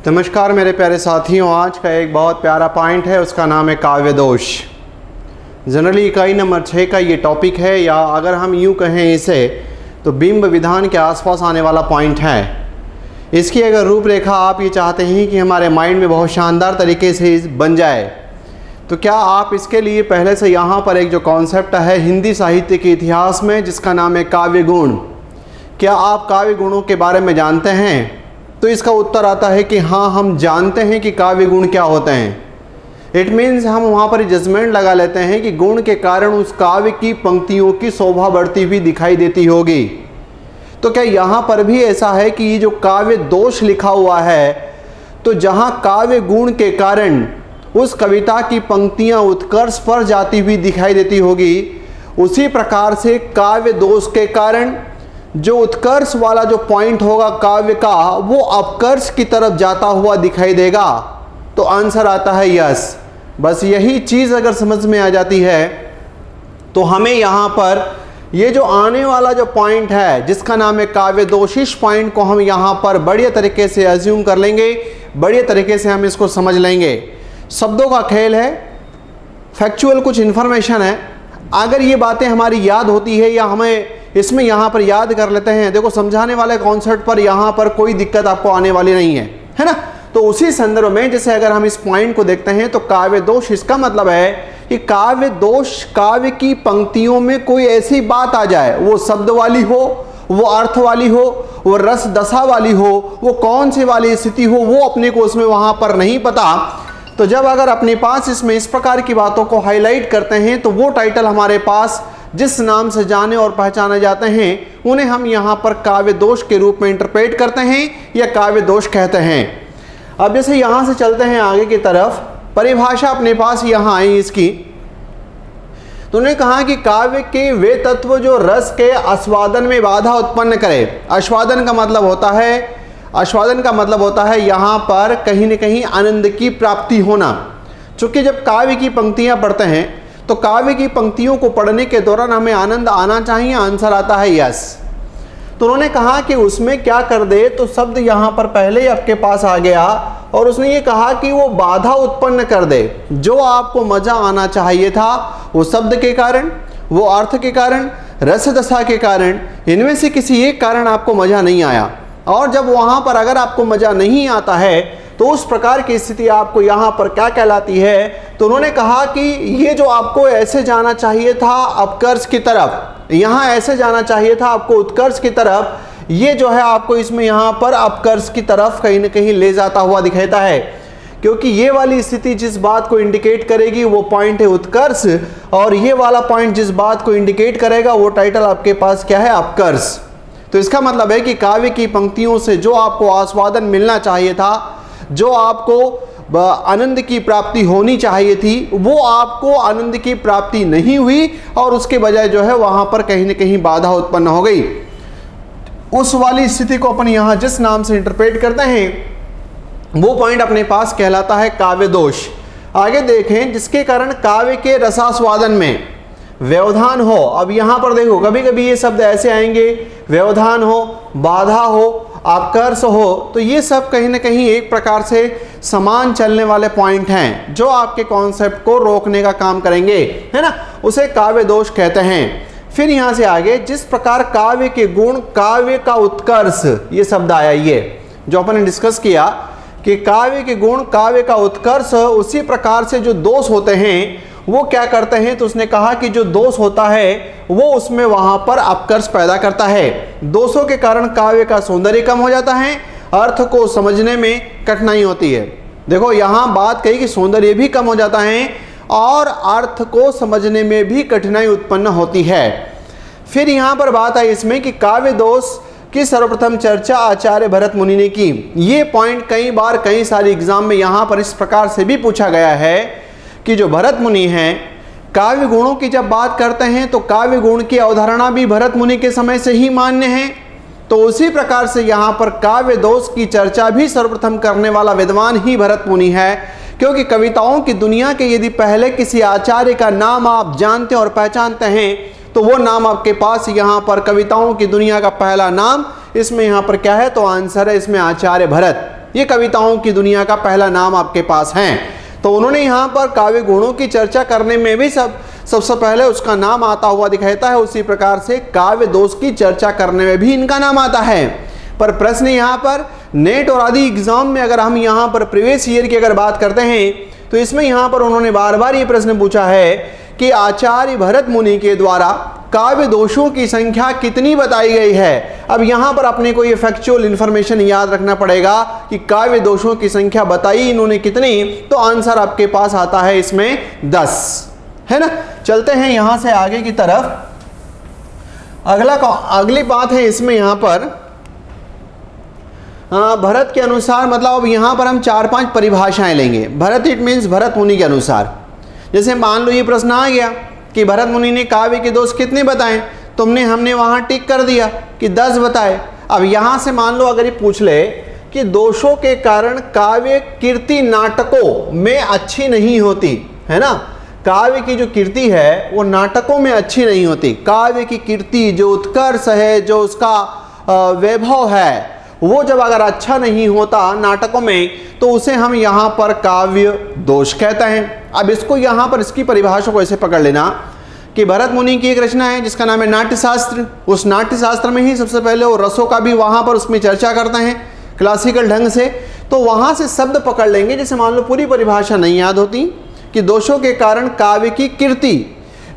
नमस्कार मेरे प्यारे साथियों, आज का एक बहुत प्यारा पॉइंट है, उसका नाम है काव्य दोष। जनरली इकाई नंबर 6 का ये टॉपिक है, या अगर हम यूँ कहें इसे तो बिंब विधान के आसपास आने वाला पॉइंट है। इसकी अगर रूपरेखा आप ये चाहते हैं कि हमारे माइंड में बहुत शानदार तरीके से बन जाए, तो क्या आप इसके लिए पहले से यहाँ पर एक जो कॉन्सेप्ट है हिंदी साहित्य के इतिहास में, जिसका नाम है काव्य गुण, क्या आप काव्य गुणों के बारे में जानते हैं? तो इसका उत्तर आता है कि हाँ, हम जानते हैं कि काव्य गुण क्या होते हैं। इट मीन्स हम वहाँ पर जजमेंट लगा लेते हैं कि गुण के कारण उस काव्य की पंक्तियों की शोभा बढ़ती हुई दिखाई देती होगी। तो क्या यहाँ पर भी ऐसा है कि ये जो काव्य दोष लिखा हुआ है, तो जहाँ काव्य गुण के कारण उस कविता की पंक्तियाँ उत्कर्ष पर जाती हुई दिखाई देती होगी, उसी प्रकार से काव्य दोष के कारण जो उत्कर्ष वाला जो पॉइंट होगा काव्य का, वो अपकर्ष की तरफ जाता हुआ दिखाई देगा। तो आंसर आता है यस। बस यही चीज़ अगर समझ में आ जाती है तो हमें यहाँ पर ये जो आने वाला जो पॉइंट है जिसका नाम है काव्य दोष, इस पॉइंट को हम यहाँ पर बढ़िया तरीके से अज्यूम कर लेंगे, बढ़िया तरीके से हम इसको समझ लेंगे। शब्दों का खेल है, फैक्चुअल कुछ इन्फॉर्मेशन है। अगर ये बातें हमारी याद होती है या हमें इसमें यहाँ पर याद कर लेते हैं, देखो समझाने वाले कॉन्सेप्ट पर यहाँ पर कोई दिक्कत आपको आने वाली नहीं है ना। तो उसी संदर्भ में जैसे अगर हम इस पॉइंट को देखते हैं तो काव्य दोष, इसका मतलब है कि काव्य दोष काव्य की पंक्तियों में कोई ऐसी बात आ जाए, वो शब्द वाली हो, वो अर्थ वाली हो, वो रस दशा वाली हो, वो कौन सी वाली स्थिति हो, वो अपने को उसमें वहाँ पर नहीं पता। तो जब अगर अपने पास इसमें इस प्रकार की बातों को हाईलाइट करते हैं तो वो टाइटल हमारे पास जिस नाम से जाने और पहचाने जाते हैं, उन्हें हम यहाँ पर काव्य दोष के रूप में इंटरप्रेट करते हैं या काव्य दोष कहते हैं। अब जैसे यहाँ से चलते हैं आगे की तरफ, परिभाषा अपने पास यहाँ आई इसकी। तो उन्होंने कहा कि काव्य के वे तत्व जो रस के आस्वादन में बाधा उत्पन्न करे। आस्वादन का मतलब होता है यहाँ पर कहीं न कहीं आनंद की प्राप्ति होना। चूँकि जब काव्य की पंक्तियाँ पढ़ते हैं तो काव्य की पंक्तियों को पढ़ने के दौरान हमें आनंद आना चाहिए। आंसर आता है यस। तो उन्होंने कहा कि उसमें क्या कर दे, तो शब्द यहाँ पर पहले ही आपके पास आ गया और उसने ये कहा कि वो बाधा उत्पन्न कर दे। जो आपको मजा आना चाहिए था वो शब्द के कारण, वो अर्थ के कारण, रस दशा के कारण, इनमें से किसी एक कारण आपको मजा नहीं आया। और जब वहाँ पर अगर आपको मजा नहीं आता है तो उस प्रकार की स्थिति आपको यहाँ पर क्या कहलाती है? तो उन्होंने कहा कि ये जो आपको ऐसे जाना चाहिए था अपकर्ष की तरफ, यहाँ ऐसे जाना चाहिए था आपको उत्कर्ष की तरफ, ये जो है आपको इसमें यहाँ पर अपकर्ष की तरफ कहीं न कहीं ले जाता हुआ दिखाता है। क्योंकि ये वाली स्थिति जिस बात को इंडिकेट करेगी वो पॉइंट है उत्कर्ष, और ये वाला पॉइंट जिस बात को इंडिकेट करेगा वो टाइटल आपके पास क्या है? अपकर्ष। तो इसका मतलब है कि काव्य की पंक्तियों से जो आपको आस्वादन मिलना चाहिए था, जो आपको आनंद की प्राप्ति होनी चाहिए थी, वो आपको आनंद की प्राप्ति नहीं हुई और उसके बजाय जो है वहाँ पर कहीं न कहीं बाधा उत्पन्न हो गई। उस वाली स्थिति को अपन यहाँ जिस नाम से इंटरप्रेट करते हैं वो पॉइंट अपने पास कहलाता है काव्य दोष। आगे देखें, जिसके कारण काव्य के रसास्वादन में व्यवधान हो। अब यहाँ पर देखो कभी कभी ये शब्द ऐसे आएंगे, व्यवधान हो, बाधा हो, अपकर्ष हो, तो ये सब कहीं ना कहीं एक प्रकार से समान चलने वाले पॉइंट हैं जो आपके कॉन्सेप्ट को रोकने का काम करेंगे, है ना। उसे काव्य दोष कहते हैं। फिर यहाँ से आगे, जिस प्रकार काव्य के गुण काव्य का उत्कर्ष, ये शब्द आया, ये जो अपन ने डिस्कस किया कि काव्य के गुण काव्य का उत्कर्ष, उसी प्रकार से जो दोष होते हैं वो क्या करते हैं? तो उसने कहा कि जो दोष होता है वो उसमें वहां पर अपकर्ष पैदा करता है। दोषों के कारण काव्य का सौंदर्य कम हो जाता है, अर्थ को समझने में कठिनाई होती है। देखो यहाँ बात कही कि सौंदर्य भी कम हो जाता है और अर्थ को समझने में भी कठिनाई उत्पन्न होती है। फिर यहाँ पर बात आई इसमें कि काव्य दोष की सर्वप्रथम चर्चा आचार्य भरत मुनि ने की। ये पॉइंट कई बार कई सारे एग्जाम में यहाँ पर इस प्रकार से भी पूछा गया है कि जो भरत मुनि हैं, काव्य गुणों की जब बात करते हैं तो काव्य गुण की अवधारणा भी भरत मुनि के समय से ही मान्य है। तो उसी प्रकार से यहाँ पर काव्य दोष की चर्चा भी सर्वप्रथम करने वाला विद्वान ही भरत मुनि है। क्योंकि कविताओं की दुनिया के यदि पहले किसी आचार्य का नाम आप जानते और पहचानते हैं तो वो नाम आपके पास यहाँ पर कविताओं की दुनिया का पहला नाम इसमें यहाँ पर क्या है? तो आंसर है इसमें आचार्य भरत। ये कविताओं की दुनिया का पहला नाम आपके पास है। तो उन्होंने यहाँ पर काव्य गुणों की चर्चा करने में भी सबसे पहले उसका नाम आता हुआ दिखाता है। उसी प्रकार से काव्य दोष की चर्चा करने में भी इनका नाम आता है। पर प्रश्न यहाँ पर नेट और आदि एग्जाम में अगर हम यहाँ पर प्रीवियस ईयर की अगर बात करते हैं तो इसमें यहाँ पर उन्होंने बार बार ये प्रश्न पूछा है कि आचार्य भरत मुनि के द्वारा काव्य दोषों की संख्या कितनी बताई गई है। अब यहाँ पर अपने को ये फैक्चुअल इंफॉर्मेशन याद रखना पड़ेगा कि काव्य दोषों की संख्या बताई इन्होंने कितनी, तो आंसर आपके पास आता है इसमें 10, है ना। चलते हैं यहाँ से आगे की तरफ। अगली बात है इसमें यहाँ पर भरत के अनुसार, मतलब अब यहाँ पर हम 4-5 परिभाषाएं लेंगे। भरत इट मीन्स भरत मुनि के अनुसार। जैसे मान लो ये प्रश्न आ गया कि भरत मुनि ने काव्य के दोष कितने बताए, हमने वहाँ टिक कर दिया कि 10 बताए। अब यहाँ से मान लो अगर ये पूछ ले कि दोषों के कारण काव्य कीर्ति नाटकों में अच्छी नहीं होती, है ना। काव्य की जो कीर्ति है वो नाटकों में अच्छी नहीं होती। काव्य की कीर्ति जो उत्कर्ष है, जो उसका वैभव है, वो जब अगर अच्छा नहीं होता नाटकों में तो उसे हम यहाँ पर काव्य दोष कहते हैं। अब इसको यहाँ पर इसकी परिभाषा को ऐसे पकड़ लेना कि भरत मुनि की एक रचना है जिसका नाम है नाट्यशास्त्र। उस नाट्यशास्त्र में ही सबसे पहले वो रसों का भी वहाँ पर उसमें चर्चा करते हैं क्लासिकल ढंग से। तो वहाँ से शब्द पकड़ लेंगे। जैसे मान लो पूरी परिभाषा नहीं याद होती कि दोषों के कारण काव्य की कीर्ति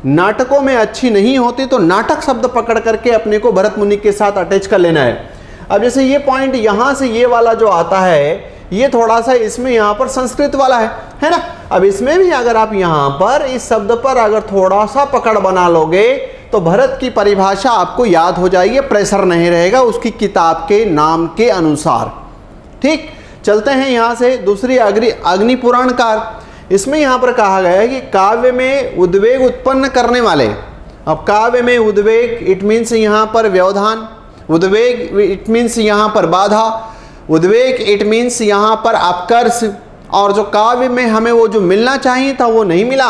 नाटकों में अच्छी नहीं होती, तो नाटक शब्द पकड़ करके अपने को भरत मुनि के साथ अटैच कर लेना है। अब जैसे ये पॉइंट यहाँ से ये वाला जो आता है ये थोड़ा सा इसमें यहाँ पर संस्कृत वाला है ना। अब इसमें भी अगर आप यहाँ पर इस शब्द पर अगर थोड़ा सा पकड़ बना लोगे तो भरत की परिभाषा आपको याद हो जाएगी, प्रेशर नहीं रहेगा उसकी किताब के नाम के अनुसार। ठीक, चलते हैं यहाँ से दूसरी अग्नि पुराणकार। इसमें यहाँ पर कहा गया है कि काव्य में उद्वेग उत्पन्न करने वाले। अब काव्य में उद्वेग इट मीन्स यहाँ पर व्यवधान, उद्वेग इट मीन्स यहाँ पर बाधा, उद्वेग इट मीन्स यहाँ पर अपकर्ष, और जो काव्य में हमें वो जो मिलना चाहिए था वो नहीं मिला,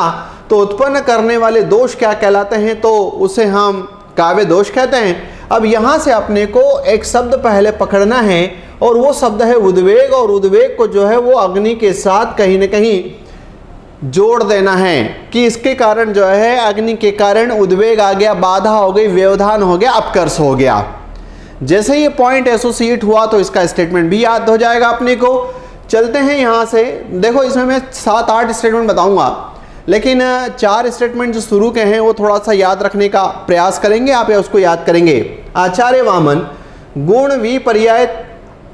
तो उत्पन्न करने वाले दोष क्या कहलाते हैं, तो उसे हम काव्य दोष कहते हैं। अब यहाँ से अपने को एक शब्द पहले पकड़ना है और वो शब्द है उद्वेग, और उद्वेग को जो है वो अग्नि के साथ कहीं न कहीं जोड़ देना है कि इसके कारण जो है अग्नि के कारण उद्वेग आ गया, बाधा हो गई, व्यवधान हो गया, अपकर्ष हो गया। जैसे ये पॉइंट एसोसिएट हुआ तो इसका स्टेटमेंट भी याद हो जाएगा अपने को। चलते हैं यहाँ से, देखो इसमें मैं 7-8 स्टेटमेंट बताऊंगा, लेकिन 4 स्टेटमेंट जो शुरू के हैं वो थोड़ा सा याद रखने का प्रयास करेंगे आप, या उसको याद करेंगे। आचार्य वामन गुण विपर्याय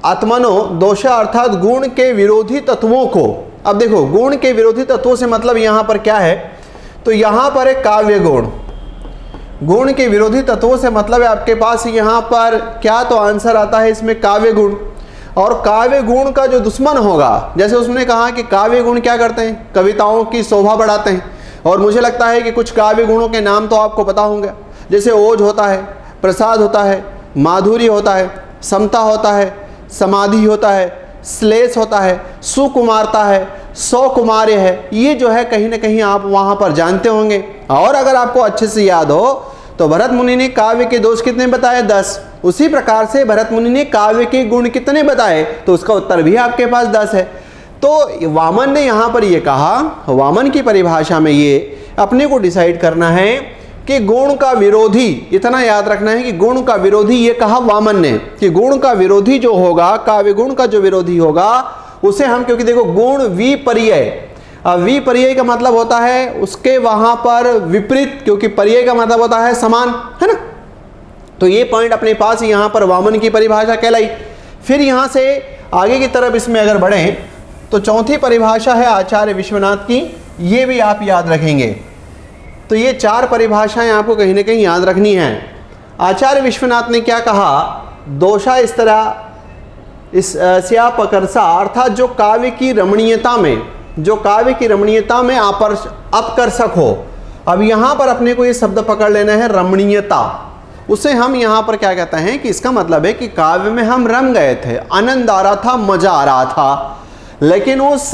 आत्मनो दोषा, अर्थात गुण के विरोधी तत्वों को। अब देखो गुण के विरोधी तत्वों से मतलब यहाँ पर क्या है, तो यहाँ पर एक काव्य गुण, गुण के विरोधी तत्वों से मतलब है आपके पास यहाँ पर क्या, तो आंसर आता है इसमें काव्य गुण। और काव्य गुण का जो दुश्मन होगा, जैसे उसने कहा कि काव्य गुण क्या करते हैं, कविताओं की शोभा बढ़ाते हैं। और मुझे लगता है कि कुछ काव्य गुणों के नाम तो आपको पता होंगे, जैसे ओज होता है, प्रसाद होता है, माधुर्य होता है, समता होता है, समाधि होता है, श्लेष होता है, सुकुमारता है, सौकुमार्य है। ये जो है कहीं ना कहीं आप वहाँ पर जानते होंगे। और अगर आपको अच्छे से याद हो तो भरत मुनि ने काव्य के दोष कितने बताए, 10। उसी प्रकार से भरत मुनि ने काव्य के गुण कितने बताए, तो उसका उत्तर भी आपके पास 10 है। तो वामन ने यहाँ पर ये कहा, वामन की परिभाषा में ये अपने को डिसाइड करना है कि गुण का विरोधी, इतना याद रखना है कि गुण का विरोधी, ये कहा वामन ने कि गुण का विरोधी जो होगा, काव्य गुण का जो विरोधी होगा उसे हम, क्योंकि देखो गुण विपर्यय, विपर्यय का मतलब होता है उसके वहां पर विपरीत, क्योंकि पर्यय का मतलब होता है समान, है ना। तो ये पॉइंट अपने पास यहाँ पर वामन की परिभाषा कहलाई। फिर यहाँ से आगे की तरफ इसमें अगर बढ़ें तो चौथी परिभाषा है आचार्य विश्वनाथ की, ये भी आप याद रखेंगे। तो ये 4 परिभाषाएं आपको कहीं ना कहीं याद रखनी है। आचार्य विश्वनाथ ने क्या कहा, दोषा इस तरह इस स्यापकर्षा, अर्थात जो काव्य की रमणीयता में, जो काव्य की रमणीयता में अपकर्षक हो। अब यहाँ पर अपने को ये शब्द पकड़ लेना है रमणीयता, उसे हम यहाँ पर क्या कहते हैं कि इसका मतलब है कि काव्य में हम रम गए थे, आनंद आ रहा था, मजा आ रहा था, लेकिन उस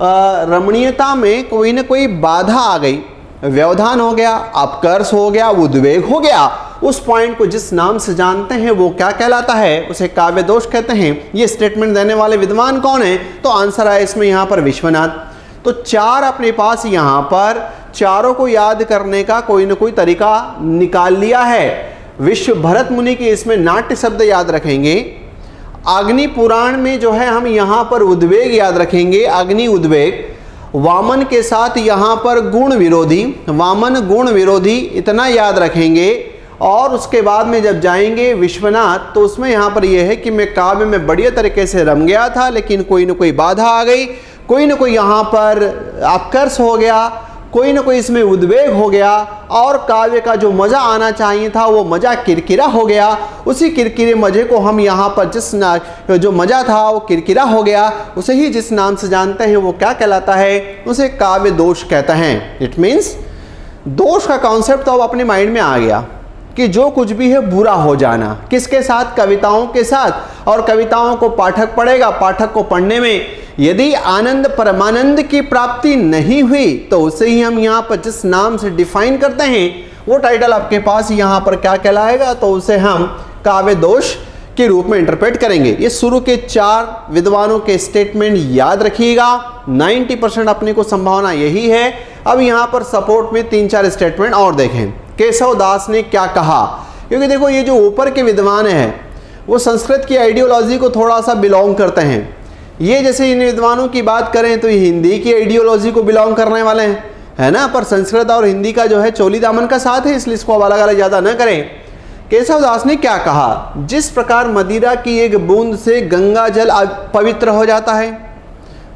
रमणीयता में कोई ना कोई बाधा आ गई, व्यवधान हो गया, अपकर्ष हो गया, उद्वेग हो गया, उस पॉइंट को जिस नाम से जानते हैं वो क्या कहलाता है, उसे काव्य दोष कहते हैं। ये स्टेटमेंट देने वाले विद्वान कौन है, तो आंसर आया इसमें यहाँ पर विश्वनाथ। तो 4 अपने पास यहाँ पर, चारों को याद करने का कोई ना कोई तरीका निकाल लिया है। विश्व भरत मुनि के इसमें नाट्य शब्द याद रखेंगे। अग्नि पुराण में जो है हम यहाँ पर उद्वेग याद रखेंगे, अग्नि उद्वेग। वामन के साथ यहाँ पर गुण विरोधी, वामन गुण विरोधी, इतना याद रखेंगे। और उसके बाद में जब जाएंगे विश्वनाथ, तो उसमें यहाँ पर यह है कि मैं काव्य में बढ़िया तरीके से रम गया था, लेकिन कोई ना कोई बाधा आ गई, कोई ना कोई यहाँ पर अपकर्ष हो गया, कोई ना कोई इसमें उद्वेग हो गया, और काव्य का जो मज़ा आना चाहिए था वो मज़ा किरकिरा हो गया। उसी किरकिरे मज़े को हम यहाँ पर जो मज़ा था वो किरकिरा हो गया, उसे ही जिस नाम से जानते हैं वो क्या कहलाता है, उसे काव्य दोष कहते हैं। इट मीन्स दोष का कॉन्सेप्ट तो अब अपने माइंड में आ गया कि जो कुछ भी है बुरा हो जाना, किसके साथ, कविताओं के साथ। और कविताओं को पाठक पढ़ेगा, पाठक को पढ़ने में यदि आनंद परमानंद की प्राप्ति नहीं हुई तो उसे ही हम यहाँ पर जिस नाम से डिफाइन करते हैं वो टाइटल आपके पास यहाँ पर क्या कहलाएगा, तो उसे हम काव्य दोष के रूप में इंटरप्रेट करेंगे। ये शुरू के 4 विद्वानों के स्टेटमेंट याद रखिएगा, 90% अपने को संभावना यही है। अब यहाँ पर सपोर्ट में 3-4 स्टेटमेंट और देखें, केशव दास ने क्या कहा। क्योंकि देखो ये जो ऊपर के विद्वान हैं वो संस्कृत की आइडियोलॉजी को थोड़ा सा बिलोंग करते हैं। ये जैसे इन विद्वानों की बात करें तो ये हिंदी की आइडियोलॉजी को बिलोंग करने वाले हैं, है ना, पर संस्कृत और हिंदी का जो है चोली दामन का साथ है, इसलिए इसको अलग अलग ज़्यादा न करें। केशव दास ने क्या कहा, जिस प्रकार मदिरा की एक बूंद से गंगा जल पवित्र हो जाता है,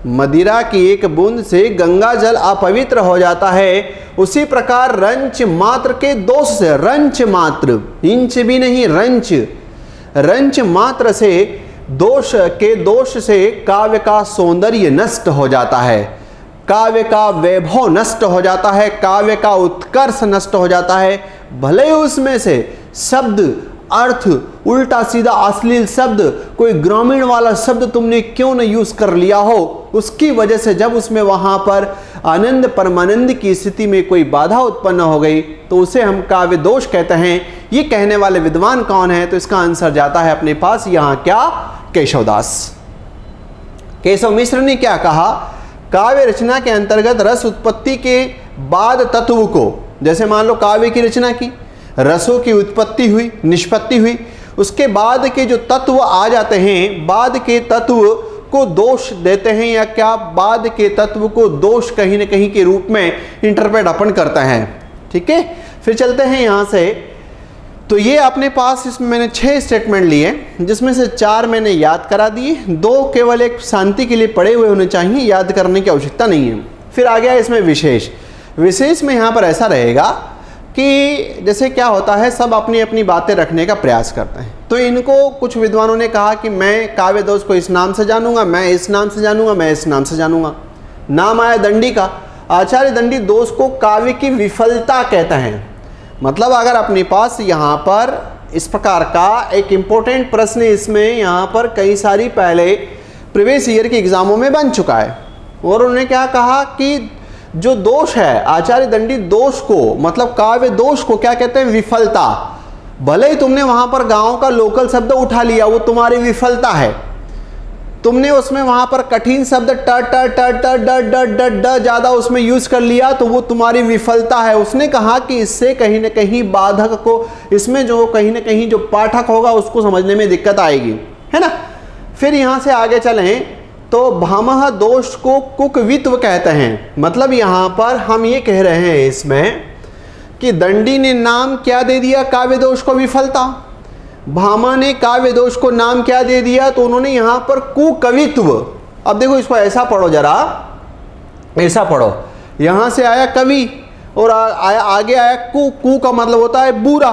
मदिरा की एक बूंद से गंगा जल अपवित्र हो जाता है, उसी प्रकार रंच मात्र के दोष से, रंच मात्र, इंच भी नहीं, रंच मात्र से दोष से काव्य का सौंदर्य नष्ट हो जाता है, काव्य का वैभव नष्ट हो जाता है, काव्य का उत्कर्ष नष्ट हो जाता है। भले ही उसमें से शब्द अर्थ उल्टा सीधा अश्लील शब्द, कोई ग्रामीण वाला शब्द तुमने क्यों न यूज कर लिया हो, उसकी वजह से जब उसमें वहां पर आनंद परमानंद की स्थिति में कोई बाधा उत्पन्न हो गई तो उसे हम काव्य दोष कहते हैं। ये कहने वाले विद्वान कौन है, तो इसका आंसर जाता है अपने पास यहाँ क्या, केशवदास। केशव मिश्र ने क्या कहा, काव्य रचना के अंतर्गत रस उत्पत्ति के बाद तत्व को, जैसे मान लो काव्य की रचना की, रसों की उत्पत्ति हुई, निष्पत्ति हुई, उसके बाद के जो तत्व आ जाते हैं, बाद के तत्व को दोष देते हैं, या क्या बाद के तत्व को दोष कहीं न कहीं के रूप में इंटरप्रेट अपन करते हैं। ठीक है, फिर चलते हैं यहाँ से। तो ये अपने पास इसमें मैंने 6 स्टेटमेंट लिए, जिसमें से 4 मैंने याद करा दिए, 2 केवल एक शांति के लिए पढ़े हुए होने चाहिए, याद करने की आवश्यकता नहीं है। फिर आ गया इसमें विशेष में यहाँ पर ऐसा रहेगा कि जैसे क्या होता है, सब अपनी अपनी बातें रखने का प्रयास करते हैं। तो इनको कुछ विद्वानों ने कहा कि मैं काव्य दोष को इस नाम से जानूंगा, मैं इस नाम से जानूंगा, मैं इस नाम से जानूंगा। नाम आया दंडी का, आचार्य दंडी दोष को काव्य की विफलता कहते हैं। मतलब अगर अपने पास यहाँ पर इस प्रकार का एक इम्पोर्टेंट प्रश्न इसमें यहाँ पर कई सारी पहले प्रीवियस ईयर के एग्जामों में बन चुका है, और उन्होंने क्या कहा कि जो दोष है, आचार्य दंडी दोष को, मतलब काव्य दोष को क्या कहते हैं, विफलता। भले ही तुमने वहां पर गांव का लोकल शब्द उठा लिया, वो तुम्हारी विफलता है। तुमने उसमें वहां पर कठिन शब्द ट ट ट ट ड ड ड ड ज्यादा उसमें यूज कर लिया, तो वो तुम्हारी विफलता है। उसने कहा कि इससे कहीं न कहीं बाधक को, इसमें जो कहीं न कहीं जो पाठक होगा उसको समझने में दिक्कत आएगी, है ना। फिर यहां से आगे चलें तो भामह दोष को कुकवित्व कहते हैं। मतलब यहाँ पर हम ये कह रहे हैं इसमें कि दंडी ने नाम क्या दे दिया, काव्य दोष को विफलता। भामा ने काव्य दोष को नाम क्या दे दिया, तो उन्होंने यहाँ पर कुकवित्व। अब देखो इसको ऐसा पढ़ो, जरा ऐसा पढ़ो, यहाँ से आया कवि और आगे आया कु का मतलब होता है बुरा,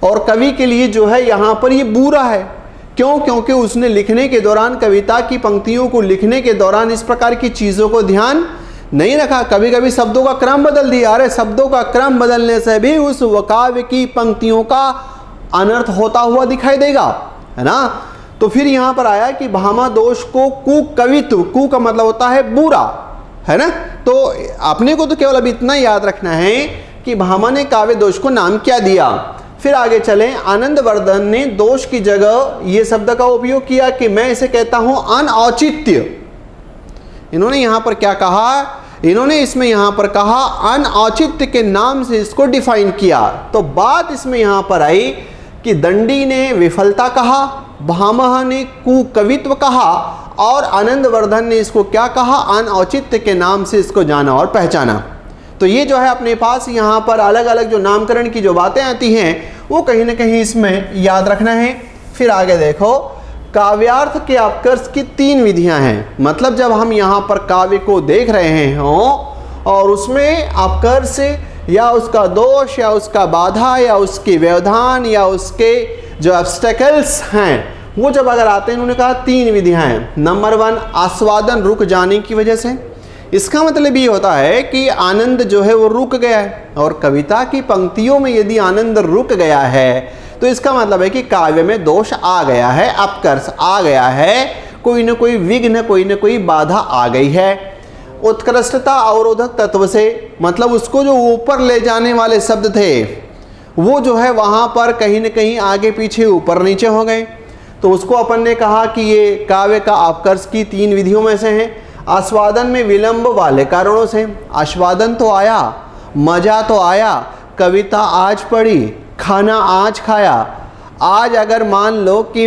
और कवि के लिए जो है यहाँ पर ये बुरा है। क्यों? क्योंकि उसने लिखने के दौरान, कविता की पंक्तियों को लिखने के दौरान इस प्रकार की चीज़ों को ध्यान नहीं रखा। कभी कभी शब्दों का क्रम बदल दिया। अरे शब्दों का क्रम बदलने से भी उस काव्य की पंक्तियों का अनर्थ होता हुआ दिखाई देगा, है ना। तो फिर यहाँ पर आया कि भामा दोष को कुकवित्व, कु का मतलब होता है बुरा, है ना। तो अपने को तो केवल अब इतना याद रखना है कि भामा ने काव्य दोष को नाम क्या दिया। फिर आगे चलें, आनंदवर्धन ने दोष की जगह ये शब्द का उपयोग किया कि मैं इसे कहता हूं अनौचित्य। इन्होंने यहां पर क्या कहा, इन्होंने इसमें यहां पर कहा अनौचित्य के नाम से इसको डिफाइन किया। तो बात इसमें यहां पर आई कि दंडी ने विफलता कहा, भामह ने कुकवित्व कहा और आनंदवर्धन ने इसको क्या कहा, अनौचित्य के नाम से इसको जाना और पहचाना। तो ये जो है अपने पास यहाँ पर अलग अलग जो नामकरण की जो बातें आती हैं वो कहीं ना कहीं इसमें याद रखना है। फिर आगे देखो, काव्यार्थ के अपकर्ष की 3 विधियां हैं। मतलब जब हम यहाँ पर काव्य को देख रहे हों और उसमें अपकर्ष या उसका दोष या उसका बाधा या उसकी व्यवधान या उसके जो ऑब्स्टेकल्स हैं वो जब अगर आते हैं, उन्होंने कहा 3 विधियां हैं। नंबर 1, आस्वादन रुक जाने की वजह से। इसका मतलब ये होता है कि आनंद जो है वो रुक गया है, और कविता की पंक्तियों में यदि आनंद रुक गया है तो इसका मतलब है कि काव्य में दोष आ गया है, अपकर्ष आ गया है, कोई न कोई विघ्न, कोई न कोई बाधा आ गई है। उत्कृष्टता अवरोधक तत्व से, मतलब उसको जो ऊपर ले जाने वाले शब्द थे वो जो है वहाँ पर कहीं न कहीं आगे पीछे ऊपर नीचे हो गए। तो उसको अपन ने कहा कि ये काव्य का अपकर्ष की 3 विधियों में से है। आस्वादन में विलंब वाले कारणों से, आस्वादन तो आया, मज़ा तो आया, कविता आज पढ़ी, खाना आज खाया। आज अगर मान लो कि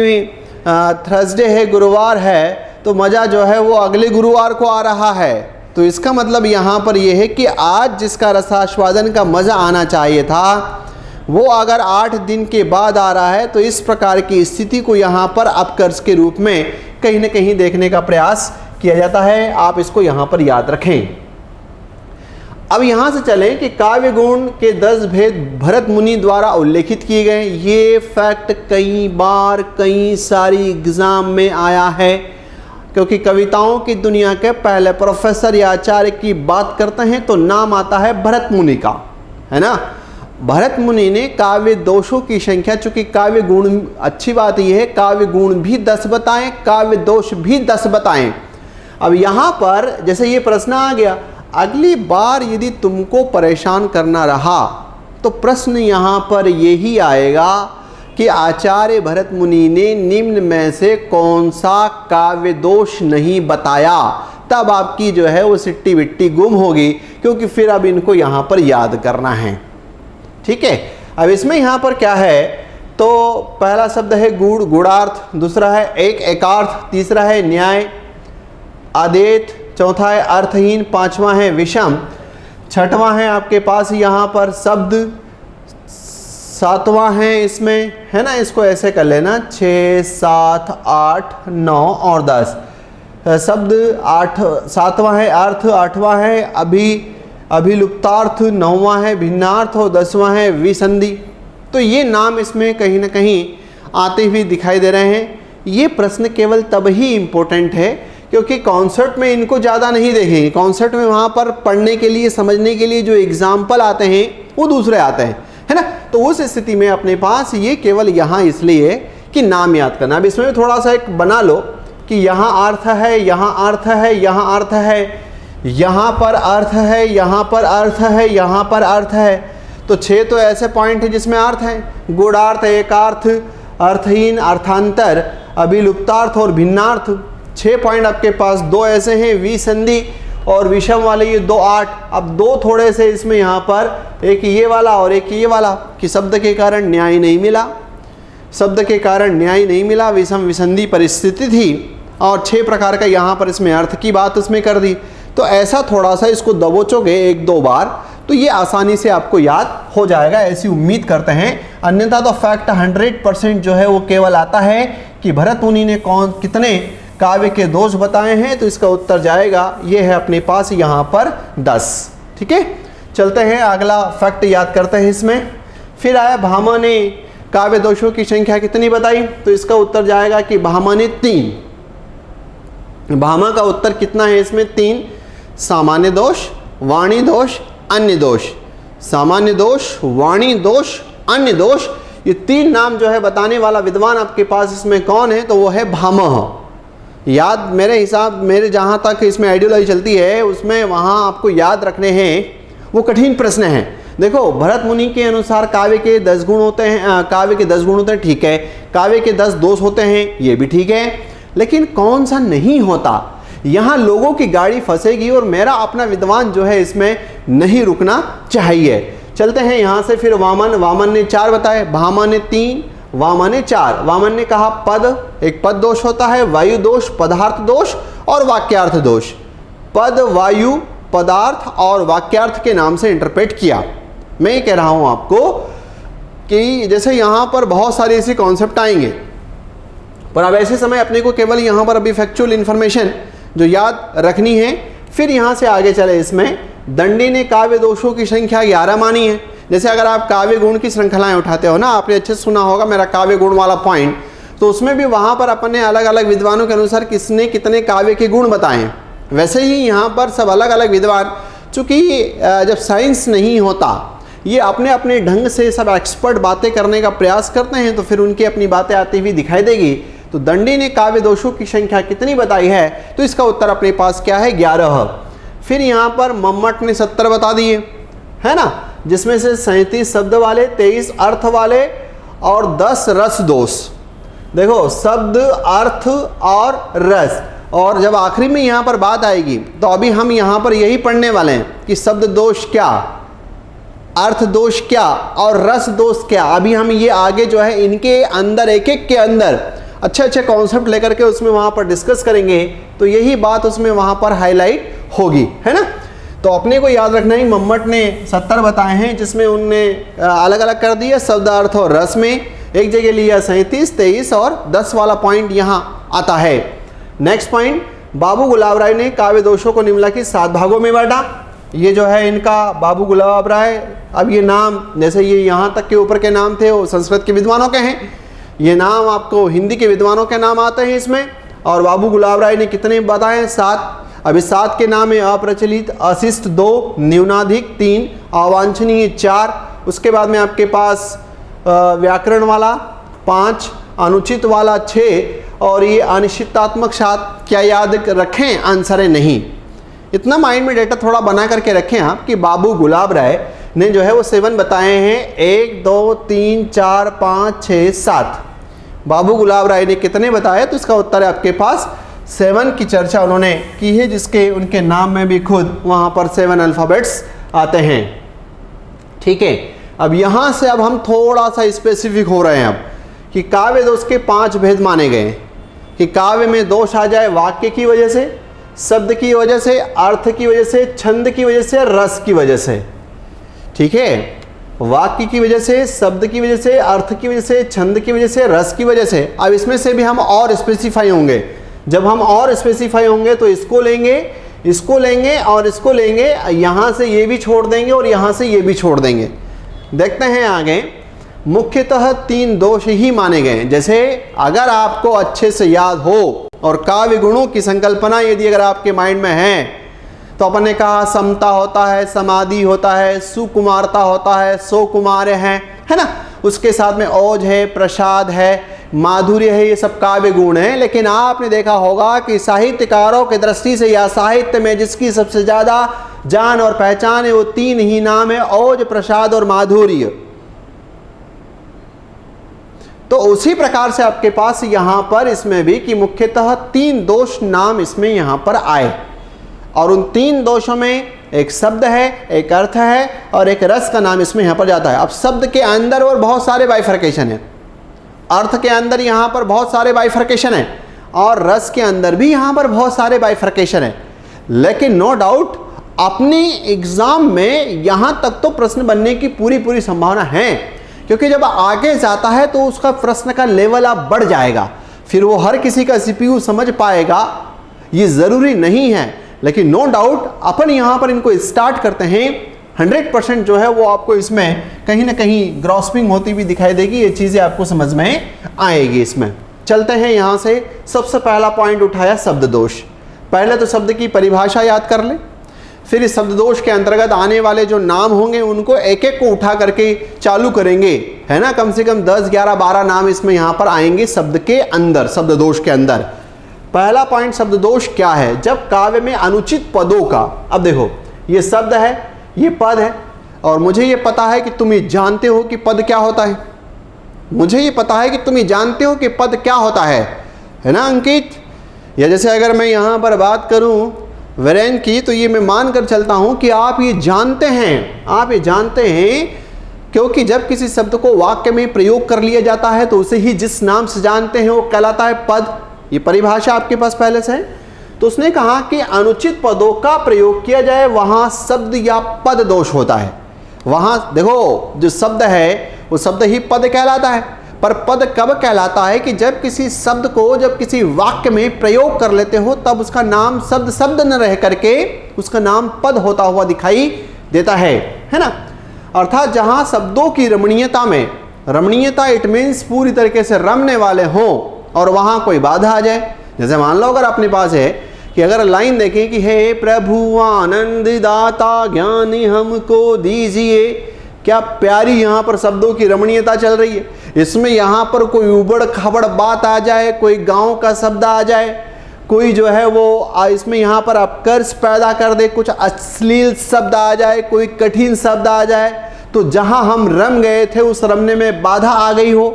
थर्सडे है, गुरुवार है, तो मज़ा जो है वो अगले गुरुवार को आ रहा है। तो इसका मतलब यहाँ पर यह है कि आज जिसका रसास्वादन का मज़ा आना चाहिए था वो अगर 8 दिन के बाद आ रहा है, तो इस प्रकार की स्थिति को यहाँ पर अपकर्ष के रूप में कहीं न कहीं देखने का प्रयास किया जाता है। आप इसको यहाँ पर याद रखें। अब यहाँ से चलें कि काव्य गुण के 10 भेद भरत मुनि द्वारा उल्लेखित किए गए। ये फैक्ट कई बार कई सारी एग्जाम में आया है, क्योंकि कविताओं की दुनिया के पहले प्रोफेसर या आचार्य की बात करते हैं तो नाम आता है भरत मुनि का, है ना। भरत मुनि ने काव्य दोषों की संख्या, चूंकि काव्य गुण, अच्छी बात यह है काव्य गुण भी 10 बताएं, काव्य दोष भी 10 बताएं। अब यहाँ पर जैसे ये प्रश्न आ गया, अगली बार यदि तुमको परेशान करना रहा तो प्रश्न यहाँ पर यही आएगा कि आचार्य भरत मुनि ने निम्न में से कौन सा काव्य दोष नहीं बताया। तब आपकी जो है वो सिट्टी बिट्टी गुम होगी, क्योंकि फिर अब इनको यहाँ पर याद करना है। ठीक है, अब इसमें यहाँ पर क्या है, तो पहला शब्द है गुड़, गुणार्थ, दूसरा है एक, एकार्थ, तीसरा है न्याय, आदेत, चौथा है अर्थहीन, 5वां है विषम, 6वां है आपके पास यहाँ पर शब्द, 7वां है इसमें, है ना, इसको ऐसे कर लेना 6, 7, 8, 9 और 10 शब्द, 7वां है अर्थ, 8वां है अभिलुप्तार्थ, 9वां है भिन्नार्थ और 10वां है विसंधि। तो ये नाम इसमें कहीं ना कहीं आते हुए दिखाई दे रहे हैं। ये प्रश्न केवल तब ही इम्पोर्टेंट है क्योंकि कॉन्सेप्ट में इनको ज़्यादा नहीं देखेंगे। कॉन्सेप्ट में वहाँ पर पढ़ने के लिए, समझने के लिए जो एग्जाम्पल आते हैं वो दूसरे आते हैं, है ना। तो उस स्थिति में अपने पास ये केवल यहाँ इसलिए कि नाम याद करना। अब इसमें थोड़ा सा एक बना लो कि यहाँ अर्थ है, यहाँ अर्थ है, यहाँ अर्थ है, यहाँ पर अर्थ है, यहाँ पर अर्थ है, यहाँ पर अर्थ है। तो 6 तो ऐसे पॉइंट हैं जिसमें अर्थ हैं, गुणार्थ, एकार्थ, अर्थहीन, अर्थांतर, अभिलुप्तार्थ और भिन्नार्थ। 6 पॉइंट आपके पास, 2 ऐसे हैं विसंधि और विषम वाले, ये 2 8। अब 2 थोड़े से इसमें यहाँ पर, एक ये वाला और एक ये वाला, कि शब्द के कारण न्याय नहीं मिला, शब्द के कारण न्याय नहीं मिला, विषम विसंधि परिस्थिति थी, और 6 प्रकार का यहाँ पर इसमें अर्थ की बात उसमें कर दी। तो ऐसा थोड़ा सा इसको दबोचोगे 1-2 बार तो ये आसानी से आपको याद हो जाएगा, ऐसी उम्मीद करते हैं। अन्यथा तो फैक्ट 100% जो है वो केवल आता है कि भरत मुनि ने कितने काव्य के दोष बताए हैं, तो इसका उत्तर जाएगा, ये है अपने पास यहाँ पर 10। ठीक है, चलते हैं अगला फैक्ट याद करते हैं इसमें। फिर आया भामा ने काव्य दोषों की संख्या कितनी बताई, तो इसका उत्तर जाएगा कि भामा ने 3। भामा का उत्तर कितना है इसमें, 3। सामान्य दोष, वाणी दोष, अन्य दोष। सामान्य दोष, वाणी दोष, अन्य दोष, ये 3 नाम जो है बताने वाला विद्वान आपके पास इसमें कौन है, तो वो है भामह। याद, मेरे जहाँ तक इसमें आइडियोलॉजी चलती है उसमें वहाँ आपको याद रखने हैं, वो कठिन प्रश्न हैं। देखो भरत मुनि के अनुसार काव्य के 10 गुण होते हैं, काव्य के 10 गुण होते हैं, ठीक है। काव्य के 10 दोष होते हैं, ये भी ठीक है। लेकिन कौन सा नहीं होता, यहाँ लोगों की गाड़ी फंसेगी और मेरा अपना विद्वान जो है इसमें नहीं रुकना चाहिए। चलते हैं यहाँ से फिर वामन ने 4 बताए, भामा ने 3, वामन ने 4। वामन ने कहा पद, एक पद दोष होता है, वायु दोष, पदार्थ दोष और वाक्यार्थ दोष। पद, वायु, पदार्थ और वाक्यार्थ के नाम से इंटरप्रेट किया। मैं ये कह रहा हूं आपको कि जैसे यहां पर बहुत सारे ऐसे कॉन्सेप्ट आएंगे, पर अब ऐसे समय अपने को केवल यहां पर अभी फैक्चुअल इंफॉर्मेशन जो याद रखनी है, फिर यहां से आगे चले। इसमें दंडी ने काव्य दोषों की संख्या 11 मानी है। जैसे अगर आप काव्य गुण की श्रृंखलाएं उठाते हो ना, आपने अच्छे से सुना होगा मेरा काव्य गुण वाला पॉइंट, तो उसमें भी वहां पर अपने अलग अलग विद्वानों के अनुसार किसने कितने काव्य के गुण बताए, वैसे ही यहाँ पर सब अलग अलग विद्वान, चूँकि जब साइंस नहीं होता, ये अपने अपने ढंग से सब एक्सपर्ट बातें करने का प्रयास करते हैं, तो फिर उनकी अपनी बातें आती हुई दिखाई देगी। तो दंडी ने काव्य दोषों की संख्या कितनी बताई है, तो इसका उत्तर अपने पास क्या है, 11। फिर यहाँ पर मम्मट ने 70 बता दिए, है ना, जिसमें से 37 शब्द वाले, 23 अर्थ वाले और 10 रस दोष। देखो शब्द, अर्थ और रस, और जब आखिरी में यहाँ पर बात आएगी तो अभी हम यहाँ पर यही पढ़ने वाले हैं कि शब्द दोष क्या, अर्थ दोष क्या और रस दोष क्या। अभी हम ये आगे जो है इनके अंदर एक एक के अंदर अच्छे अच्छे कॉन्सेप्ट लेकर के उसमें वहाँ पर डिस्कस करेंगे, तो यही बात उसमें वहाँ पर हाईलाइट होगी, है ना। तो अपने को याद रखना है, मम्मट ने 70 बताए हैं, जिसमें उनने अलग अलग कर दिया शब्द, अर्थ और रस में। एक जगह लिया 37, 23 और 10 वाला पॉइंट यहाँ आता है। नेक्स्ट पॉइंट, बाबू गुलाब राय ने काव्य दोषों को निम्नलिखित 7 भागों में बांटा। ये जो है इनका बाबू गुलाब राय, अब ये नाम जैसे ये यहाँ तक के ऊपर के नाम थे वो संस्कृत के विद्वानों के हैं, ये नाम आपको हिंदी के विद्वानों के नाम आते हैं इसमें। और बाबू गुलाब राय ने कितने बताए, 7। अब इस 7 के नाम है अप्रचलित, अशिष्ट 2, न्यूनाधिक 3, अवांछनीय 4। उसके बाद में आपके पास व्याकरण वाला 5, अनुचित वाला 6 और ये अनिश्चितात्मक 7। क्या याद रखें, आंसर है नहीं। इतना माइंड में डेटा थोड़ा बना करके रखें आप कि बाबू गुलाब राय ने जो है वो 7 बताए हैं, 1, 2, 3, 4, 5, 6, 7। बाबू गुलाब राय ने कितने बताए, तो इसका उत्तर है आपके पास 7 की चर्चा उन्होंने की है, जिसके उनके नाम में भी खुद वहाँ पर 7 अल्फ़ाबेट्स आते हैं। ठीक है, अब यहाँ से अब हम थोड़ा सा स्पेसिफिक हो रहे हैं अब कि काव्य दोष के 5 भेद माने गए कि काव्य में दोष आ जाए वाक्य की वजह से, शब्द की वजह से, अर्थ की वजह से, छंद की वजह से, रस की वजह से। ठीक है, वाक्य की वजह से, शब्द की वजह से, अर्थ की वजह से, छंद की वजह से, रस की वजह से। अब इसमें से भी हम और स्पेसिफाई होंगे। जब हम और स्पेसिफाई होंगे तो इसको लेंगे, इसको लेंगे और इसको लेंगे, यहाँ से ये भी छोड़ देंगे और यहाँ से ये भी छोड़ देंगे। देखते हैं आगे। मुख्यतः 3 दोष ही माने गए। जैसे अगर आपको अच्छे से याद हो और काव्य गुणों की संकल्पना यदि अगर आपके माइंड में है, तो अपन ने कहा समता होता है, समाधि होता है, सुकुमारता होता है, सोकुमार है ना। उसके साथ में ओज है, प्रसाद है, माधुर्य है, ये सब काव्य गुण हैं। लेकिन आपने देखा होगा कि साहित्यकारों की दृष्टि से या साहित्य में जिसकी सबसे ज़्यादा जान और पहचान है वो 3 ही नाम है, ओज, प्रसाद और माधुर्य। तो उसी प्रकार से आपके पास यहाँ पर इसमें भी कि मुख्यतः 3 दोष नाम इसमें यहाँ पर आए, और उन 3 दोषों में एक शब्द है, एक अर्थ है और एक रस का नाम इसमें यहाँ पर जाता है। अब शब्द के अंदर और बहुत सारे बाइफर्केशन है, अर्थ के अंदर यहाँ पर बहुत सारे बाइफर्केशन है और रस के अंदर भी यहाँ पर बहुत सारे बाइफर्केशन है। लेकिन नो डाउट अपने एग्जाम में यहाँ तक तो प्रश्न बनने की पूरी संभावना है, क्योंकि जब आगे जाता है तो उसका प्रश्न का लेवल आप बढ़ जाएगा, फिर वो हर किसी का CPU समझ पाएगा ये ज़रूरी नहीं है। लेकिन नो डाउट अपन यहाँ पर इनको स्टार्ट करते हैं, 100% जो है वो आपको इसमें कहीं ना कहीं ग्रॉस्पिंग होती हुई दिखाई देगी, ये चीज़ें आपको समझ में आएगी। इसमें चलते हैं यहाँ से। सबसे पहला पॉइंट उठाया शब्द दोष। पहले तो शब्द की परिभाषा याद कर लें, फिर इस शब्द दोष के अंतर्गत आने वाले जो नाम होंगे उनको एक एक को उठा करके चालू करेंगे, है ना। कम से कम 10, 11, 12 नाम इसमें यहाँ पर आएंगे शब्द के अंदर, शब्द दोष के अंदर। पहला पॉइंट शब्द दोष क्या है, जब काव्य में अनुचित पदों का, अब देखो ये शब्द है, ये पद है और मुझे ये पता है कि तुम ये जानते हो कि पद क्या होता है, मुझे ये पता है कि तुम ये जानते हो कि पद क्या होता है ना अंकित। या जैसे अगर मैं यहाँ पर बात करूँ वीरेन की, तो ये मैं मान कर चलता हूँ कि आप ये जानते हैं, आप ये जानते हैं, क्योंकि जब किसी शब्द को वाक्य में प्रयोग कर लिया जाता है तो उसे ही जिस नाम से जानते हैं वो कहलाता है पद। ये परिभाषा आपके पास पहले से है। तो उसने कहा कि अनुचित पदों का प्रयोग किया जाए वहाँ शब्द या पद दोष होता है। वहाँ देखो जो शब्द है वो शब्द ही पद कहलाता है, पर पद कब कहलाता है कि जब किसी शब्द को जब किसी वाक्य में प्रयोग कर लेते हो तब उसका नाम शब्द शब्द न रह करके उसका नाम पद होता हुआ दिखाई देता है ना। अर्थात जहाँ शब्दों की रमणीयता में, रमणीयता इट मीन्स पूरी तरीके से रमने वाले हों और वहाँ कोई बाधा आ जाए। जैसे मान लो अगर अपने पास है कि अगर लाइन देखें कि हे प्रभु आनंद दाता ज्ञानी हमको दीजिए, क्या प्यारी यहाँ पर शब्दों की रमणीयता चल रही है। इसमें यहाँ पर कोई उबड़ खाबड़ बात आ जाए, कोई गांव का शब्द आ जाए, कोई जो है वो इसमें यहाँ पर अपकर्ष पैदा कर दे, कुछ अश्लील शब्द आ जाए, कोई कठिन शब्द आ जाए, तो जहाँ हम रम गए थे उस रमने में बाधा आ गई हो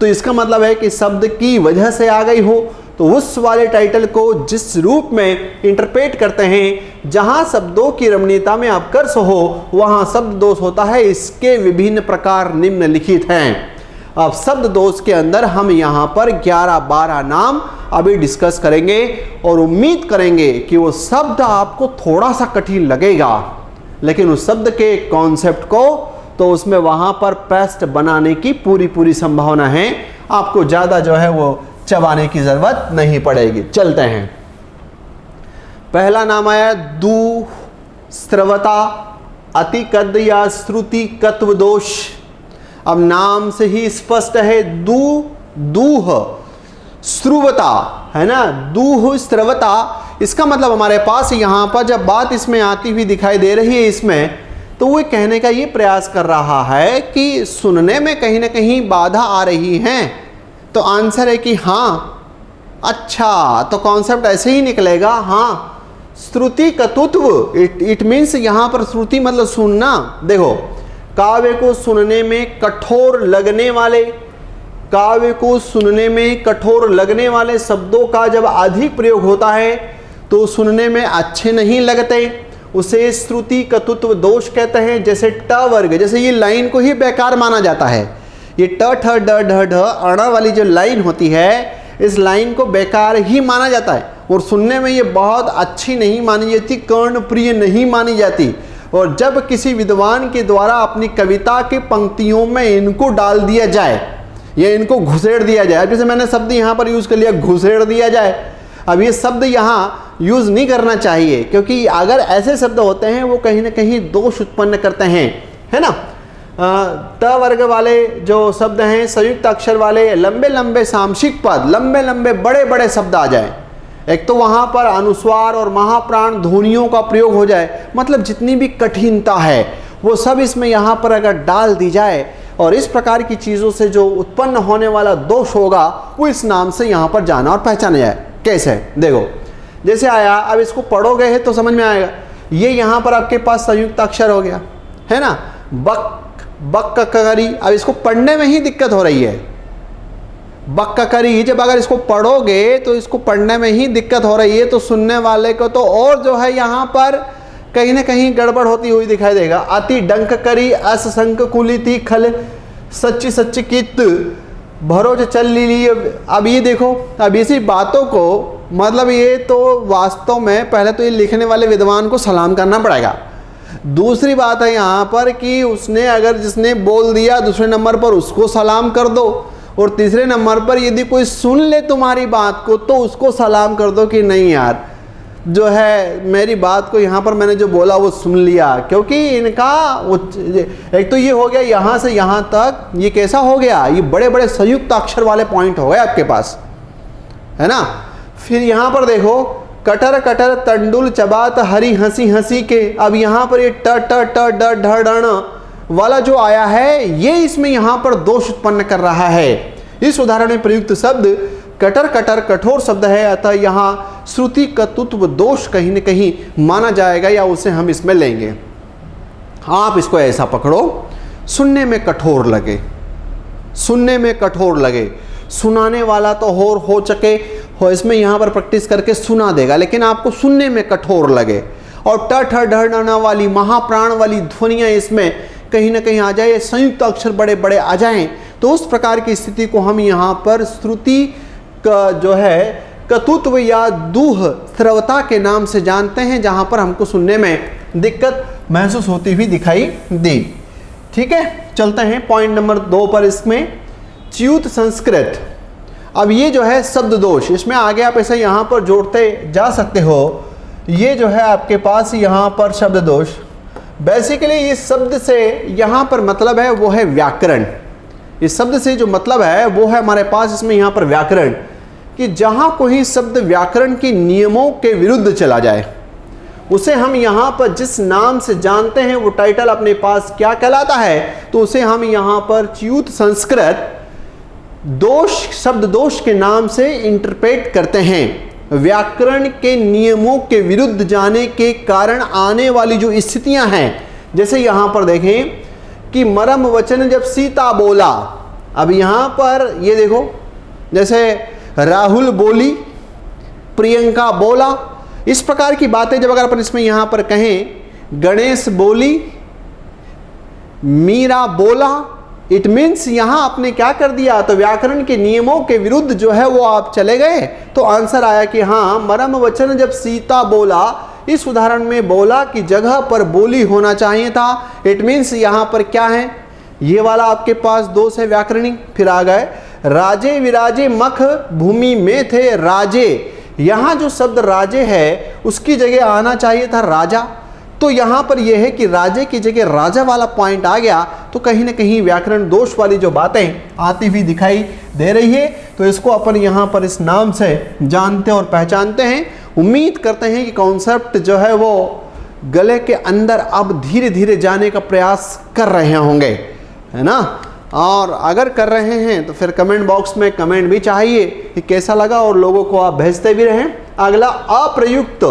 तो इसका मतलब है कि शब्द की वजह से आ गई हो। तो उस वाले टाइटल को जिस रूप में इंटरप्रेट करते हैं, जहाँ शब्दों की रमणीयता में अपकर्ष हो वहाँ शब्द दोष होता है। इसके विभिन्न प्रकार निम्नलिखित हैं। अब शब्द दोष के अंदर हम यहाँ पर 11-12 नाम अभी डिस्कस करेंगे और उम्मीद करेंगे कि वो शब्द आपको थोड़ा सा कठिन लगेगा, लेकिन उस शब्द के कॉन्सेप्ट को तो उसमें वहाँ पर पेस्ट बनाने की पूरी संभावना है। आपको ज़्यादा जो है वो चबाने की ज़रूरत नहीं पड़ेगी। चलते हैं। पहला नाम आया दुस्त्रवता, अतिकद या श्रुति कत्व दोष। अब नाम से ही स्पष्ट है, दूह श्रुवता है ना, दूह स्त्रवता। इसका मतलब हमारे पास यहाँ पर जब बात इसमें आती हुई दिखाई दे रही है इसमें, तो वो कहने का ये प्रयास कर रहा है कि सुनने में कहीं ना कहीं बाधा आ रही है। तो आंसर है कि हाँ। अच्छा, तो कॉन्सेप्ट ऐसे ही निकलेगा। हाँ, श्रुति कतुत्व, इट मीन्स यहाँ पर श्रुति मतलब सुनना। देखो, काव्य को सुनने में कठोर लगने वाले, काव्य को सुनने में कठोर लगने वाले शब्दों का जब अधिक प्रयोग होता है तो सुनने में अच्छे नहीं लगते, उसे श्रुति कतुत्व दोष कहते हैं। जैसे ट वर्ग, जैसे ये लाइन को ही बेकार माना जाता है। ये ट ठ ड ढ ढ अणा वाली जो लाइन होती है, इस लाइन को बेकार ही माना जाता है और सुनने में ये बहुत अच्छी नहीं मानी जाती, कर्णप्रिय नहीं मानी जाती। और जब किसी विद्वान के द्वारा अपनी कविता की पंक्तियों में इनको डाल दिया जाए या इनको घुसेड़ दिया जाए, जैसे मैंने शब्द यहाँ पर यूज़ कर लिया घुसेड़ दिया जाए, अब ये शब्द यहाँ यूज़ नहीं करना चाहिए, क्योंकि अगर ऐसे शब्द होते हैं वो कहीं ना कहीं दोष उत्पन्न करते हैं, है ना। त वर्ग वाले जो शब्द हैं, संयुक्त अक्षर वाले, लंबे लंबे सामसिक पद, लंबे लंबे बड़े बड़े शब्द आ जाए, एक तो वहाँ पर अनुस्वार और महाप्राण ध्वनियों का प्रयोग हो जाए, मतलब जितनी भी कठिनता है वो सब इसमें यहाँ पर अगर डाल दी जाए और इस प्रकार की चीज़ों से जो उत्पन्न होने वाला दोष होगा वो इस नाम से यहाँ पर जाना और पहचाना जाए। कैसे? देखो, जैसे आया, अब इसको पढ़ोगे है तो समझ में आएगा। ये यहाँ पर आपके पास संयुक्त अक्षर हो गया, है ना, बक बक करी। अब इसको पढ़ने में ही दिक्कत हो रही है, बक करी। जब अगर इसको पढ़ोगे तो इसको पढ़ने में ही दिक्कत हो रही है, तो सुनने वाले को तो और जो है यहाँ पर कहीं ना कहीं गड़बड़ होती हुई दिखाई देगा। अति डंक करी, अस संक कुलिति खल सच्ची सच्ची कित भरोज चल ली। अब ये देखो, अब इसी बातों को मतलब ये तो वास्तव में पहले तो ये लिखने वाले विद्वान को सलाम करना पड़ेगा। दूसरी बात है यहाँ पर कि उसने अगर जिसने बोल दिया दूसरे नंबर पर उसको सलाम कर दो, और तीसरे नंबर पर यदि कोई सुन ले तुम्हारी बात को तो उसको सलाम कर दो कि नहीं यार, जो है मेरी बात को यहाँ पर मैंने जो बोला वो सुन लिया। क्योंकि इनका वो एक तो ये हो गया यहाँ से यहाँ तक, ये कैसा हो गया, ये बड़े बड़े संयुक्त अक्षर वाले पॉइंट हो गए आपके पास, है ना। फिर यहाँ पर देखो, कटर कटर तंडुल चबात हरी हंसी हंसी के। अब यहाँ पर ये ट ट ट ड ढ ढ वाला जो आया है, ये इसमें यहाँ पर दोष उत्पन्न कर रहा है। इस उदाहरण में प्रयुक्त शब्द कटर कटर कठोर शब्द है, अतः यहाँ श्रुति कतुत्व दोष कहीं न कहीं माना जाएगा या उसे हम इसमें लेंगे। आप इसको ऐसा पकड़ो, सुनने में कठोर लगे, सुनने में कठोर लगे, सुनाने वाला तो हो चके हो, इसमें यहाँ पर प्रैक्टिस करके सुना देगा, लेकिन आपको सुनने में कठोर लगे और ट ठ ढ ढ वाली महाप्राण वाली ध्वनियाँ इसमें कहीं ना कहीं आ जाए, संयुक्त अक्षर बड़े बड़े आ जाएं, तो उस प्रकार की स्थिति को हम यहाँ पर श्रुति का जो है कतुत्व या दूह स्रवता के नाम से जानते हैं, जहाँ पर हमको सुनने में दिक्कत महसूस होती हुई दिखाई दी। ठीक है, चलते हैं पॉइंट नंबर 2 पर। इसमें च्युत संस्कृत। अब ये जो है शब्द दोष, इसमें आगे आप ऐसे यहाँ पर जोड़ते जा सकते हो। ये जो है आपके पास यहाँ पर शब्द दोष, बेसिकली इस शब्द से यहाँ पर मतलब है वो है व्याकरण। इस शब्द से जो मतलब है वो है हमारे पास इसमें यहाँ पर व्याकरण, कि जहाँ कोई शब्द व्याकरण के नियमों के विरुद्ध चला जाए उसे हम यहाँ पर जिस नाम से जानते हैं वो टाइटल अपने पास क्या कहलाता है, तो उसे हम यहाँ पर च्युत संस्कृत दोष, शब्द दोष के नाम से इंटरप्रेट करते हैं। व्याकरण के नियमों के विरुद्ध जाने के कारण आने वाली जो स्थितियां हैं, जैसे यहाँ पर देखें कि मरम वचन जब सीता बोला, अब यहाँ पर ये देखो, जैसे राहुल बोली, प्रियंका बोला, इस प्रकार की बातें जब अगर अपन इसमें यहाँ पर कहें, गणेश बोली, मीरा बोला, इट मीन्स यहाँ आपने क्या कर दिया, तो व्याकरण के नियमों के विरुद्ध जो है वो आप चले गए। तो आंसर आया कि हाँ, मरम वचन जब सीता बोला, इस उदाहरण में बोला की जगह पर बोली होना चाहिए था। इट मीन्स यहाँ पर क्या है, ये वाला आपके पास दोष है व्याकरणिक। फिर आ गए राजे विराजे मख भूमि में थे राजे, यहाँ जो शब्द राजे है उसकी जगह आना चाहिए था राजा। तो यहाँ पर यह है कि राजे की जगह राजा वाला पॉइंट आ गया, तो कहीं ना कहीं व्याकरण दोष वाली जो बातें आती हुई दिखाई दे रही है। तो इसको अपन यहाँ पर इस नाम से जानते और पहचानते हैं। उम्मीद करते हैं कि कॉन्सेप्ट जो है वो गले के अंदर अब धीरे धीरे जाने का प्रयास कर रहे होंगे, है ना। और अगर कर रहे हैं तो फिर कमेंट बॉक्स में कमेंट भी चाहिए कि कैसा लगा, और लोगों को आप भेजते भी रहें। अगला अप्रयुक्त।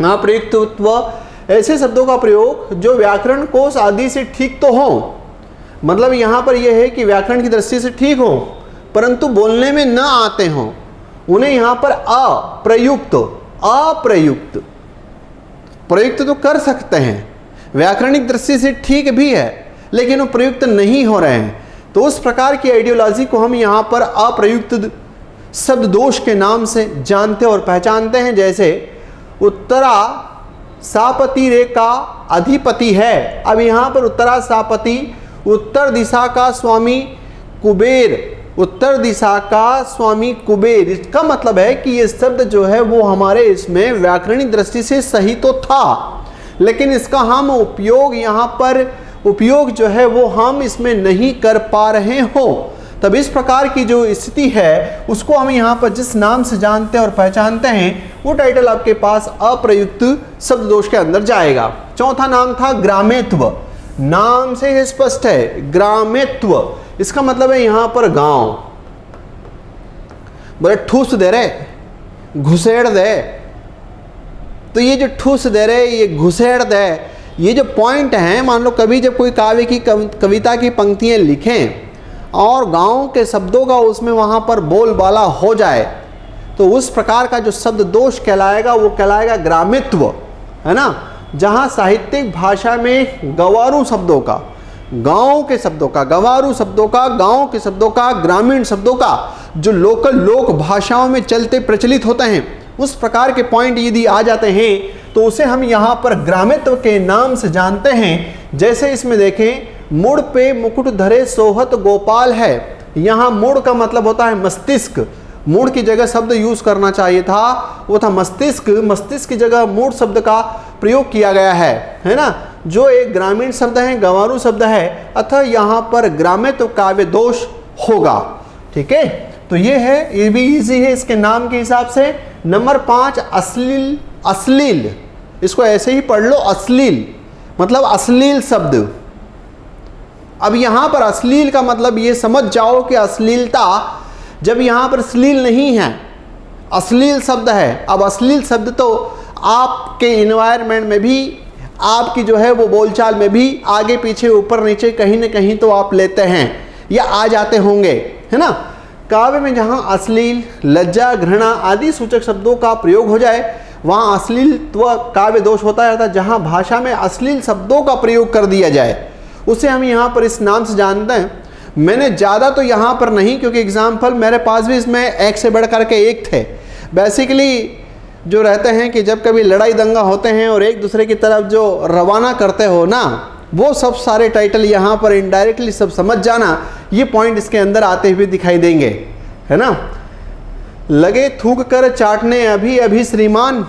अप्रयुक्तत्व ऐसे शब्दों का प्रयोग जो व्याकरण कोश आदि से ठीक तो हो, मतलब यहाँ पर यह है कि व्याकरण की दृष्टि से ठीक हो परंतु बोलने में न आते हों, उन्हें यहाँ पर अप्रयुक्त। अप्रयुक्त, प्रयुक्त तो कर सकते हैं, व्याकरणिक दृष्टि से ठीक भी है, लेकिन वो प्रयुक्त नहीं हो रहे हैं। तो उस प्रकार की आइडियोलॉजी को हम यहाँ पर अप्रयुक्त शब्द दोष के नाम से जानते और पहचानते हैं। जैसे उत्तरा सापति रेखा अधिपति है। अब यहाँ पर उत्तरा सापति, उत्तर दिशा का स्वामी कुबेर, उत्तर दिशा का स्वामी कुबेर, इसका मतलब है कि ये शब्द जो है वो हमारे इसमें व्याकरणिक दृष्टि से सही तो था, लेकिन इसका हम उपयोग जो है वो हम इसमें नहीं कर पा रहे हो। तब इस प्रकार की जो स्थिति है उसको हम यहाँ पर जिस नाम से जानते हैं और पहचानते हैं वो टाइटल आपके पास अप्रयुक्त शब्द दोष के अंदर जाएगा। चौथा नाम था ग्रामेत्व। नाम से ही स्पष्ट है, ग्रामेत्व, इसका मतलब है यहाँ पर गांव। बोले ठूस दे रहे, घुसेड़ दे, तो ये जो ठूस दे रहे, ये घुसेड़ दे, ये जो पॉइंट है, मान लो कभी जब कोई काव्य की कविता की पंक्तियाँ लिखें और गांव के शब्दों का उसमें वहाँ पर बोलबाला हो जाए, तो उस प्रकार का जो शब्द दोष कहलाएगा वो कहलाएगा ग्रामित्व, है ना। जहाँ साहित्यिक भाषा में गंवारू शब्दों का, गांव के शब्दों का, गंवारू शब्दों का, गांव के शब्दों का, ग्रामीण शब्दों का जो लोकल लोक भाषाओं में चलते प्रचलित होते हैं, उस प्रकार के पॉइंट यदि आ जाते हैं तो उसे हम यहाँ पर ग्रामित्व के नाम से जानते हैं। जैसे इसमें देखें, मुड़ पे मुकुट धरे सोहत गोपाल है। यहाँ मुड़ का मतलब होता है मस्तिष्क, मूड की जगह शब्द यूज करना चाहिए था, वो था मस्तिष्क। मस्तिष्क की जगह मूड शब्द का प्रयोग किया गया है ना, जो एक ग्रामीण शब्द है, गंवारू शब्द है, अतः यहाँ पर ग्रामित्व काव्य दोष होगा। ठीक है, तो ये है, ये भी इजी है इसके नाम के हिसाब से। नंबर 5 अश्लील। अश्लील, इसको ऐसे ही पढ़ लो, अश्लील मतलब अश्लील शब्द। अब यहाँ पर अश्लील का मतलब ये समझ जाओ कि अश्लीलता, जब यहाँ पर श्लील नहीं है, अश्लील शब्द है। अब अश्लील शब्द तो आपके इन्वायरमेंट में भी आपकी जो है वो बोलचाल में भी आगे पीछे ऊपर नीचे कहीं ना कहीं तो आप लेते हैं या आ जाते होंगे, है ना। काव्य में जहाँ अश्लील, लज्जा, घृणा आदि सूचक शब्दों का प्रयोग हो जाए वहाँ अश्लीलत्व काव्य दोष होता है। जहाँ भाषा में अश्लील शब्दों का प्रयोग कर दिया जाए उसे हम यहाँ पर इस नाम से जानते हैं। मैंने ज़्यादा तो यहाँ पर नहीं, क्योंकि एग्जाम्पल मेरे पास भी इसमें एक से बढ़ करके एक थे। बेसिकली जो रहते हैं कि जब कभी लड़ाई दंगा होते हैं और एक दूसरे की तरफ जो रवाना करते हो ना, वो सब सारे टाइटल यहाँ पर इनडायरेक्टली सब समझ जाना, ये पॉइंट इसके अंदर आते हुए दिखाई देंगे, है ना। लगे थूक कर चाटने अभी अभी श्रीमान,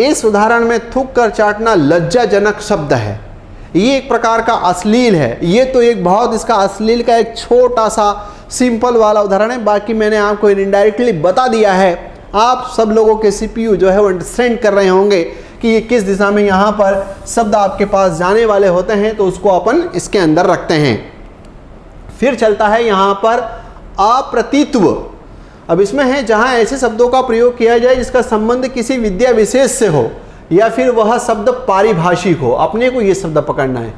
इस उदाहरण में थूक कर चाटना लज्जाजनक शब्द है, ये एक प्रकार का अश्लील है। ये तो एक बहुत इसका अश्लील का एक छोटा सा सिंपल वाला उदाहरण है, बाकी मैंने आपको इनडायरेक्टली बता दिया है। आप सब लोगों के सीपीयू जो है वो अंडरस्टैंड कर रहे होंगे कि ये किस दिशा में यहाँ पर शब्द आपके पास जाने वाले होते हैं, तो उसको अपन इसके अंदर रखते हैं। फिर चलता है यहाँ पर अप्रतीत्व। अब इसमें है जहाँ ऐसे शब्दों का प्रयोग किया जाए जिसका संबंध किसी विद्या विशेष से हो या फिर वह शब्द पारिभाषिक हो। अपने को ये शब्द पकड़ना है,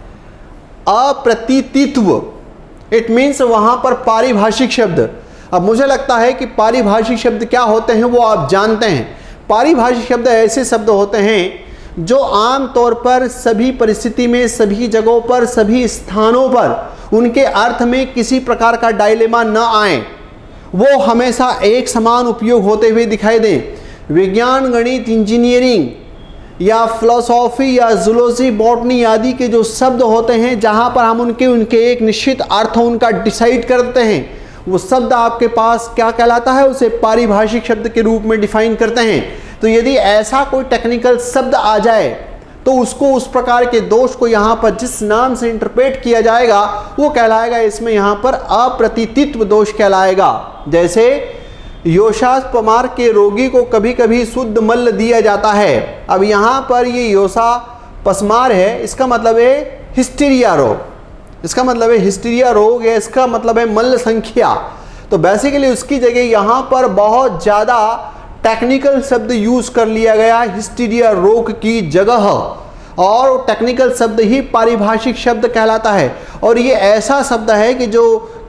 अप्रतीतित्व। इट मीन्स वहाँ पर पारिभाषिक शब्द। अब मुझे लगता है कि पारिभाषिक शब्द क्या होते हैं वो आप जानते हैं। पारिभाषिक शब्द ऐसे शब्द होते हैं जो आम तौर पर सभी परिस्थिति में, सभी जगहों पर, सभी स्थानों पर उनके अर्थ में किसी प्रकार का डायलेमा न आए, वो हमेशा एक समान उपयोग होते हुए दिखाई दें। विज्ञान, गणित, इंजीनियरिंग या फिलोसॉफी या जूलॉजी, बॉटनी आदि के जो शब्द होते हैं जहाँ पर हम उनके एक निश्चित अर्थ उनका डिसाइड करते हैं, वो शब्द आपके पास क्या कहलाता है, उसे पारिभाषिक शब्द के रूप में डिफाइन करते हैं। तो यदि ऐसा कोई टेक्निकल शब्द आ जाए तो उसको, उस प्रकार के दोष को यहाँ पर जिस नाम से इंटरप्रेट किया जाएगा वो कहलाएगा, इसमें यहाँ पर अप्रतीतित्व दोष कहलाएगा। जैसे योषापमार के रोगी को कभी कभी शुद्ध मल दिया जाता है। अब यहाँ पर ये योषापस्मार है, इसका मतलब है हिस्टीरिया रोग, इसका मतलब है हिस्टीरिया रोग है, इसका मतलब है मल संख्या। तो बेसिकली उसकी जगह यहाँ पर बहुत ज़्यादा टेक्निकल शब्द यूज़ कर लिया गया हिस्टीरिया रोग की जगह, और टेक्निकल शब्द ही पारिभाषिक शब्द कहलाता है। और ये ऐसा शब्द है कि जो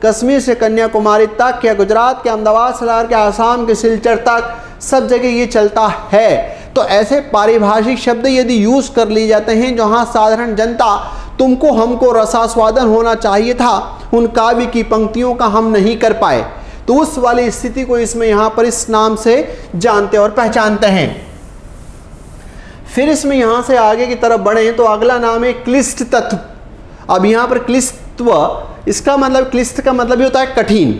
कश्मीर से कन्याकुमारी तक या गुजरात के अहमदाबाद से लेकर के आसाम के सिलचर तक सब जगह ये चलता है। तो ऐसे पारिभाषिक शब्द यदि यूज़ कर लिए जाते हैं जहाँ साधारण जनता, तुमको हमको रसास्वादन होना चाहिए था, उन काव्य की पंक्तियों का हम नहीं कर पाए, तो उस वाली स्थिति को इसमें यहाँ पर इस नाम से जानते और पहचानते हैं। फिर इसमें यहाँ से आगे की तरफ बढ़े तो अगला नाम है क्लिष्ट तत्व। अब यहाँ पर क्लिष्टत्व, इसका मतलब, क्लिष्ट का मतलब ये होता है कठिन,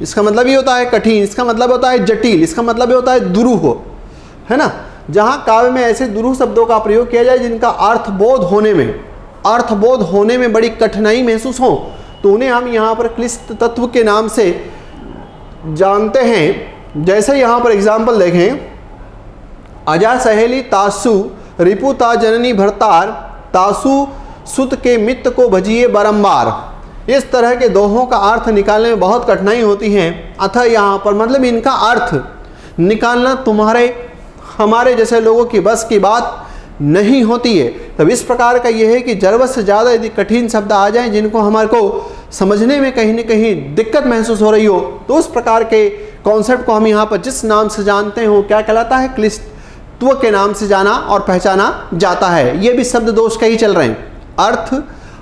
इसका मतलब ये होता है कठिन, इसका मतलब होता है जटिल, इसका मतलब ये होता है दुरूह, है ना। जहाँ काव्य में ऐसे दुरूह शब्दों का प्रयोग किया जाए जिनका अर्थबोध होने में बड़ी कठिनाई महसूस हो, तो उन्हें हम यहाँ पर क्लिष्ट तत्व के नाम से जानते हैं। जैसे यहाँ पर एग्जाम्पल देखें, अजा सहेली तासु रिपु ता जननी भरतार, तासु सुत के मित्र को भजिए बारंबार। इस तरह के दोहों का अर्थ निकालने में बहुत कठिनाई होती है। अतः यहाँ पर मतलब इनका अर्थ निकालना तुम्हारे हमारे जैसे लोगों की बस की बात नहीं होती है। तब इस प्रकार का यह है कि ज़रूरत से ज़्यादा यदि कठिन शब्द आ जाएं जिनको हमारे को समझने में कहीं न कहीं दिक्कत महसूस हो रही हो, तो उस प्रकार के कॉन्सेप्ट को हम यहाँ पर जिस नाम से जानते हैं वो क्या कहलाता है, क्लिष्टत्व के नाम से जाना और पहचाना जाता है। ये भी शब्द दोष का ही चल रहे हैं। अर्थ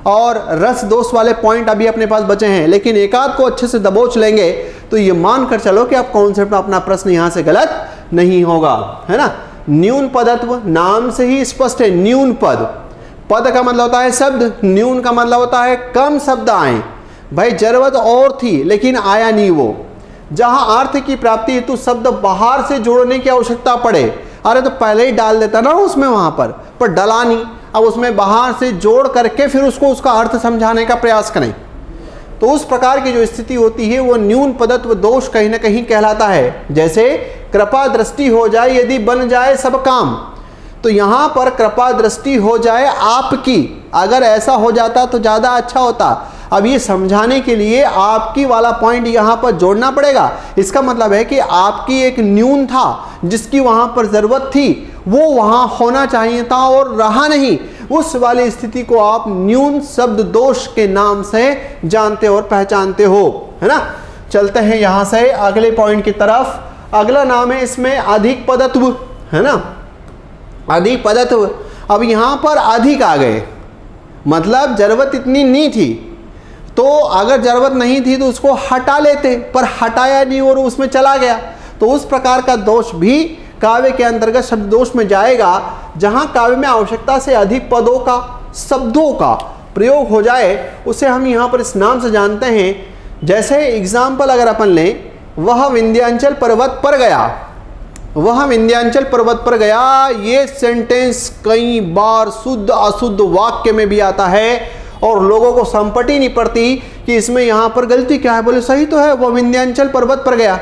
और रस दोष वाले पॉइंट अभी अपने पास बचे हैं, लेकिन एकाध को अच्छे से दबोच लेंगे तो ये मान कर चलो कि आप कॉन्सेप्ट में अपना प्रश्न यहाँ से गलत नहीं होगा, है ना। न्यून पदत्व, नाम से ही स्पष्ट है। न्यून पद, पद का मतलब होता है शब्द, न्यून का मतलब होता है कम शब्द आए। भाई जरूरत और थी लेकिन आया नहीं वो। जहां अर्थ की प्राप्ति हेतु शब्द बाहर से जोड़ने की आवश्यकता पड़े, अरे तो पहले ही डाल देता ना उसमें, वहां पर डला नहीं, अब उसमें बाहर से जोड़ करके फिर उसका अर्थ समझाने का प्रयास करें, तो उस प्रकार की जो स्थिति होती है वो न्यून पदत्व दोष कहीं ना कहीं कहलाता है। जैसे कृपा दृष्टि हो जाए यदि बन जाए सब काम, तो यहाँ पर कृपा दृष्टि हो जाए आपकी, अगर ऐसा हो जाता तो ज़्यादा अच्छा होता। अब ये समझाने के लिए आपकी वाला पॉइंट यहाँ पर जोड़ना पड़ेगा। इसका मतलब है कि आपकी एक न्यून था, जिसकी वहां पर जरूरत थी वो वहां होना चाहिए था और रहा नहीं, उस वाली स्थिति को आप न्यून शब्द दोष के नाम से जानते और पहचानते हो, है ना। चलते हैं यहां से अगले पॉइंट की तरफ। अगला नाम है इसमें अधिक पदत्व, है ना, अधिक पदत्व। अब यहां पर अधिक आ गए, मतलब जरूरत इतनी नहीं थी, तो अगर जरूरत नहीं थी तो उसको हटा लेते, पर हटाया नहीं और उसमें चला गया, तो उस प्रकार का दोष भी काव्य के अंतर्गत शब्द दोष में जाएगा, जहां काव्य में आवश्यकता से अधिक पदों का, शब्दों का प्रयोग हो जाए, उसे हम यहां पर इस नाम से जानते हैं। जैसे एग्जाम्पल अगर अपन लें, वह विंध्याचल पर्वत पर गया, वह विंध्याचल पर्वत पर गया, ये सेंटेंस कई बार शुद्ध अशुद्ध वाक्य में भी आता है और लोगों को संपत्ति नहीं पड़ती कि इसमें यहाँ पर गलती क्या है। बोले सही तो है, वह विंध्याचल पर्वत पर गया।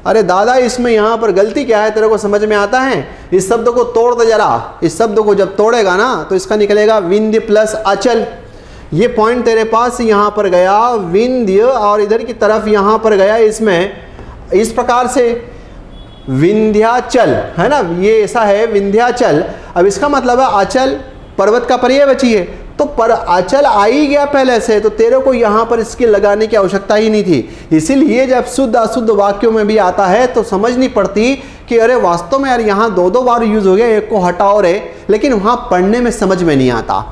अरे दादा, इसमें यहाँ पर गलती क्या है, तेरे को समझ में आता है? इस शब्द को तोड़ दे जरा, इस शब्द को जब तोड़ेगा ना तो इसका निकलेगा विंध्य प्लस अचल। ये पॉइंट तेरे पास यहाँ पर गया विंध्य और इधर की तरफ यहाँ पर गया, इसमें इस प्रकार से विंध्याचल, है ना, ये ऐसा है विंध्याचल। अब इसका मतलब है अचल पर्वत का पर्यायवाची है, तो पर अचल आ ही गया पहले से, तो तेरे को यहाँ पर इसकी लगाने की आवश्यकता ही नहीं थी। इसीलिए जब शुद्ध अशुद्ध वाक्यों में भी आता है तो समझ नहीं पड़ती कि अरे वास्तव में यार यहाँ दो बार यूज हो गया, एक को हटाओ रे, लेकिन वहाँ पढ़ने में समझ में नहीं आता।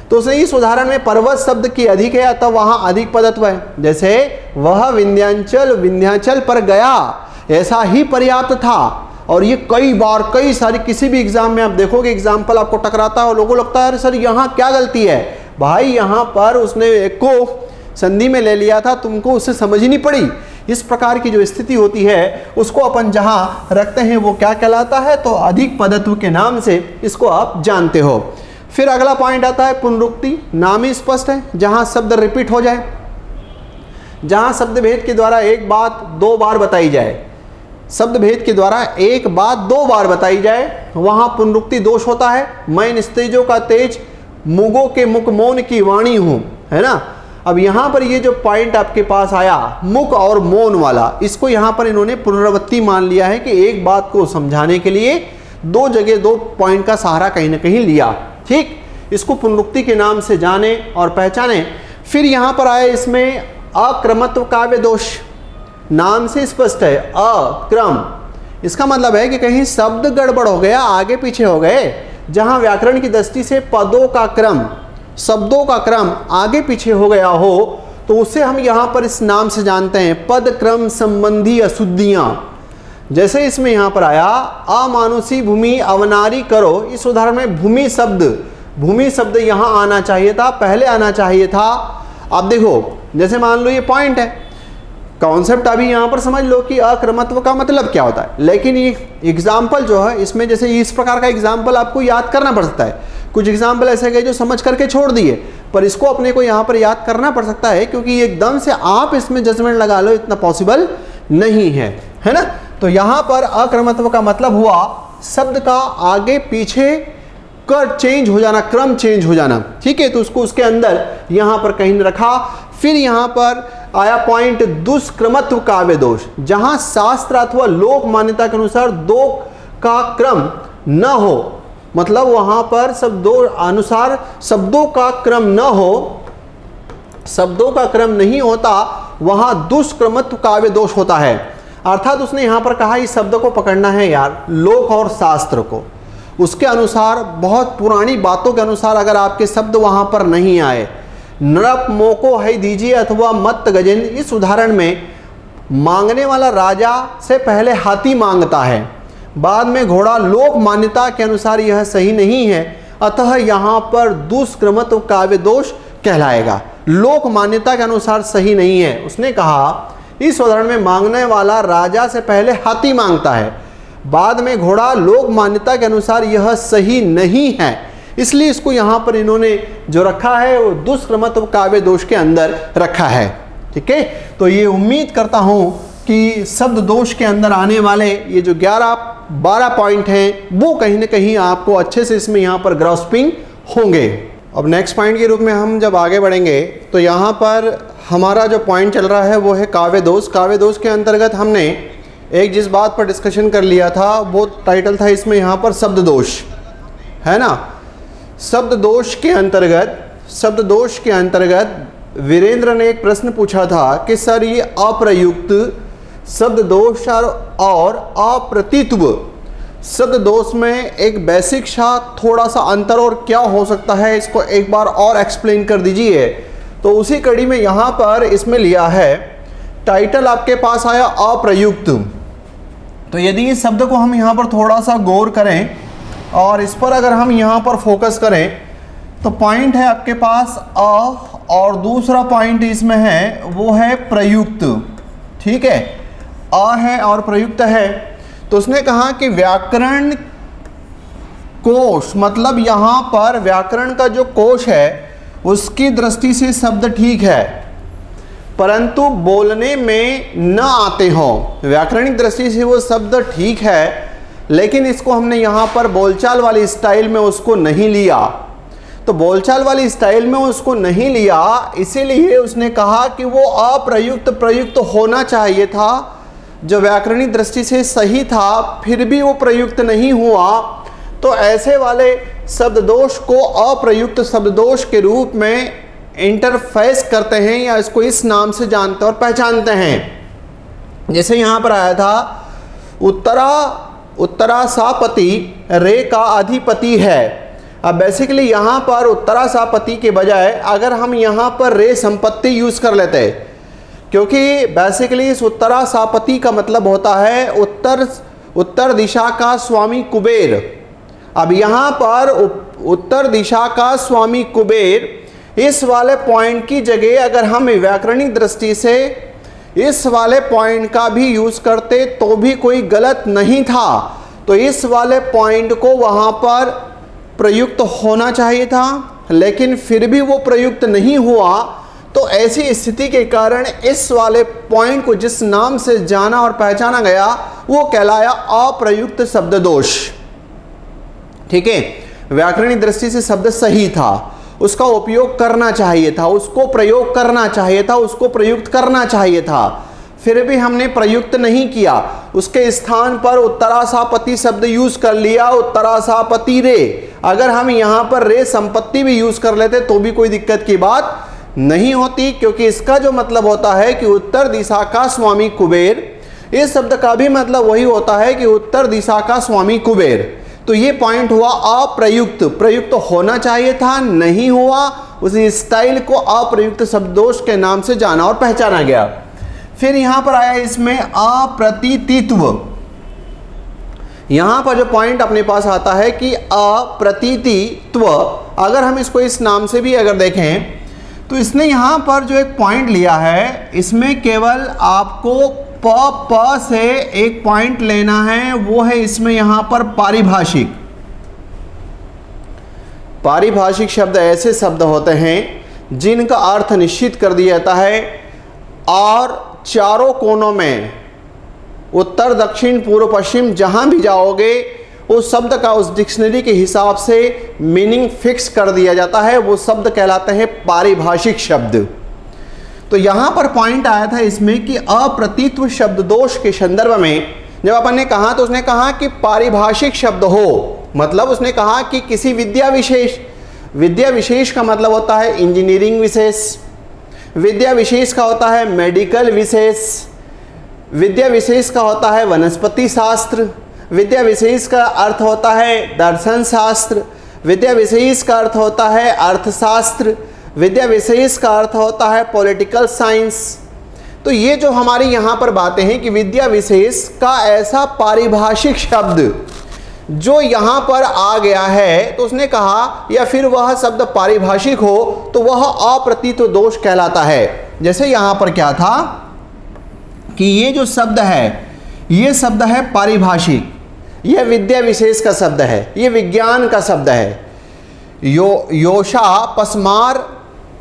तो उसने इस उदाहरण में पर्वत शब्द की अधिक है, अतः वहाँ अधिक पदत्व है। जैसे वह विंध्याचल पर गया, ऐसा ही पर्याप्त था। और ये कई बार कई सारी किसी भी एग्जाम में आप देखोगे एग्जाम्पल आपको टकराता है और लोगों को लगता है अरे सर यहाँ क्या गलती है। भाई यहाँ पर उसने एक को संधि में ले लिया था, तुमको उससे समझ ही नहीं पड़ी। इस प्रकार की जो स्थिति होती है उसको अपन जहाँ रखते हैं वो क्या कहलाता है, तो अधिक पदत्व के नाम से इसको आप जानते हो। फिर अगला पॉइंट आता है पुनरुक्ति। नाम ही स्पष्ट है, जहाँ शब्द रिपीट हो जाए, जहाँ शब्द भेद के द्वारा एक बात दो बार बताई जाए, शब्द भेद के द्वारा एक बात दो बार बताई जाए, वहां पुनरुक्ति दोष होता है। मैं निस्तेजों का तेज, मुगों के मुख मौन की वाणी हूं, है ना। अब यहां पर ये जो पॉइंट आपके पास आया मुख और मौन वाला, इसको यहां पर इन्होंने पुनरावृत्ति मान लिया है कि एक बात को समझाने के लिए दो जगह दो पॉइंट का सहारा कहीं ना कहीं लिया। ठीक, इसको पुनरुक्ति के नाम से जाने और पहचाने। फिर यहां पर आया इसमें अक्रमत्व काव्य दोष। नाम से स्पष्ट है अक्रम, इसका मतलब है कि कहीं शब्द गड़बड़ हो गया, आगे पीछे हो गए, जहां व्याकरण की दृष्टि से पदों का क्रम, शब्दों का क्रम आगे पीछे हो गया हो, तो उसे हम यहां पर इस नाम से जानते हैं पद क्रम संबंधी अशुद्धियां। जैसे इसमें यहां पर आया अमानुषी भूमि अवनारी करो, इस उदाहरण में भूमि शब्द यहां आना चाहिए था, पहले आना चाहिए था। अब देखो, जैसे मान लो ये पॉइंट है, कॉन्सेप्ट अभी यहाँ पर समझ लो कि अक्रमत्व का मतलब क्या होता है, लेकिन ये एग्जाम्पल जो है इसमें जैसे इस प्रकार का एग्जाम्पल आपको याद करना पड़ सकता है। कुछ एग्जाम्पल ऐसे गए जो समझ करके छोड़ दिए, पर इसको अपने को यहाँ पर याद करना पड़ सकता है, क्योंकि एकदम से आप इसमें जजमेंट लगा लो इतना पॉसिबल नहीं है ना। तो यहाँ पर अक्रमत्व का मतलब हुआ शब्द का आगे पीछे कर चेंज हो जाना, क्रम चेंज हो जाना। ठीक है, तो उसको उसके अंदर यहाँ पर कहीं रखा। फिर यहाँ पर आया पॉइंट दुष्क्रमत्व काव्य दोष, जहां शास्त्र अथवा लोक मान्यता के अनुसार दो का क्रम न हो, मतलब वहां पर शब्दों अनुसार शब्दों का क्रम न हो, शब्दों का क्रम नहीं होता, वहां दुष्क्रमत्व काव्य दोष होता है। अर्थात उसने यहां पर कहा इस शब्द को पकड़ना है यार लोक और शास्त्र को, उसके अनुसार बहुत पुरानी बातों के अनुसार अगर आपके शब्द वहां पर नहीं आए, नरप मोको है दीजिए अथवा मत गजन, इस उदाहरण में मांगने वाला राजा से पहले हाथी मांगता है, बाद में घोड़ा, लोक मान्यता के अनुसार यह सही नहीं है, अतः यहाँ पर दुष्क्रमत्व काव्य दोष कहलाएगा। लोक मान्यता के अनुसार सही नहीं है, उसने कहा इस उदाहरण में मांगने वाला राजा से पहले हाथी मांगता है, बाद में घोड़ा, लोक मान्यता के अनुसार यह सही नहीं है, इसलिए इसको यहाँ पर इन्होंने जो रखा है वो दुष्क्रमत्व काव्य दोष के अंदर रखा है। ठीक है, तो ये उम्मीद करता हूँ कि शब्द दोष के अंदर आने वाले ये जो 11-12 पॉइंट हैं वो कहीं ना कहीं आपको अच्छे से इसमें यहाँ पर ग्रास्पिंग होंगे। अब नेक्स्ट पॉइंट के रूप में हम जब आगे बढ़ेंगे तो यहाँ पर हमारा जो पॉइंट चल रहा है वो है काव्य दोष। काव्य दोष के अंतर्गत हमने एक जिस बात पर डिस्कशन कर लिया था वो टाइटल था इसमें यहाँ पर शब्द दोष, है ना। शब्द दोष के अंतर्गत वीरेंद्र ने एक प्रश्न पूछा था कि सर ये अप्रयुक्त शब्द दोष और अप्रतीत्व शब्द दोष में एक बेसिक सा थोड़ा सा अंतर और क्या हो सकता है, इसको एक बार और एक्सप्लेन कर दीजिए। तो उसी कड़ी में यहाँ पर इसमें लिया है, टाइटल आपके पास आया अप्रयुक्त। तो यदि इस शब्द को हम यहाँ पर थोड़ा सा गौर करें और इस पर अगर हम यहाँ पर फोकस करें तो पॉइंट है आपके पास अ और दूसरा पॉइंट इसमें है वो है प्रयुक्त, ठीक है। अ है और प्रयुक्त है। तो उसने कहा कि व्याकरण कोश, मतलब यहाँ पर व्याकरण का जो कोश है उसकी दृष्टि से शब्द ठीक है परंतु बोलने में न आते हो। व्याकरणिक दृष्टि से वो शब्द ठीक है लेकिन इसको हमने यहाँ पर बोलचाल वाली स्टाइल में उसको नहीं लिया। तो बोलचाल वाली स्टाइल में उसको नहीं लिया, इसीलिए उसने कहा कि वो अप्रयुक्त प्रयुक्त होना चाहिए था, जो व्याकरणिक दृष्टि से सही था फिर भी वो प्रयुक्त नहीं हुआ। तो ऐसे वाले शब्द दोष को अप्रयुक्त शब्द दोष के रूप में इंटरफेस करते हैं या इसको इस नाम से जानते और पहचानते हैं। जैसे यहाँ पर आया था उत्तरा सापति रे का अधिपति है। अब बेसिकली यहाँ पर उत्तरा सापति के बजाय अगर हम यहाँ पर रे संपत्ति यूज़ कर लेते हैं, क्योंकि बेसिकली इस उत्तरा सापति का मतलब होता है उत्तर दिशा का स्वामी कुबेर। अब यहाँ पर उत्तर दिशा का स्वामी कुबेर, इस वाले पॉइंट की जगह अगर हम व्याकरणिक दृष्टि से इस वाले पॉइंट का भी यूज़ करते तो भी कोई गलत नहीं था। तो इस वाले पॉइंट को वहाँ पर प्रयुक्त होना चाहिए था लेकिन फिर भी वो प्रयुक्त नहीं हुआ। तो ऐसी स्थिति के कारण इस वाले पॉइंट को जिस नाम से जाना और पहचाना गया वो कहलाया अप्रयुक्त शब्द दोष, ठीक है। व्याकरणिक दृष्टि से शब्द सही था, उसका उपयोग करना चाहिए था, उसको प्रयोग करना चाहिए था, उसको प्रयुक्त करना चाहिए था, फिर भी हमने प्रयुक्त नहीं किया। उसके स्थान पर उत्तरासापति शब्द यूज कर लिया, उत्तरासापति रे। अगर हम यहाँ पर रे संपत्ति भी यूज कर लेते तो भी कोई दिक्कत की बात नहीं होती, क्योंकि इसका जो मतलब होता है कि उत्तर दिशा का स्वामी कुबेर, इस शब्द का भी मतलब वही होता है कि उत्तर दिशा का स्वामी कुबेर। तो ये पॉइंट हुआ अप्रयुक्त, प्रयुक्त होना चाहिए था, नहीं हुआ। उसी स्टाइल को अप्रयुक्त शब्दोष के नाम से जाना और पहचाना गया। फिर यहां पर आया इसमें अप्रतीतित्व। यहां पर जो पॉइंट अपने पास आता है कि अप्रतीतित्व, अगर हम इसको इस नाम से भी अगर देखें तो इसने यहां पर जो एक पॉइंट लिया है, इसमें केवल आपको प से एक पॉइंट लेना है, वो है इसमें यहां पर पारिभाषिक। पारिभाषिक शब्द ऐसे शब्द होते हैं जिनका अर्थ निश्चित कर दिया जाता है और चारों कोनों में, उत्तर दक्षिण पूर्व पश्चिम जहां भी जाओगे उस शब्द का उस डिक्शनरी के हिसाब से मीनिंग फिक्स कर दिया जाता है। वो शब्द कहलाते हैं पारिभाषिक शब्द। तो यहां पर पॉइंट आया था इसमें कि अप्रतीत्व शब्द दोष के संदर्भ में जब अपन ने कहा तो उसने कहा कि पारिभाषिक शब्द हो, मतलब उसने कहा कि किसी विद्या विशेष, विद्या विशेष का मतलब होता है इंजीनियरिंग विशेष, विद्या विशेष का होता है मेडिकल विशेष, विद्या विशेष का होता है वनस्पति शास्त्र, विद्या विशेष का अर्थ होता है दर्शन शास्त्र, विद्या विशेष का अर्थ होता है अर्थशास्त्र, विद्या विशेष का अर्थ होता है पॉलिटिकल साइंस। तो ये जो हमारी यहाँ पर बातें हैं कि विद्या विशेष का ऐसा पारिभाषिक शब्द जो यहाँ पर आ गया है, तो उसने कहा या फिर वह शब्द पारिभाषिक हो तो वह अप्रतीत दोष कहलाता है। जैसे यहाँ पर क्या था कि ये जो शब्द है, ये शब्द है पारिभाषिक, यह विद्या विशेष का शब्द है, ये विज्ञान का शब्द है। योशा पसमार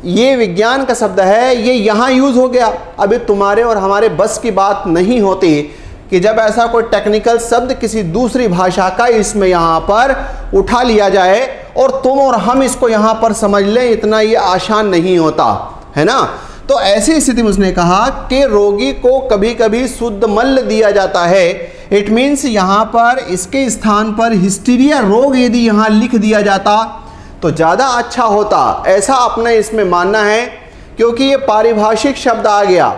ये विज्ञान का शब्द है, ये यहाँ यूज हो गया। अभी तुम्हारे और हमारे बस की बात नहीं होती कि जब ऐसा कोई टेक्निकल शब्द किसी दूसरी भाषा का इसमें यहाँ पर उठा लिया जाए और तुम और हम इसको यहाँ पर समझ लें, इतना ये आसान नहीं होता है ना। तो ऐसी स्थिति में उसने कहा कि रोगी को कभी कभी शुद्ध मल दिया जाता है। इट मीन्स यहाँ पर इसके स्थान पर हिस्टीरिया रोग यदि यहाँ लिख दिया जाता तो ज़्यादा अच्छा होता, ऐसा अपना इसमें मानना है, क्योंकि ये पारिभाषिक शब्द आ गया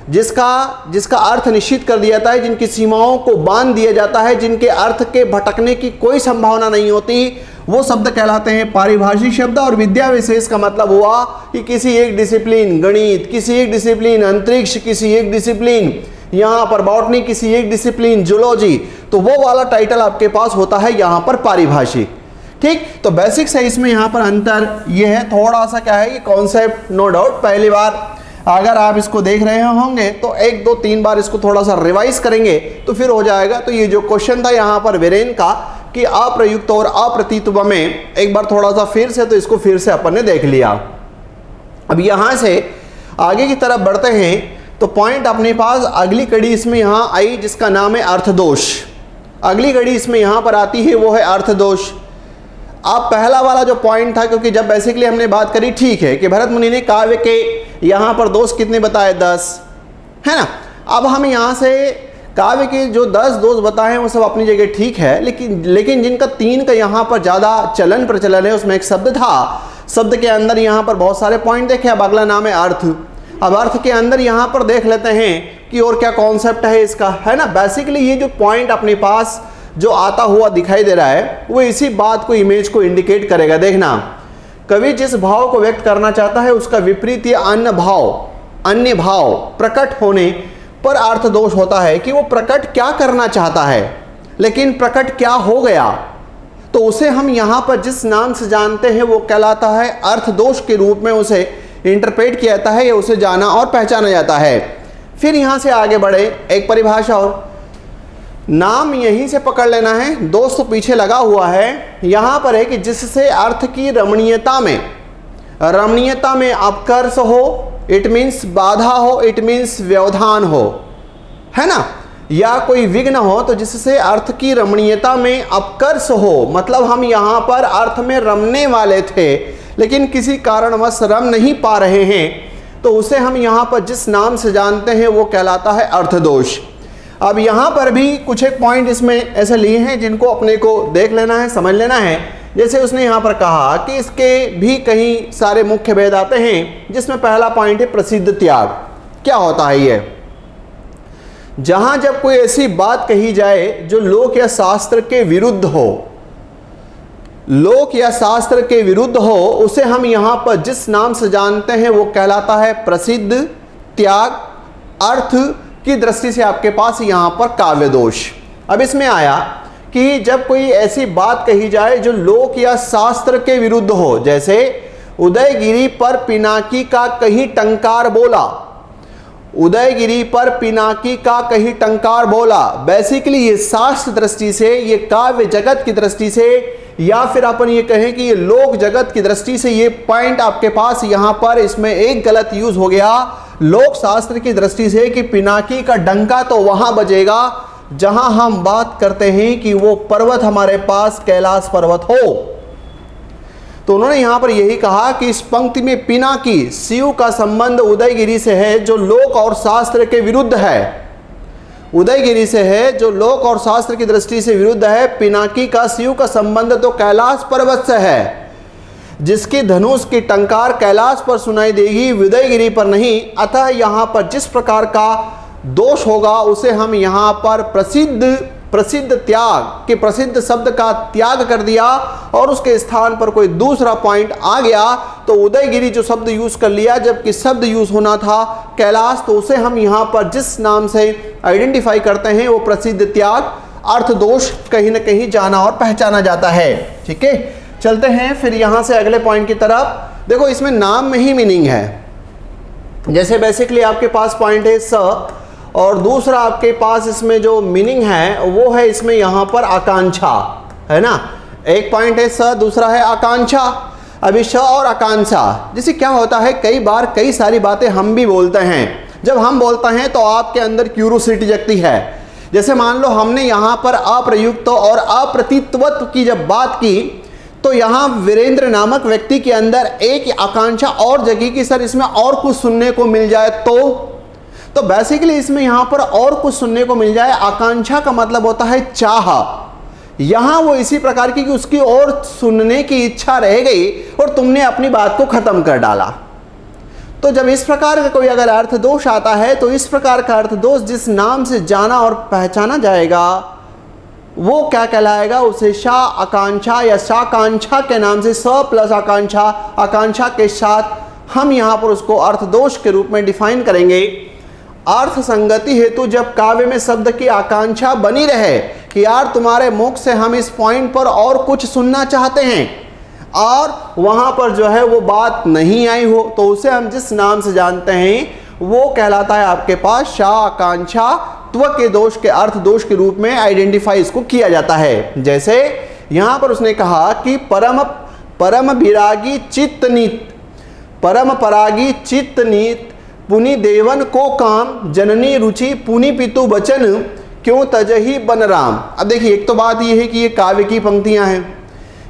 जिसका अर्थ निश्चित कर दिया जाता है, जिनकी सीमाओं को बांध दिया जाता है, जिनके अर्थ के भटकने की कोई संभावना नहीं होती, वो शब्द कहलाते हैं पारिभाषिक शब्द। और विद्या विशेष का मतलब हुआ कि किसी एक डिसिप्लिन गणित, किसी एक डिसिप्लिन अंतरिक्ष, किसी एक डिसिप्लिन यहाँ पर बॉटनी, किसी एक डिसिप्लिन जूलॉजी, तो वो वाला टाइटल आपके पास होता है यहाँ पर पारिभाषिक। ठीक, तो बेसिक्स है इसमें यहाँ पर अंतर ये है, थोड़ा सा क्या है कि कॉन्सेप्ट नो डाउट पहली बार अगर आप इसको देख रहे होंगे तो 1 2 3 बार इसको थोड़ा सा रिवाइज करेंगे तो फिर हो जाएगा। तो ये जो क्वेश्चन था यहाँ पर वीरेन का कि अप्रयुक्त और अप्रतीत्व में, एक बार थोड़ा सा फिर से, तो इसको फिर से अपन ने देख लिया। अब यहाँ से आगे की तरफ बढ़ते हैं तो पॉइंट अपने पास अगली कड़ी इसमें यहाँ आई जिसका नाम है अर्थदोष। अगली कड़ी इसमें यहाँ पर आती है वो है अर्थदोष। अब पहला वाला जो पॉइंट था, क्योंकि जब बेसिकली हमने बात करी ठीक है कि भरत मुनि ने काव्य के यहाँ पर दोष कितने बताए, 10 है ना। अब हम यहाँ से काव्य के जो 10 दोष बताए हैं वो सब अपनी जगह ठीक है, लेकिन जिनका 3 का यहाँ पर ज़्यादा चलन प्रचलन है, उसमें एक शब्द था, शब्द के अंदर यहाँ पर बहुत सारे पॉइंट देखे। अब अगला नाम है अर्थ। अब अर्थ के अंदर यहाँ पर देख लेते हैं कि और क्या कॉन्सेप्ट है इसका, है ना। बेसिकली ये जो पॉइंट अपने पास जो आता हुआ दिखाई दे रहा है वो इसी बात को, इमेज को इंडिकेट करेगा। देखना, कवि जिस भाव को व्यक्त करना चाहता है उसका विपरीत या अन्य भाव प्रकट होने पर अर्थ दोष होता है कि वो प्रकट क्या करना चाहता है लेकिन प्रकट क्या हो गया, तो उसे हम यहाँ पर जिस नाम से जानते हैं वो कहलाता है अर्थ दोष के रूप में उसे इंटरप्रेट किया जाता है या उसे जाना और पहचाना जाता है। फिर यहाँ से आगे बढ़े, एक परिभाषा और नाम यहीं से पकड़ लेना है, दोष तो पीछे लगा हुआ है। यहाँ पर है कि जिससे अर्थ की रमणीयता में अपकर्ष हो, इट मीन्स बाधा हो, इट मीन्स व्यवधान हो, है ना, या कोई विघ्न हो, तो जिससे अर्थ की रमणीयता में अपकर्ष हो, मतलब हम यहाँ पर अर्थ में रमने वाले थे लेकिन किसी कारणवश रम नहीं पा रहे हैं, तो उसे हम यहाँ पर जिस नाम से जानते हैं वो कहलाता है अर्थदोष। अब यहाँ पर भी कुछ एक पॉइंट इसमें ऐसे लिए हैं जिनको अपने को देख लेना है, समझ लेना है। जैसे उसने यहाँ पर कहा कि इसके भी कई सारे मुख्य भेद आते हैं, जिसमें पहला पॉइंट है प्रसिद्ध त्याग। क्या होता है ये? जहाँ जब कोई ऐसी बात कही जाए जो लोक या शास्त्र के विरुद्ध हो, लोक या शास्त्र के विरुद्ध हो, उसे हम यहाँ पर जिस नाम से जानते हैं वो कहलाता है प्रसिद्ध त्याग। अर्थ की दृष्टि से आपके पास यहाँ पर काव्य दोष। अब इसमें आया कि जब कोई ऐसी बात कही जाए जो लोक या शास्त्र के विरुद्ध हो, जैसे उदयगिरी पर पिनाकी का कहीं टंकार बोला, उदयगिरी पर पिनाकी का कहीं टंकार बोला। बेसिकली ये शास्त्र दृष्टि से, ये काव्य जगत की दृष्टि से, या फिर अपन ये कहें कि ये लोक जगत की दृष्टि से, ये पॉइंट आपके पास यहाँ पर इसमें एक गलत यूज हो गया लोक शास्त्र की दृष्टि से कि पिनाकी का डंका तो वहां बजेगा जहां हम बात करते हैं कि वो पर्वत हमारे पास कैलाश पर्वत हो। तो उन्होंने यहां पर यही कहा कि इस पंक्ति में पिनाकी, शिव का संबंध उदयगिरी से है जो लोक और शास्त्र के विरुद्ध है। उदयगिरी से है जो लोक और शास्त्र की दृष्टि से विरुद्ध है। पिनाकी का शिव का संबंध तो कैलाश पर्वत से है, जिसकी धनुष की टंकार कैलाश पर सुनाई देगी, उदयगिरी पर नहीं। अतः यहाँ पर जिस प्रकार का दोष होगा उसे हम यहाँ पर प्रसिद्ध त्याग के प्रसिद्ध शब्द का त्याग कर दिया और उसके स्थान पर कोई दूसरा पॉइंट आ गया, तो उदयगिरी जो शब्द यूज कर लिया जबकि शब्द यूज होना था कैलाश, तो उसे हम यहाँ पर जिस नाम से आइडेंटिफाई करते हैं वो प्रसिद्ध त्याग, अर्थ दोष कहीं ना कहीं जाना और पहचाना जाता है। ठीक है, चलते हैं फिर यहाँ से अगले पॉइंट की तरफ। देखो इसमें नाम में ही मीनिंग है। जैसे बेसिकली आपके पास पॉइंट है स, और दूसरा आपके पास इसमें जो मीनिंग है वो है इसमें यहाँ पर आकांक्षा, है ना। एक पॉइंट है स, दूसरा है आकांक्षा। अभी श और आकांक्षा, जैसे क्या होता है कई बार कई सारी बातें हम भी बोलते हैं। जब हम बोलते हैं तो आपके अंदर क्यूरोसिटी जगती है। जैसे मान लो हमने यहाँ पर अप्रयुक्त और अप्रतीतवत्व की जब बात की तो यहाँ वीरेंद्र नामक व्यक्ति के अंदर एक आकांक्षा और जगी कि सर इसमें और कुछ सुनने को मिल जाए तो बेसिकली इसमें यहाँ पर और कुछ सुनने को मिल जाए। आकांक्षा का मतलब होता है चाह। यहाँ वो इसी प्रकार की कि उसकी और सुनने की इच्छा रह गई और तुमने अपनी बात को खत्म कर डाला। तो जब इस प्रकार का कोई अगर अर्थ दोष आता है तो इस प्रकार का अर्थ दोष जिस नाम से जाना और पहचाना जाएगा वो क्या कहलाएगा, उसे शा आकांक्षा या शाकांक्षा के नाम से, स प्लस आकांक्षा, आकांक्षा के साथ हम यहाँ पर उसको अर्थ दोष के रूप में डिफाइन करेंगे। अर्थ संगति हेतु जब काव्य में शब्द की आकांक्षा बनी रहे कि यार तुम्हारे मुख से हम इस पॉइंट पर और कुछ सुनना चाहते हैं और वहाँ पर जो है वो बात नहीं आई हो, तो उसे हम जिस नाम से जानते हैं वो कहलाता है आपके पास शा आकांक्षा त्व के दोष के अर्थ दोष के रूप में आइडेंटिफाई इसको किया जाता है। जैसे यहाँ पर उसने कहा कि परम विरागी चित्तनीत, परम परागी चित्तनीत पुनि देवन को काम, जननी रुचि पुनि पितु बचन क्यों तजही बन राम। अब देखिए एक तो बात ये है कि ये काव्य की पंक्तियां हैं।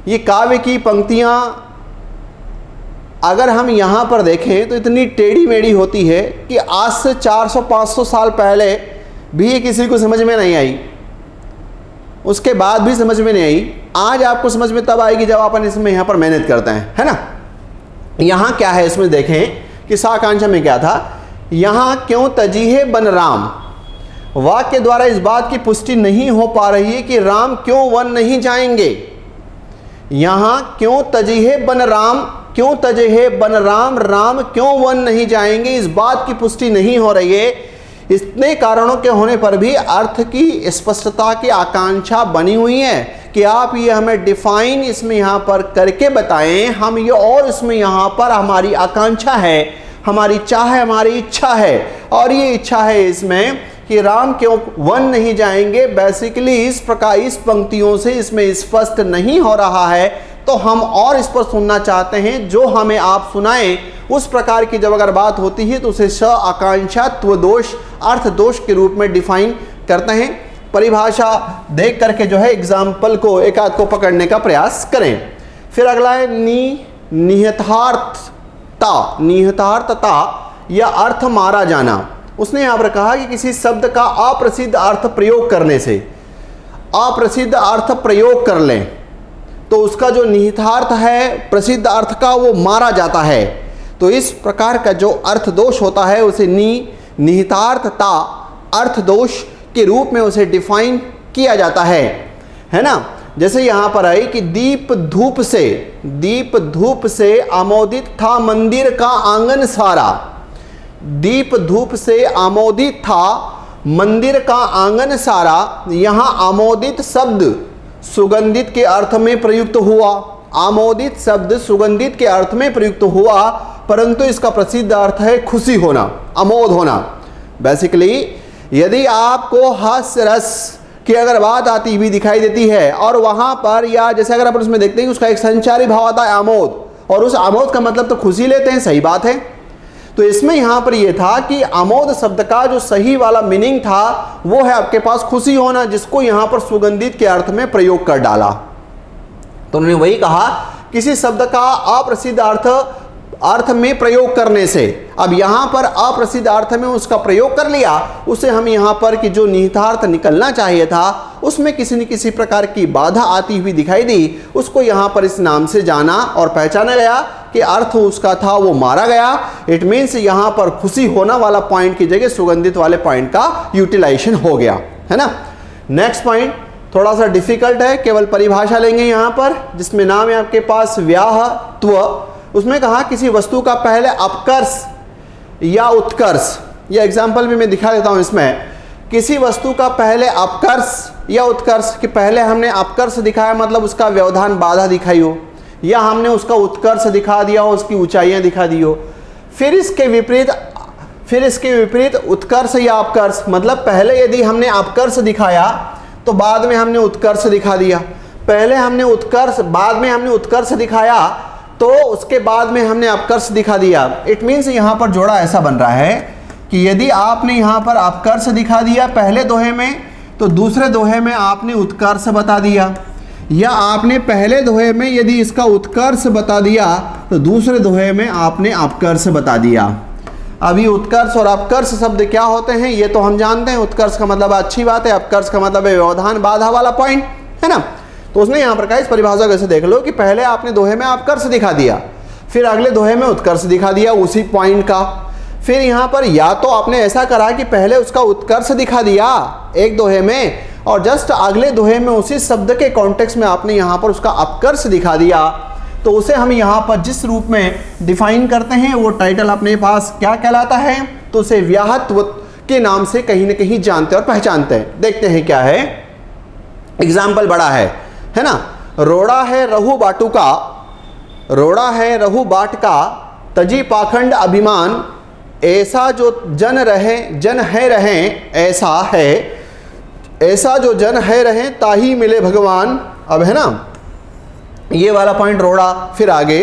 ये काव्य की पंक्तियां अगर हम यहाँ पर देखें तो इतनी टेढ़ी मेढ़ी होती है कि आज से 400-500 साल पहले भी ये किसी को समझ में नहीं आई, उसके बाद भी समझ में नहीं आई। आज आपको समझ में तब आएगी जब अपन इसमें यहाँ पर मेहनत करते हैं, है ना। यहाँ क्या है इसमें देखें कि साकांक्षा में क्या था, यहाँ क्यों तजीहे बन राम, वाक्य द्वारा इस बात की पुष्टि नहीं हो पा रही है कि राम क्यों वन नहीं जाएंगे। यहाँ क्यों तजीहे बन राम, क्यों तजीहे बन राम, राम क्यों वन नहीं जाएंगे, इस बात की पुष्टि नहीं हो रही है। इतने कारणों के होने पर भी अर्थ की स्पष्टता की आकांक्षा बनी हुई है कि आप ये हमें डिफाइन इसमें यहाँ पर करके बताएं। हम ये और इसमें यहाँ पर हमारी आकांक्षा है, हमारी चाह है, हमारी इच्छा है, और ये इच्छा है इसमें कि राम क्यों वन नहीं जाएंगे। बेसिकली इस प्रकार इस पंक्तियों से इसमें स्पष्ट नहीं हो रहा है, तो हम और इस पर सुनना चाहते हैं जो हमें आप सुनाएं। उस प्रकार की जब अगर बात होती है तो उसे स आकांक्षा त्व दोष अर्थ दोष के रूप में डिफाइन करते हैं। परिभाषा देख करके जो है एग्जाम्पल को एक आध को पकड़ने का प्रयास करें। फिर अगला है निहितार्थता, निहितार्थता या अर्थ मारा जाना। उसने यहाँ पर कहा कि किसी शब्द का अप्रसिद्ध अर्थ प्रयोग करने से, अप्रसिद्ध अर्थ प्रयोग कर लें तो उसका जो निहितार्थ है प्रसिद्ध अर्थ का वो मारा जाता है। तो इस प्रकार का जो अर्थ दोष होता है उसे निहितार्थता अर्थ दोष के रूप में उसे डिफाइन किया जाता है ना। जैसे यहाँ पर है कि दीप धूप से आमोदित था मंदिर का आंगन सारा, दीप धूप से आमोदित था मंदिर का आंगन सारा। यहाँ आमोदित शब्द सुगंधित के अर्थ में प्रयुक्त हुआ, आमोदित शब्द सुगंधित के अर्थ में प्रयुक्त हुआ, परंतु इसका प्रसिद्ध अर्थ है खुशी होना, आमोद होना। बेसिकली यदि आपको हास्य रस की अगर बात आती हुई दिखाई देती है और वहाँ पर या जैसे अगर अपन उसमें देखते हैं कि उसका एक संचारी भाव आता है आमोद, और उस आमोद का मतलब तो खुशी लेते हैं, सही बात है। तो इसमें यहाँ पर यह था कि आमोद शब्द का जो सही वाला मीनिंग था वो है आपके पास खुशी होना, जिसको यहाँ पर सुगंधित के अर्थ में प्रयोग कर डाला। तो उन्होंने वही कहा किसी शब्द का अप्रसिद्ध अर्थ में प्रयोग करने से। अब यहाँ पर अप्रसिद्ध अर्थ में उसका प्रयोग कर लिया, उसे हम यहाँ पर कि जो निहितार्थ निकलना चाहिए था उसमें किसी न किसी प्रकार की बाधा आती हुई दिखाई दी, उसको यहाँ पर इस नाम से जाना और पहचाना गया कि अर्थ उसका था वो मारा गया। इट मीन्स यहाँ पर खुशी होना वाला पॉइंट की जगह सुगंधित वाले पॉइंट का यूटिलाइजेशन हो गया, है ना। नेक्स्ट पॉइंट थोड़ा सा डिफिकल्ट है, केवल परिभाषा लेंगे यहाँ पर, जिसमें नाम है आपके पास व्याहत्व। उसमें कहा किसी वस्तु का पहले अपकर्ष या उत्कर्ष, या एग्जाम्पल भी मैं दिखा देता हूँ इसमें। किसी वस्तु का पहले अपकर्ष या उत्कर्ष, कि पहले हमने अपकर्ष दिखाया मतलब उसका व्यवधान बाधा दिखाई हो, या हमने उसका उत्कर्ष दिखा दिया हो, उसकी ऊंचाइयाँ दिखा दी हो। फिर इसके विपरीत उत्कर्ष या अपकर्ष, मतलब पहले यदि हमने अपकर्ष दिखाया तो बाद में हमने उत्कर्ष दिखा दिया, पहले हमने उत्कर्ष बाद में हमने उत्कर्ष दिखाया तो उसके बाद में हमने अपकर्ष दिखा दिया। इट मीन्स यहाँ पर जोड़ा ऐसा बन रहा है कि यदि आपने यहाँ पर अपकर्ष दिखा दिया पहले दोहे में, तो दूसरे दोहे में आपने उत्कर्ष बता दिया। या आपने पहले दोहे में यदि इसका उत्कर्ष बता दिया तो दूसरे दोहे में आपने अपकर्ष बता दिया। अभी उत्कर्ष और अपकर्ष शब्द क्या होते हैं ये तो हम जानते हैं। उत्कर्ष का मतलब अच्छी बात है, अपकर्ष का मतलब है व्यवधान बाधा वाला पॉइंट, है ना। तो उसने यहाँ पर कहा इस परिभाषा को ऐसे देख लो कि पहले आपने दोहे में अपकर्ष दिखा दिया, फिर अगले दोहे में उत्कर्ष दिखा दिया उसी पॉइंट का। फिर यहाँ पर या तो आपने ऐसा करा कि पहले उसका उत्कर्ष दिखा दिया एक दोहे में और जस्ट अगले दोहे में उसी शब्द के कॉन्टेक्स्ट में आपने यहाँ पर उसका अपकर्ष दिखा दिया, तो उसे हम यहाँ पर जिस रूप में डिफाइन करते हैं वो टाइटल अपने पास क्या कहलाता है, तो उसे व्याहत्व के नाम से कहीं ना कहीं जानते और पहचानते हैं। देखते हैं क्या है। एग्जाम्पल बड़ा है ना। रोड़ा है रहु बाटू का, रोड़ा है रहु बाट का, तजी पाखंड अभिमान, ऐसा जो जन है रहें, ऐसा जो जन है रहें ताही मिले भगवान। अब है ना ये वाला पॉइंट रोड़ा। फिर आगे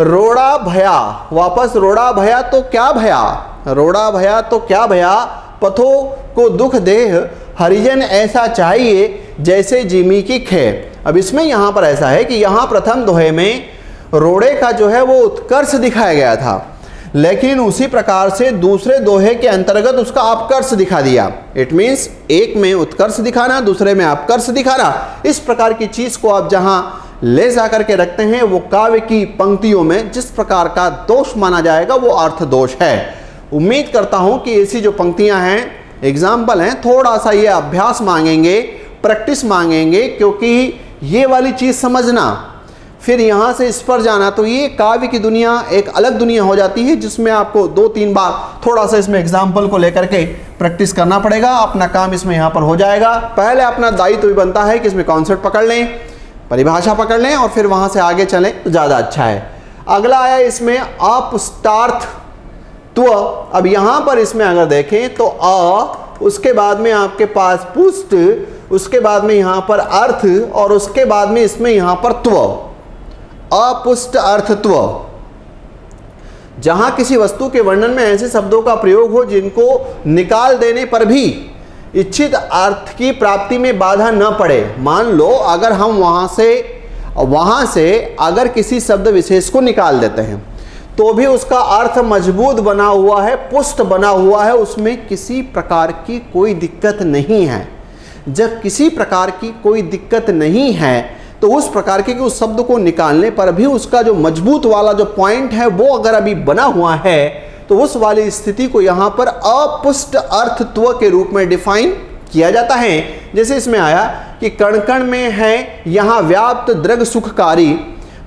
रोड़ा भया, वापस रोड़ा भया तो क्या भया, रोड़ा भया तो क्या भया, पथों को दुख देह हरिजन ऐसा चाहिए जैसे जिमी की खे। अब इसमें यहाँ पर ऐसा है कि यहाँ प्रथम दोहे में रोड़े का जो है वो उत्कर्ष दिखाया गया था, लेकिन उसी प्रकार से दूसरे दोहे के अंतर्गत उसका अपकर्ष दिखा दिया। इट मीन्स एक में उत्कर्ष दिखाना, दूसरे में अपकर्ष दिखाना। इस प्रकार की चीज को आप जहां ले जाकर के रखते हैं वो काव्य की पंक्तियों में जिस प्रकार का दोष माना जाएगा वो अर्थ दोष है। उम्मीद करता हूं कि ऐसी जो पंक्तियां हैं, एग्जाम्पल हैं, थोड़ा सा ये अभ्यास मांगेंगे, प्रैक्टिस मांगेंगे, क्योंकि ये वाली चीज समझना फिर यहाँ से इस पर जाना, तो ये काव्य की दुनिया एक अलग दुनिया हो जाती है जिसमें आपको 2-3 बार थोड़ा सा इसमें एग्जाम्पल को लेकर के प्रैक्टिस करना पड़ेगा। अपना काम इसमें यहाँ पर हो जाएगा। पहले अपना दायित्व भी बनता है कि इसमें कॉन्सेप्ट पकड़ लें, परिभाषा पकड़ लें और फिर वहाँ से आगे चलें तो ज़्यादा अच्छा है। अगला आया इसमें अपुष्टार्थ त्व। अब यहाँ पर इसमें अगर देखें तो उसके बाद में आपके पास पुष्ट, उसके बाद में यहाँ पर अर्थ और उसके बाद में इसमें यहाँ पर त्व, अपुष्ट अर्थत्व। जहां किसी वस्तु के वर्णन में ऐसे शब्दों का प्रयोग हो जिनको निकाल देने पर भी इच्छित अर्थ की प्राप्ति में बाधा न पड़े। मान लो अगर हम वहां से अगर किसी शब्द विशेष को निकाल देते हैं तो भी उसका अर्थ मजबूत बना हुआ है, पुष्ट बना हुआ है, उसमें किसी प्रकार की कोई दिक्कत नहीं है। जब किसी प्रकार की कोई दिक्कत नहीं है तो उस प्रकार के उस शब्द को निकालने पर भी उसका जो मजबूत वाला जो पॉइंट है वो अगर अभी बना हुआ है तो उस वाली स्थिति को यहाँ पर अपुष्ट अर्थत्व के रूप में डिफाइन किया जाता है। जैसे इसमें आया कि कण कण में है यहाँ व्याप्त दृग सुखकारी,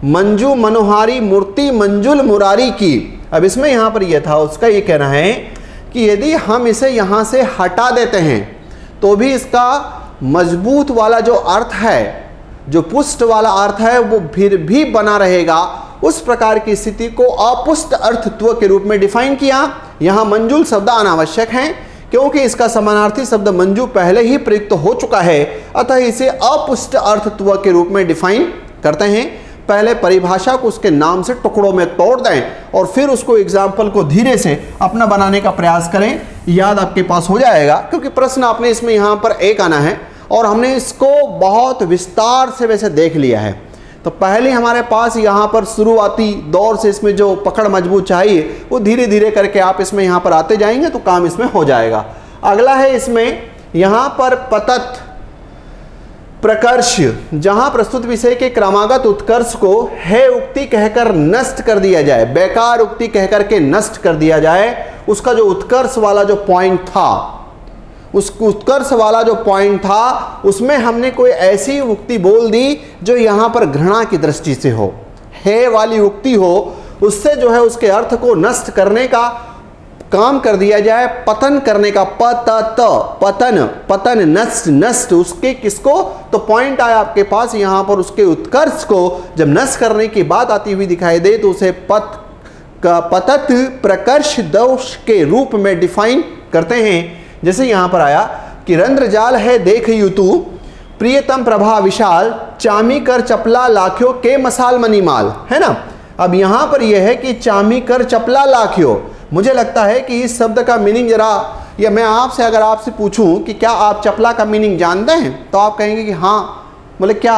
मंजू मनोहारी मूर्ति मंजुल मुरारी की। अब इसमें यहाँ पर यह था, उसका ये कहना है कि यदि हम इसे यहाँ से हटा देते हैं तो भी इसका मजबूत वाला जो अर्थ है, जो पुष्ट वाला अर्थ है वो फिर भी बना रहेगा। उस प्रकार की स्थिति को अपुष्ट अर्थत्व के रूप में डिफाइन किया। यहाँ मंजुल शब्द अनावश्यक है क्योंकि इसका समानार्थी शब्द मंजू पहले ही प्रयुक्त हो चुका है, अतः इसे अपुष्ट अर्थत्व के रूप में डिफाइन करते हैं। पहले परिभाषा को उसके नाम से टुकड़ों में तोड़ दें और फिर उसको एग्जाम्पल को धीरे से अपना बनाने का प्रयास करें, याद आपके पास हो जाएगा। क्योंकि प्रश्न आपने इसमें यहाँ पर एक आना है और हमने इसको बहुत विस्तार से वैसे देख लिया है। तो पहले हमारे पास यहाँ पर शुरुआती दौर से इसमें जो पकड़ मजबूत चाहिए वो धीरे धीरे करके आप इसमें यहाँ पर आते जाएंगे तो काम इसमें हो जाएगा। अगला है इसमें यहाँ पर पतत प्रकर्ष, जहाँ प्रस्तुत विषय के क्रमागत उत्कर्ष को है उक्ति कहकर नष्ट कर दिया जाए, बेकार उक्ति कहकर के नष्ट कर दिया जाए। उसका जो उत्कर्ष वाला जो पॉइंट था, उस उत्कर्ष वाला जो पॉइंट था उसमें हमने कोई ऐसी उक्ति बोल दी जो यहाँ पर घृणा की दृष्टि से हो, है वाली उक्ति हो, उससे जो है उसके अर्थ को नष्ट करने का काम कर दिया जाए, पतन करने का, पतन नष्ट नष्ट उसके किसको, तो पॉइंट आया आपके पास यहाँ पर उसके उत्कर्ष को जब नष्ट करने की बात आती हुई दिखाई दे तो उसे पतत प्रकर्ष दोष के रूप में डिफाइन करते हैं। जैसे यहाँ पर आया कि रंध्र जाल है देख युतु, प्रियतम प्रभा विशाल, चामी कर चपला लाख्यो के मसाल मनीमाल, है ना। अब यहाँ पर यह है कि चामी कर चपला लाख्यो, मुझे लगता है कि इस शब्द का मीनिंग जरा, या मैं आपसे अगर आपसे पूछूं कि क्या आप चपला का मीनिंग जानते हैं तो आप कहेंगे कि हाँ। बोले क्या,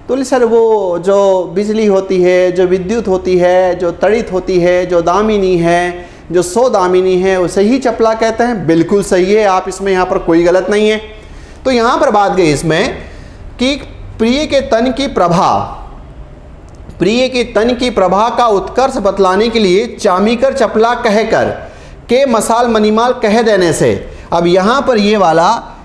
तो बोले सर वो जो बिजली होती है, जो विद्युत होती है, जो तड़ित होती है, जो दामिनी है, जो सो दामिनी है, उसे ही चपला कहते हैं। बिल्कुल सही है, आप इसमें यहाँ पर कोई गलत नहीं है। तो यहाँ पर बात गई इसमें कि प्रिय के तन की प्रभा, प्रिय के तन की प्रभा का उत्कर्ष बतलाने के लिए चामीकर चपला कहकर के मसाल मनीमाल कह देने से, अब यहाँ पर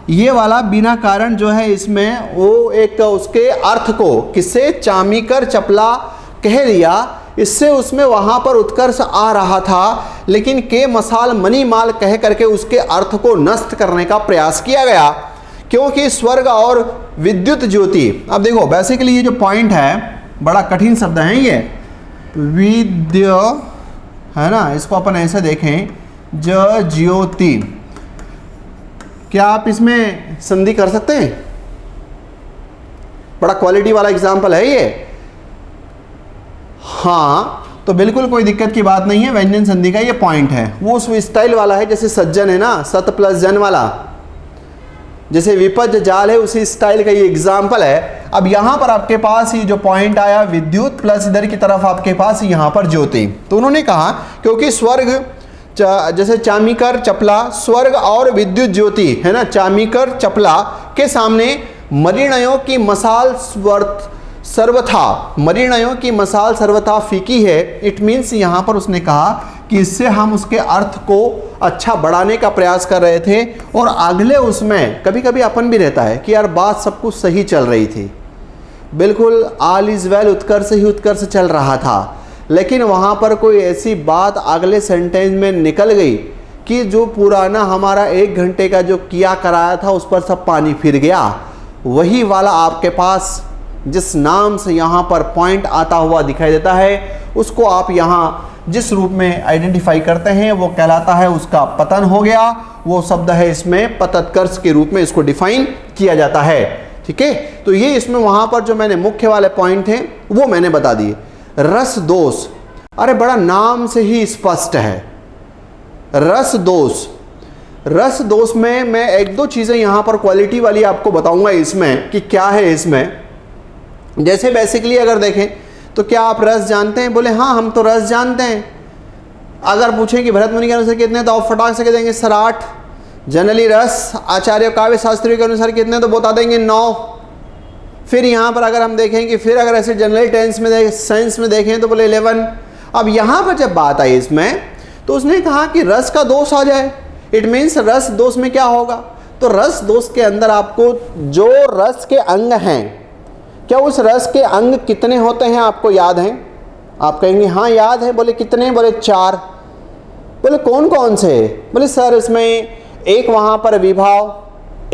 ये वाला बिना कारण जो है इसमें वो एक उसके अर्थ को किससे चामीकर चपला कह दिया, इससे उसमें वहाँ पर उत्कर्ष आ रहा था, लेकिन के मसाल मनीमाल कह करके उसके अर्थ को नष्ट करने का प्रयास किया गया, क्योंकि स्वर्ग और विद्युत ज्योति। अब देखो बेसिकली ये जो पॉइंट है बड़ा कठिन शब्द है ये, विद्य है ना, इसको अपन ऐसे देखें ज्योति, क्या आप इसमें संधि कर सकते हैं? बड़ा क्वालिटी वाला एग्जाम्पल है ये। हाँ, तो बिल्कुल कोई दिक्कत की बात नहीं है, व्यंजन संधि का ये पॉइंट है। वो उस स्टाइल वाला है जैसे सज्जन है ना, सत प्लस जन वाला, जैसे विपज जाल है, उसी स्टाइल का ये एग्जाम्पल है। अब यहाँ पर आपके पास ये जो पॉइंट आया विद्युत प्लस इधर की तरफ आपके पास यहाँ पर ज्योति, तो उन्होंने कहा क्योंकि स्वर्ग जैसे चामीकर चपला, स्वर्ग और विद्युत ज्योति है ना, चामीकर चपला के सामने मरीणयों की मसाल सर्वथा, मरीणयों की मसाल सर्वथा फीकी है। इट मीन्स यहाँ पर उसने कहा कि इससे हम उसके अर्थ को अच्छा बढ़ाने का प्रयास कर रहे थे, और अगले उसमें कभी कभी अपन भी रहता है कि यार बात सब कुछ सही चल रही थी, बिल्कुल ऑल इज वेल, उत्कर्ष ही उत्कर्ष चल रहा था, लेकिन वहाँ पर कोई ऐसी बात अगले सेंटेंस में निकल गई कि जो पुराना हमारा 1 घंटे का जो किया कराया था उस पर सब पानी फिर गया। वही वाला आपके पास जिस नाम से यहाँ पर पॉइंट आता हुआ दिखाई देता है, उसको आप यहाँ जिस रूप में आइडेंटिफाई करते हैं वो कहलाता है उसका पतन हो गया। वो शब्द है इसमें पतत्कर्ष के रूप में इसको डिफाइन किया जाता है। ठीक है, तो ये इसमें वहाँ पर जो मैंने मुख्य वाले पॉइंट हैं वो मैंने बता दिए। रस दोष, अरे बड़ा नाम से ही स्पष्ट है, रस दोष। रस दोष में मैं 1-2 चीज़ें यहाँ पर क्वालिटी वाली आपको बताऊंगा इसमें कि क्या है इसमें। जैसे बेसिकली अगर देखें तो क्या आप रस जानते हैं? बोले हाँ हम तो रस जानते हैं। अगर पूछें कि भरत मुनि के अनुसार कितने, तो आप फटाक से कह देंगे सर 8। जनरली रस आचार्य काव्य शास्त्रियों के अनुसार कितने, तो बता देंगे 9। फिर यहाँ पर अगर हम देखें कि फिर अगर ऐसे जनरल टेंस में साइंस में देखें तो बोले 11। अब यहाँ पर जब बात आई इसमें तो उसने कहा कि रस का दोष आ जाए, इट मीन्स रस दोष में क्या होगा, तो रस दोष के अंदर आपको जो रस के अंग हैं, क्या उस रस के अंग कितने होते हैं आपको याद हैं? आप कहेंगे हाँ याद है। बोले कितने? बोले 4। बोले कौन कौन से? बोले सर इसमें एक वहाँ पर विभाव,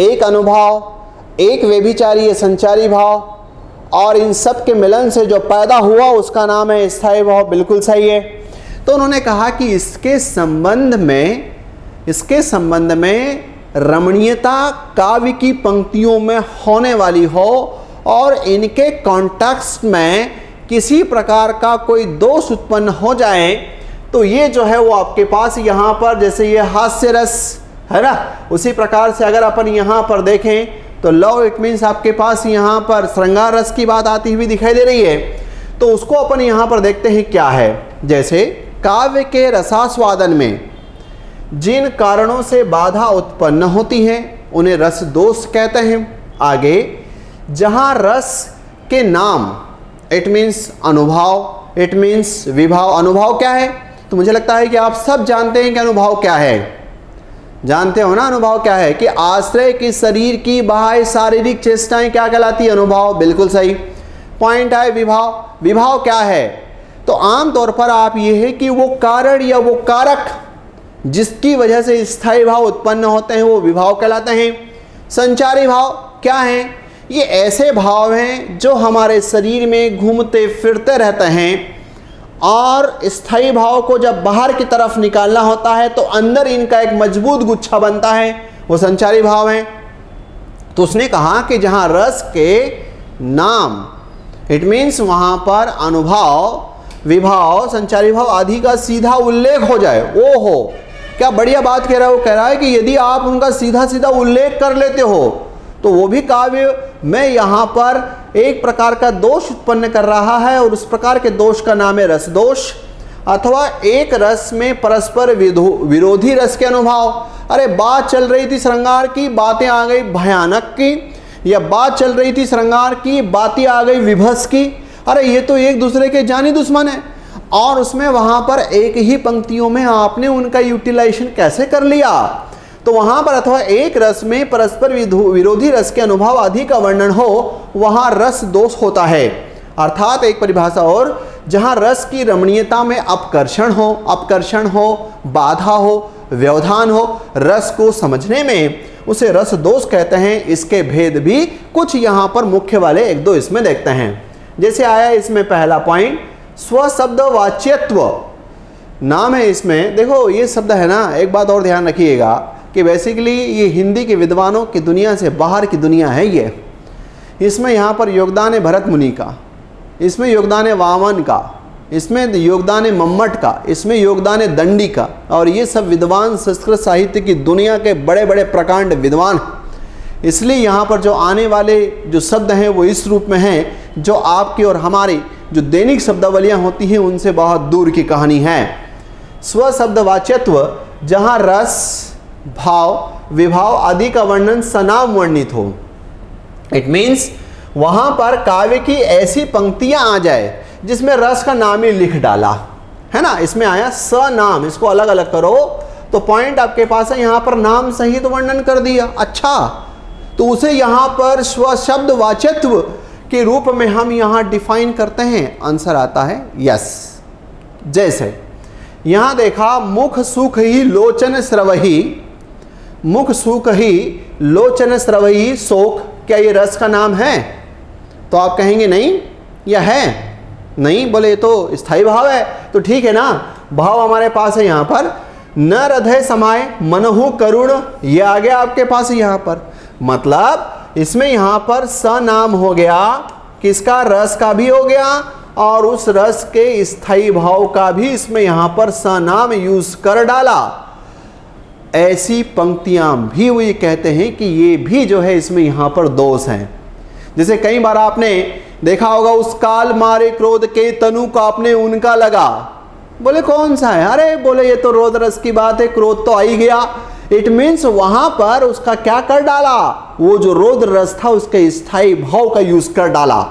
एक अनुभाव, एक व्यभिचारी संचारी भाव, और इन सब के मिलन से जो पैदा हुआ उसका नाम है स्थायी भाव। बिल्कुल सही है। तो उन्होंने कहा कि इसके संबंध में रमणीयता काव्य की पंक्तियों में होने वाली हो और इनके कॉन्टेक्स्ट में किसी प्रकार का कोई दोष उत्पन्न हो जाए तो ये जो है वो आपके पास यहाँ पर जैसे ये हास्य रस है ना, उसी प्रकार से अगर अपन यहाँ पर देखें तो लव, इट मीन्स आपके पास यहाँ पर श्रृंगार रस की बात आती हुई दिखाई दे रही है। तो उसको अपन यहाँ पर देखते हैं क्या है। जैसे काव्य के रसास्वादन में जिन कारणों से बाधा उत्पन्न होती है उन्हें रस दोष कहते हैं। आगे जहाँ रस के नाम, इट मीन्स अनुभाव, इट मीन्स विभाव। अनुभाव क्या है? तो मुझे लगता है कि आप सब जानते हैं कि अनुभाव क्या है। जानते हो ना अनुभाव क्या है? कि आश्रय की शरीर की बाह्य शारीरिक चेष्टाएं क्या कहलाती है? अनुभाव। बिल्कुल सही पॉइंट है। विभाव, विभाव क्या है? तो आमतौर पर आप ये है कि वो कारण या वो कारक जिसकी वजह से स्थायी भाव उत्पन्न होते हैं वो विभाव कहलाते हैं। संचारी भाव क्या हैं? ये ऐसे भाव हैं जो हमारे शरीर में घूमते फिरते रहते हैं और स्थायी भाव को जब बाहर की तरफ निकालना होता है तो अंदर इनका एक मजबूत गुच्छा बनता है, वो संचारी भाव हैं। तो उसने कहा कि जहाँ रस के नाम, इट मीन्स वहाँ पर अनुभाव, विभाव, संचारी भाव आदि का सीधा उल्लेख हो जाए। ओहो क्या बढ़िया बात कह रहा है। वो कह रहा है कि यदि आप उनका सीधा सीधा उल्लेख कर लेते हो तो वो भी काव्य में यहाँ पर एक प्रकार का दोष उत्पन्न कर रहा है और उस प्रकार के दोष का नाम है रस दोष, अथवा एक रस में परस्पर विरोधी रस के अनुभव। अरे बात चल रही थी श्रृंगार की, बातें आ गई भयानक की, या बात चल रही थी श्रृंगार की, बातें आ गई विभत्स की। अरे ये तो एक दूसरे के जानी दुश्मन है, और उसमें वहां पर एक ही पंक्तियों में आपने उनका यूटिलाइजेशन कैसे कर लिया। तो वहां पर अथवा एक रस में परस्पर विरोधी रस के अनुभव आदि का वर्णन हो, वहां रस दोष होता है। अर्थात एक परिभाषा और, जहां रस की रमणीयता में अपकर्षण हो, बाधा हो, व्यवधान हो, रस को समझने में, उसे रस दोष कहते हैं। इसके भेद भी कुछ यहां पर मुख्य वाले एक दो इसमें देखते हैं। जैसे आया इसमें पहला पॉइंट, स्वशब्द वाच्यत्व नाम है इसमें। देखो ये शब्द है ना, एक बात और ध्यान रखिएगा कि बेसिकली ये हिंदी के विद्वानों की दुनिया से बाहर की दुनिया है ये। इसमें यहाँ पर योगदान है भरत मुनि का, इसमें योगदान है वामन का, इसमें योगदान है मम्मट का, इसमें योगदान है दंडी का, और ये सब विद्वान संस्कृत साहित्य की दुनिया के बड़े बड़े प्रकांड विद्वान। इसलिए यहाँ पर जो आने वाले जो शब्द हैं वो इस रूप में हैं जो आपकी और हमारी जो दैनिक शब्दावलियाँ होती हैं उनसे बहुत दूर की कहानी है। स्वशब्दवाच्यत्व, जहाँ रस, भाव, विभाव आदि का वर्णन सनाम वर्णित हो। इट मीन्स वहाँ पर काव्य की ऐसी पंक्तियाँ आ जाए जिसमें रस का नाम ही लिख डाला है ना। इसमें आया सनाम, इसको अलग अलग करो तो पॉइंट आपके पास है, यहाँ पर नाम सहित वर्णन कर दिया। अच्छा, तो उसे यहाँ पर स्वशब्द वाच्यत्व के रूप में हम यहाँ डिफाइन करते हैं। आंसर आता है यस। जैसे यहाँ देखा, मुख सुख ही लोचन स्रवही, मुख सुख ही लोचन स्रवही शोक, क्या ये रस का नाम है? तो आप कहेंगे नहीं, यह है नहीं, बोले तो स्थायी भाव है। तो ठीक है ना, भाव हमारे पास है यहाँ पर, न हृदय समाये मनहु करुण, ये आ गया आपके पास यहाँ पर। मतलब इसमें यहाँ पर स नाम हो गया, किसका? रस का भी हो गया, और उस रस के स्थायी भाव का भी इसमें यहाँ पर स नाम यूज कर डाला। ऐसी पंक्तियां भी वो ये कहते हैं कि ये भी जो है इसमें यहाँ पर दोष हैं। जैसे कई बार आपने देखा होगा, उस काल मारे क्रोध के तनु का आपने उनका लगा, बोले कौन सा है? अरे बोले ये तो रोद रस की बात है, क्रोध तो आ ही गया। इट मीन्स वहां पर उसका क्या कर डाला? वो जो रोद रस था उसके स्थायी भाव का यूज कर डाला,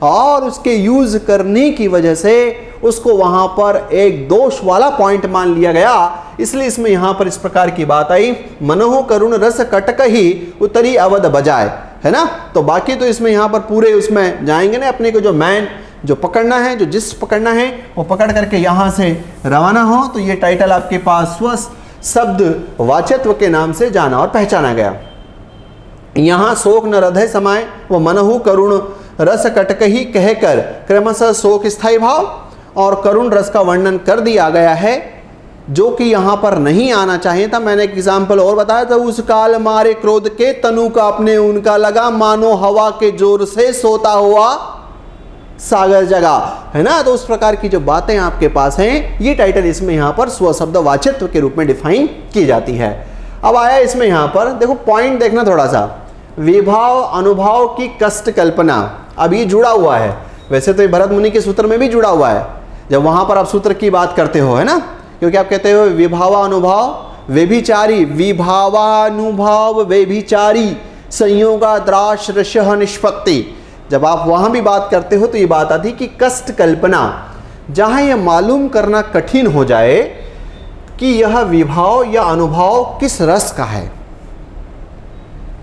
और उसके यूज करने की वजह से उसको वहां पर एक दोष वाला पॉइंट मान लिया गया। इसलिए इसमें यहां पर इस प्रकार की बात आई, मनोह करुण रस कटक ही उतरी अवध बजाए, है ना। तो बाकी तो इसमें यहां पर पूरे उसमें जाएंगे ना, अपने को जो मैन जो पकड़ना है, जो जिस पकड़ना है वो पकड़ करके यहां से रवाना हो। तो ये टाइटल आपके पास स्वशब्द वाच्यत्व के नाम से जाना और पहचाना गया। यहाँ शोक न हृदय समाये वो मनहु करुण रस कटक ही कहकर क्रमशः शोक स्थायी भाव और करुण रस का वर्णन कर दिया गया है, जो कि यहाँ पर नहीं आना चाहिए था। मैंने एक एग्जाम्पल और बताया था, उस काल मारे क्रोध के तनु का अपने उनका लगा, मानो हवा के जोर से सोता हुआ सागर जगा, है ना। तो उस प्रकार की जो बातें आपके पास हैं, ये टाइटल इसमें यहाँ पर स्वशब्द वाच्यत्व के रूप में डिफाइन की जाती है। अब आया इसमें यहाँ पर देखो पॉइंट देखना थोड़ा सा, विभाव अनुभाव की कष्ट कल्पना। अब ये जुड़ा हुआ है, वैसे तो ये भरत मुनि के सूत्र में भी जुड़ा हुआ है। जब वहां पर आप सूत्र की बात करते हो, है ना, क्योंकि आप कहते हो विभावानुभाव व्यभिचारी, विभावानुभाव व्यभिचारी संयोगाद्राश रसः निष्पत्ति। जब आप वहां भी बात करते हो तो ये बात आती कि कष्ट कल्पना, जहां यह मालूम करना कठिन हो जाए कि यह विभाव या अनुभव किस रस का है।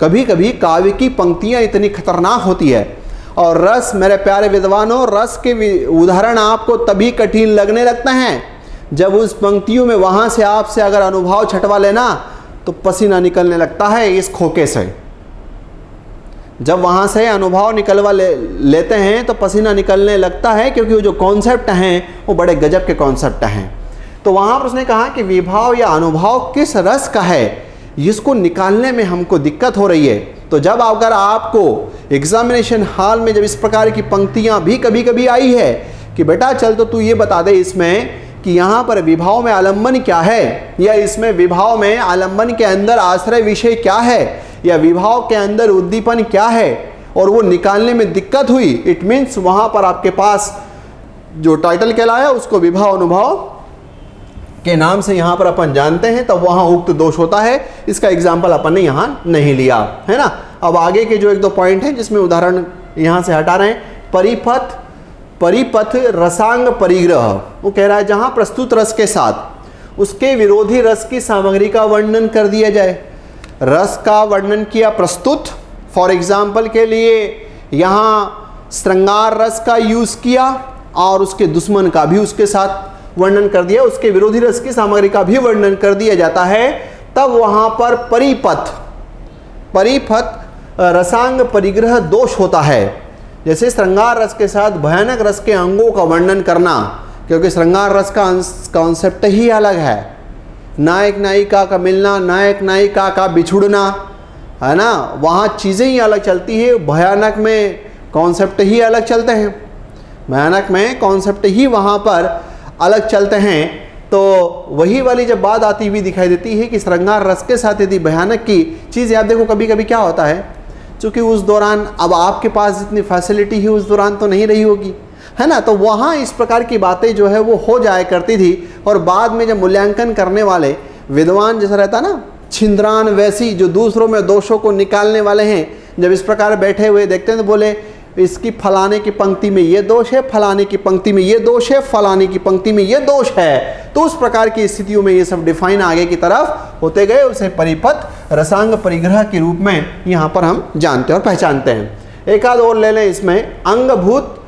कभी कभी काव्य की पंक्तियां इतनी खतरनाक होती है, और रस, मेरे प्यारे विद्वानों, रस के उदाहरण आपको तभी कठिन लगने लगते हैं जब उस पंक्तियों में वहां से आपसे अगर अनुभव छटवा लेना तो पसीना निकलने लगता है इस खोखे से। जब वहां से अनुभव निकलवा लेते हैं तो पसीना निकलने लगता है, क्योंकि वो जो कॉन्सेप्ट हैं वो बड़े गजब के कॉन्सेप्ट हैं। तो वहां पर उसने कहा कि विभाव या अनुभव किस रस का है, इसको निकालने में हमको दिक्कत हो रही है। तो जब अगर आपको एग्जामिनेशन हॉल में जब इस प्रकार की पंक्तियां भी कभी कभी आई है कि बेटा चल तो तू ये बता दे इसमें कि यहाँ पर विभाव में आलम्बन क्या है, या इसमें विभाव में आलम्बन के अंदर आश्रय विषय क्या है, या विभाव के अंदर उद्दीपन क्या है, और वो निकालने में दिक्कत हुई, इट मीन्स वहां पर आपके पास जो टाइटल कहलाया उसको विभाव अनुभाव के नाम से यहां पर अपन जानते हैं, तब वहां उक्त दोष होता है। इसका एग्जाम्पल अपन ने यहां नहीं लिया है ना। अब आगे के जो एक दो पॉइंट हैं जिसमें उदाहरण यहां से हटा रहे हैं, परिपथ रसांग परिग्रह, वो कह रहा है जहां प्रस्तुत रस के साथ उसके विरोधी रस की सामग्री का वर्णन कर दिया जाए। रस का वर्णन किया प्रस्तुत, फॉर एग्जाम्पल के लिए यहाँ श्रृंगार रस का यूज किया और उसके दुश्मन का भी उसके साथ वर्णन कर दिया, उसके विरोधी रस की सामग्री का भी वर्णन कर दिया जाता है, तब वहां पर परिपथ रसांग परिग्रह दोष होता है। जैसे श्रृंगार रस के साथ भयानक रस के अंगों का वर्णन करना, क्योंकि श्रृंगार रस का कॉन्सेप्ट ही अलग है, नायक नायिका का मिलना, नायक नायिका का बिछुड़ना, है ना, वहाँ चीज़ें ही अलग चलती है। भयानक में कॉन्सेप्ट ही अलग चलते हैं, भयानक में कॉन्सेप्ट ही वहाँ पर अलग चलते हैं। तो वही वाली जब बात आती हुई दिखाई देती है कि श्रृंगार रस के साथ यदि भयानक की चीज़, आप देखो कभी कभी क्या होता है, चूँकि उस दौरान अब आपके पास जितनी फैसिलिटी ही उस दौरान तो नहीं रही होगी, है ना, तो वहाँ इस प्रकार की बातें जो है वो हो जाया करती थी। और बाद में जब मूल्यांकन करने वाले विद्वान जैसा रहता ना, छिंद्रान वैसी जो दूसरों में दोषों को निकालने वाले हैं, जब इस प्रकार बैठे हुए देखते हैं तो बोले इसकी फलाने की पंक्ति में ये दोष है, फलाने की पंक्ति में ये दोष है, फलाने की पंक्ति में ये दोष है। तो उस प्रकार की स्थितियों में ये सब डिफाइन आगे की तरफ होते गए, उसे परिपथ रसांग परिग्रह के रूप में यहाँ पर हम जानते और पहचानते हैं। एक आध और ले लें इसमें, अंगभूत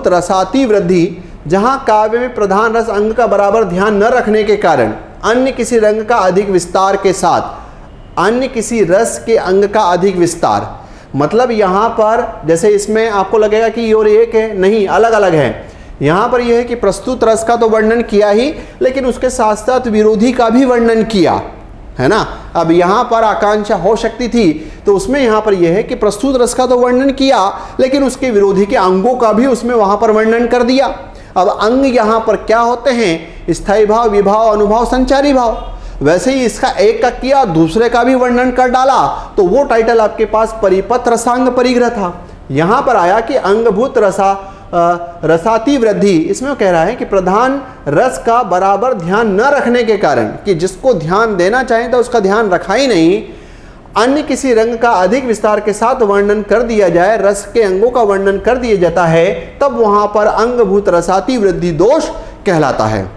रसाती वृद्धि, जहाँ काव्य में प्रधान रस अंग का बराबर ध्यान न रखने के कारण अन्य किसी रंग का अधिक विस्तार के साथ अन्य किसी रस के अंग का अधिक विस्तार, मतलब यहाँ पर जैसे इसमें आपको लगेगा कि ये और एक है, नहीं, अलग अलग है। यहाँ पर यह है कि प्रस्तुत रस का तो वर्णन किया ही, लेकिन उसके साथ साथ विरोधी का भी वर्णन किया, है ना। अब यहाँ पर आकांक्षा हो सकती थी, तो उसमें यहाँ पर यह है कि प्रस्तुत रस का तो वर्णन किया, लेकिन उसके विरोधी के अंगों का भी उसमें वहाँ पर वर्णन कर दिया। अब अंग यहाँ पर क्या होते हैं, स्थायी भाव, विभाव, अनुभाव, संचारी भाव। वैसे ही इसका एक का किया, दूसरे का भी वर्णन कर डाला, तो वो टाइटल आपके पास परिपथ रसांग परिग्रह था। यहाँ पर आया कि अंगभूत रसाती वृद्धि, इसमें कह रहा है कि प्रधान रस का बराबर ध्यान न रखने के कारण, कि जिसको ध्यान देना चाहिए था उसका ध्यान रखा ही नहीं, अन्य किसी रंग का अधिक विस्तार के साथ वर्णन कर दिया जाए, रस के अंगों का वर्णन कर दिया जाता है, तब वहां पर अंगभूत रसाती वृद्धि दोष कहलाता है।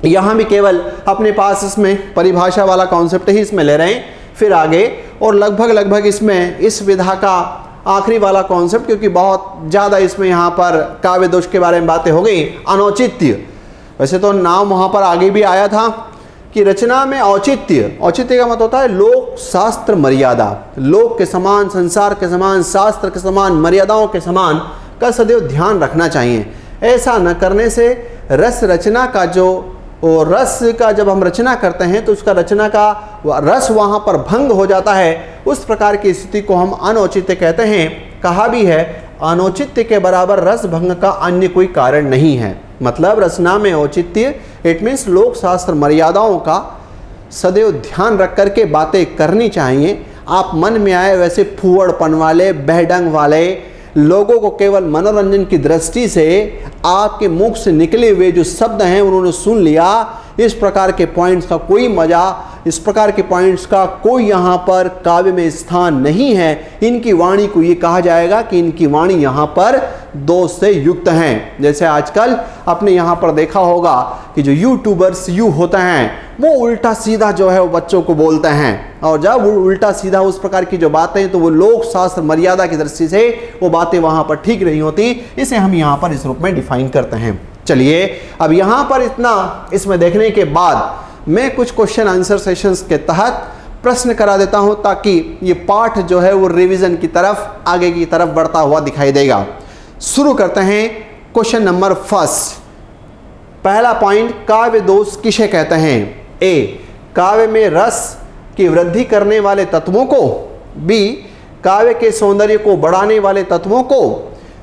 यहाँ भी केवल अपने पास इसमें परिभाषा वाला कॉन्सेप्ट ही इसमें ले रहे हैं, फिर आगे और लगभग इसमें इस विधा का आखिरी वाला कॉन्सेप्ट, क्योंकि बहुत ज़्यादा इसमें यहाँ पर काव्य दोष के बारे में बातें हो गई। अनौचित्य, वैसे तो नाम वहाँ पर आगे भी आया था कि रचना में औचित्य का मतलब होता है लोक शास्त्र मर्यादा, लोक के समान, संसार के समान, शास्त्र के समान, मर्यादाओं के समान का सदैव ध्यान रखना चाहिए। ऐसा न करने से रस रचना का जो और रस का जब हम रचना करते हैं तो उसका रचना का रस वहाँ पर भंग हो जाता है। उस प्रकार की स्थिति को हम अनौचित्य कहते हैं। कहा भी है, अनौचित्य के बराबर रस भंग का अन्य कोई कारण नहीं है। मतलब रचना में औचित्य, इट मीन्स लोक शास्त्र मर्यादाओं का सदैव ध्यान रख करके बातें करनी चाहिए। आप मन में आए वैसे फूहड़पन वाले, बहडंग वाले लोगों को केवल मनोरंजन की दृष्टि से आपके मुख से निकले हुए जो शब्द हैं उन्होंने सुन लिया, इस प्रकार के पॉइंट्स का कोई मजा, इस प्रकार के पॉइंट्स का कोई यहाँ पर काव्य में स्थान नहीं है। इनकी वाणी को ये कहा जाएगा कि इनकी वाणी यहाँ पर दोष से युक्त हैं। जैसे आजकल आपने यहाँ पर देखा होगा कि जो यूट्यूबर्स होते हैं वो उल्टा सीधा जो है वो बच्चों को बोलते हैं, और जब वो उल्टा सीधा उस प्रकार की जो बातें, तो वो लोक शास्त्र मर्यादा की दृष्टि से वो बातें वहाँ पर ठीक नहीं होती। इसे हम यहाँ पर इस रूप में डिफाइन करते हैं। चलिए, अब यहाँ पर इतना इसमें देखने के बाद मैं कुछ क्वेश्चन आंसर सेशंस के तहत प्रश्न करा देता हूँ, ताकि ये पाठ जो है वो रिवीजन की तरफ, आगे की तरफ बढ़ता हुआ दिखाई देगा। शुरू करते हैं क्वेश्चन नंबर फर्स्ट। पहला पॉइंट, काव्य दोष किसे कहते हैं? ए, काव्य में रस की वृद्धि करने वाले तत्वों को। बी, काव्य के सौंदर्य को बढ़ाने वाले तत्वों को।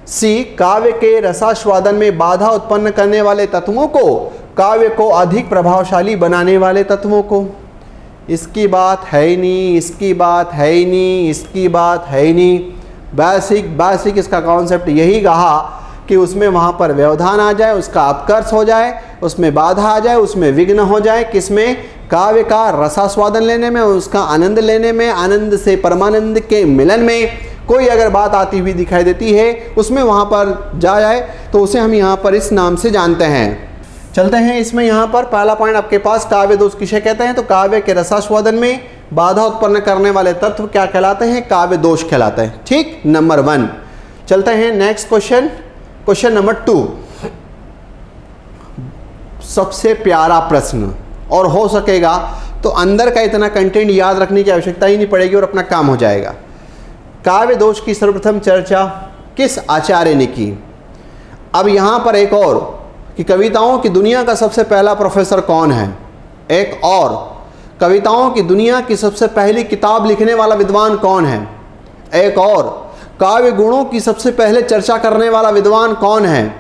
सी, काव्य के रसास्वादन में बाधा उत्पन्न करने वाले तत्वों को। काव्य को अधिक प्रभावशाली बनाने वाले तत्वों को। इसकी बात है ही नहीं, इसकी बात है ही नहीं, इसकी बात है ही नहीं। बेसिक इसका कॉन्सेप्ट यही कहा कि उसमें वहाँ पर व्यवधान आ जाए, उसका अपकर्ष हो जाए, उसमें बाधा आ जाए, उसमें विघ्न हो जाए। किसमें? काव्य का रसास्वादन लेने में, उसका आनंद लेने में, आनंद से परमानंद के मिलन में कोई अगर बात आती हुई दिखाई देती है, उसमें वहाँ पर जा जाए तो उसे हम यहाँ पर इस नाम से जानते हैं। चलते हैं इसमें यहाँ पर पहला पॉइंट आपके पास, काव्य दोष किसे कहते हैं? तो काव्य के रसास्वादन में बाधा उत्पन्न करने वाले तत्व क्या कहलाते हैं? काव्य दोष कहलाते हैं। ठीक, नंबर 1। चलते हैं नेक्स्ट क्वेश्चन नंबर 2। सबसे प्यारा प्रश्न, और हो सकेगा तो अंदर का इतना कंटेंट याद रखने की आवश्यकता ही नहीं पड़ेगी और अपना काम हो जाएगा। काव्य दोष की सर्वप्रथम चर्चा किस आचार्य ने की? अब यहाँ पर एक और कि कविताओं की दुनिया का सबसे पहला प्रोफेसर कौन है? एक और कविताओं की दुनिया की सबसे पहली किताब लिखने वाला विद्वान कौन है? एक और काव्य गुणों की सबसे पहले चर्चा करने वाला विद्वान कौन है?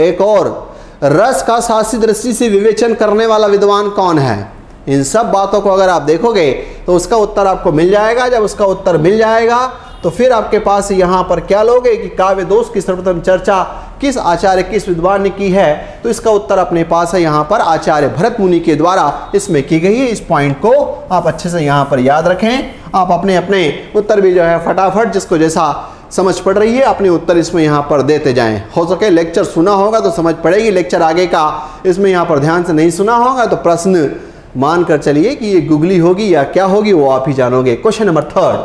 एक और रस का शास्त्रीय दृष्टि से विवेचन करने वाला विद्वान कौन है? इन सब बातों को अगर आप देखोगे तो उसका उत्तर आपको मिल जाएगा। जब उसका उत्तर मिल जाएगा तो फिर आपके पास यहाँ पर क्या लोगे कि काव्य दोष की सर्वप्रथम चर्चा किस आचार्य, किस विद्वान ने की है? तो इसका उत्तर अपने पास है यहाँ पर आचार्य भरत मुनि के द्वारा इसमें की गई है। इस पॉइंट को आप अच्छे से यहाँ पर याद रखें। आप अपने अपने उत्तर भी जो है फटाफट जिसको जैसा समझ पड़ रही है अपने उत्तर इसमें यहाँ पर देते जाएं। हो सके लेक्चर सुना होगा तो समझ पड़ेगी, लेक्चर आगे का इसमें यहाँ पर ध्यान से नहीं सुना होगा तो प्रश्न मान कर चलिए कि ये गुगली होगी या क्या होगी वो आप ही जानोगे। क्वेश्चन नंबर 3,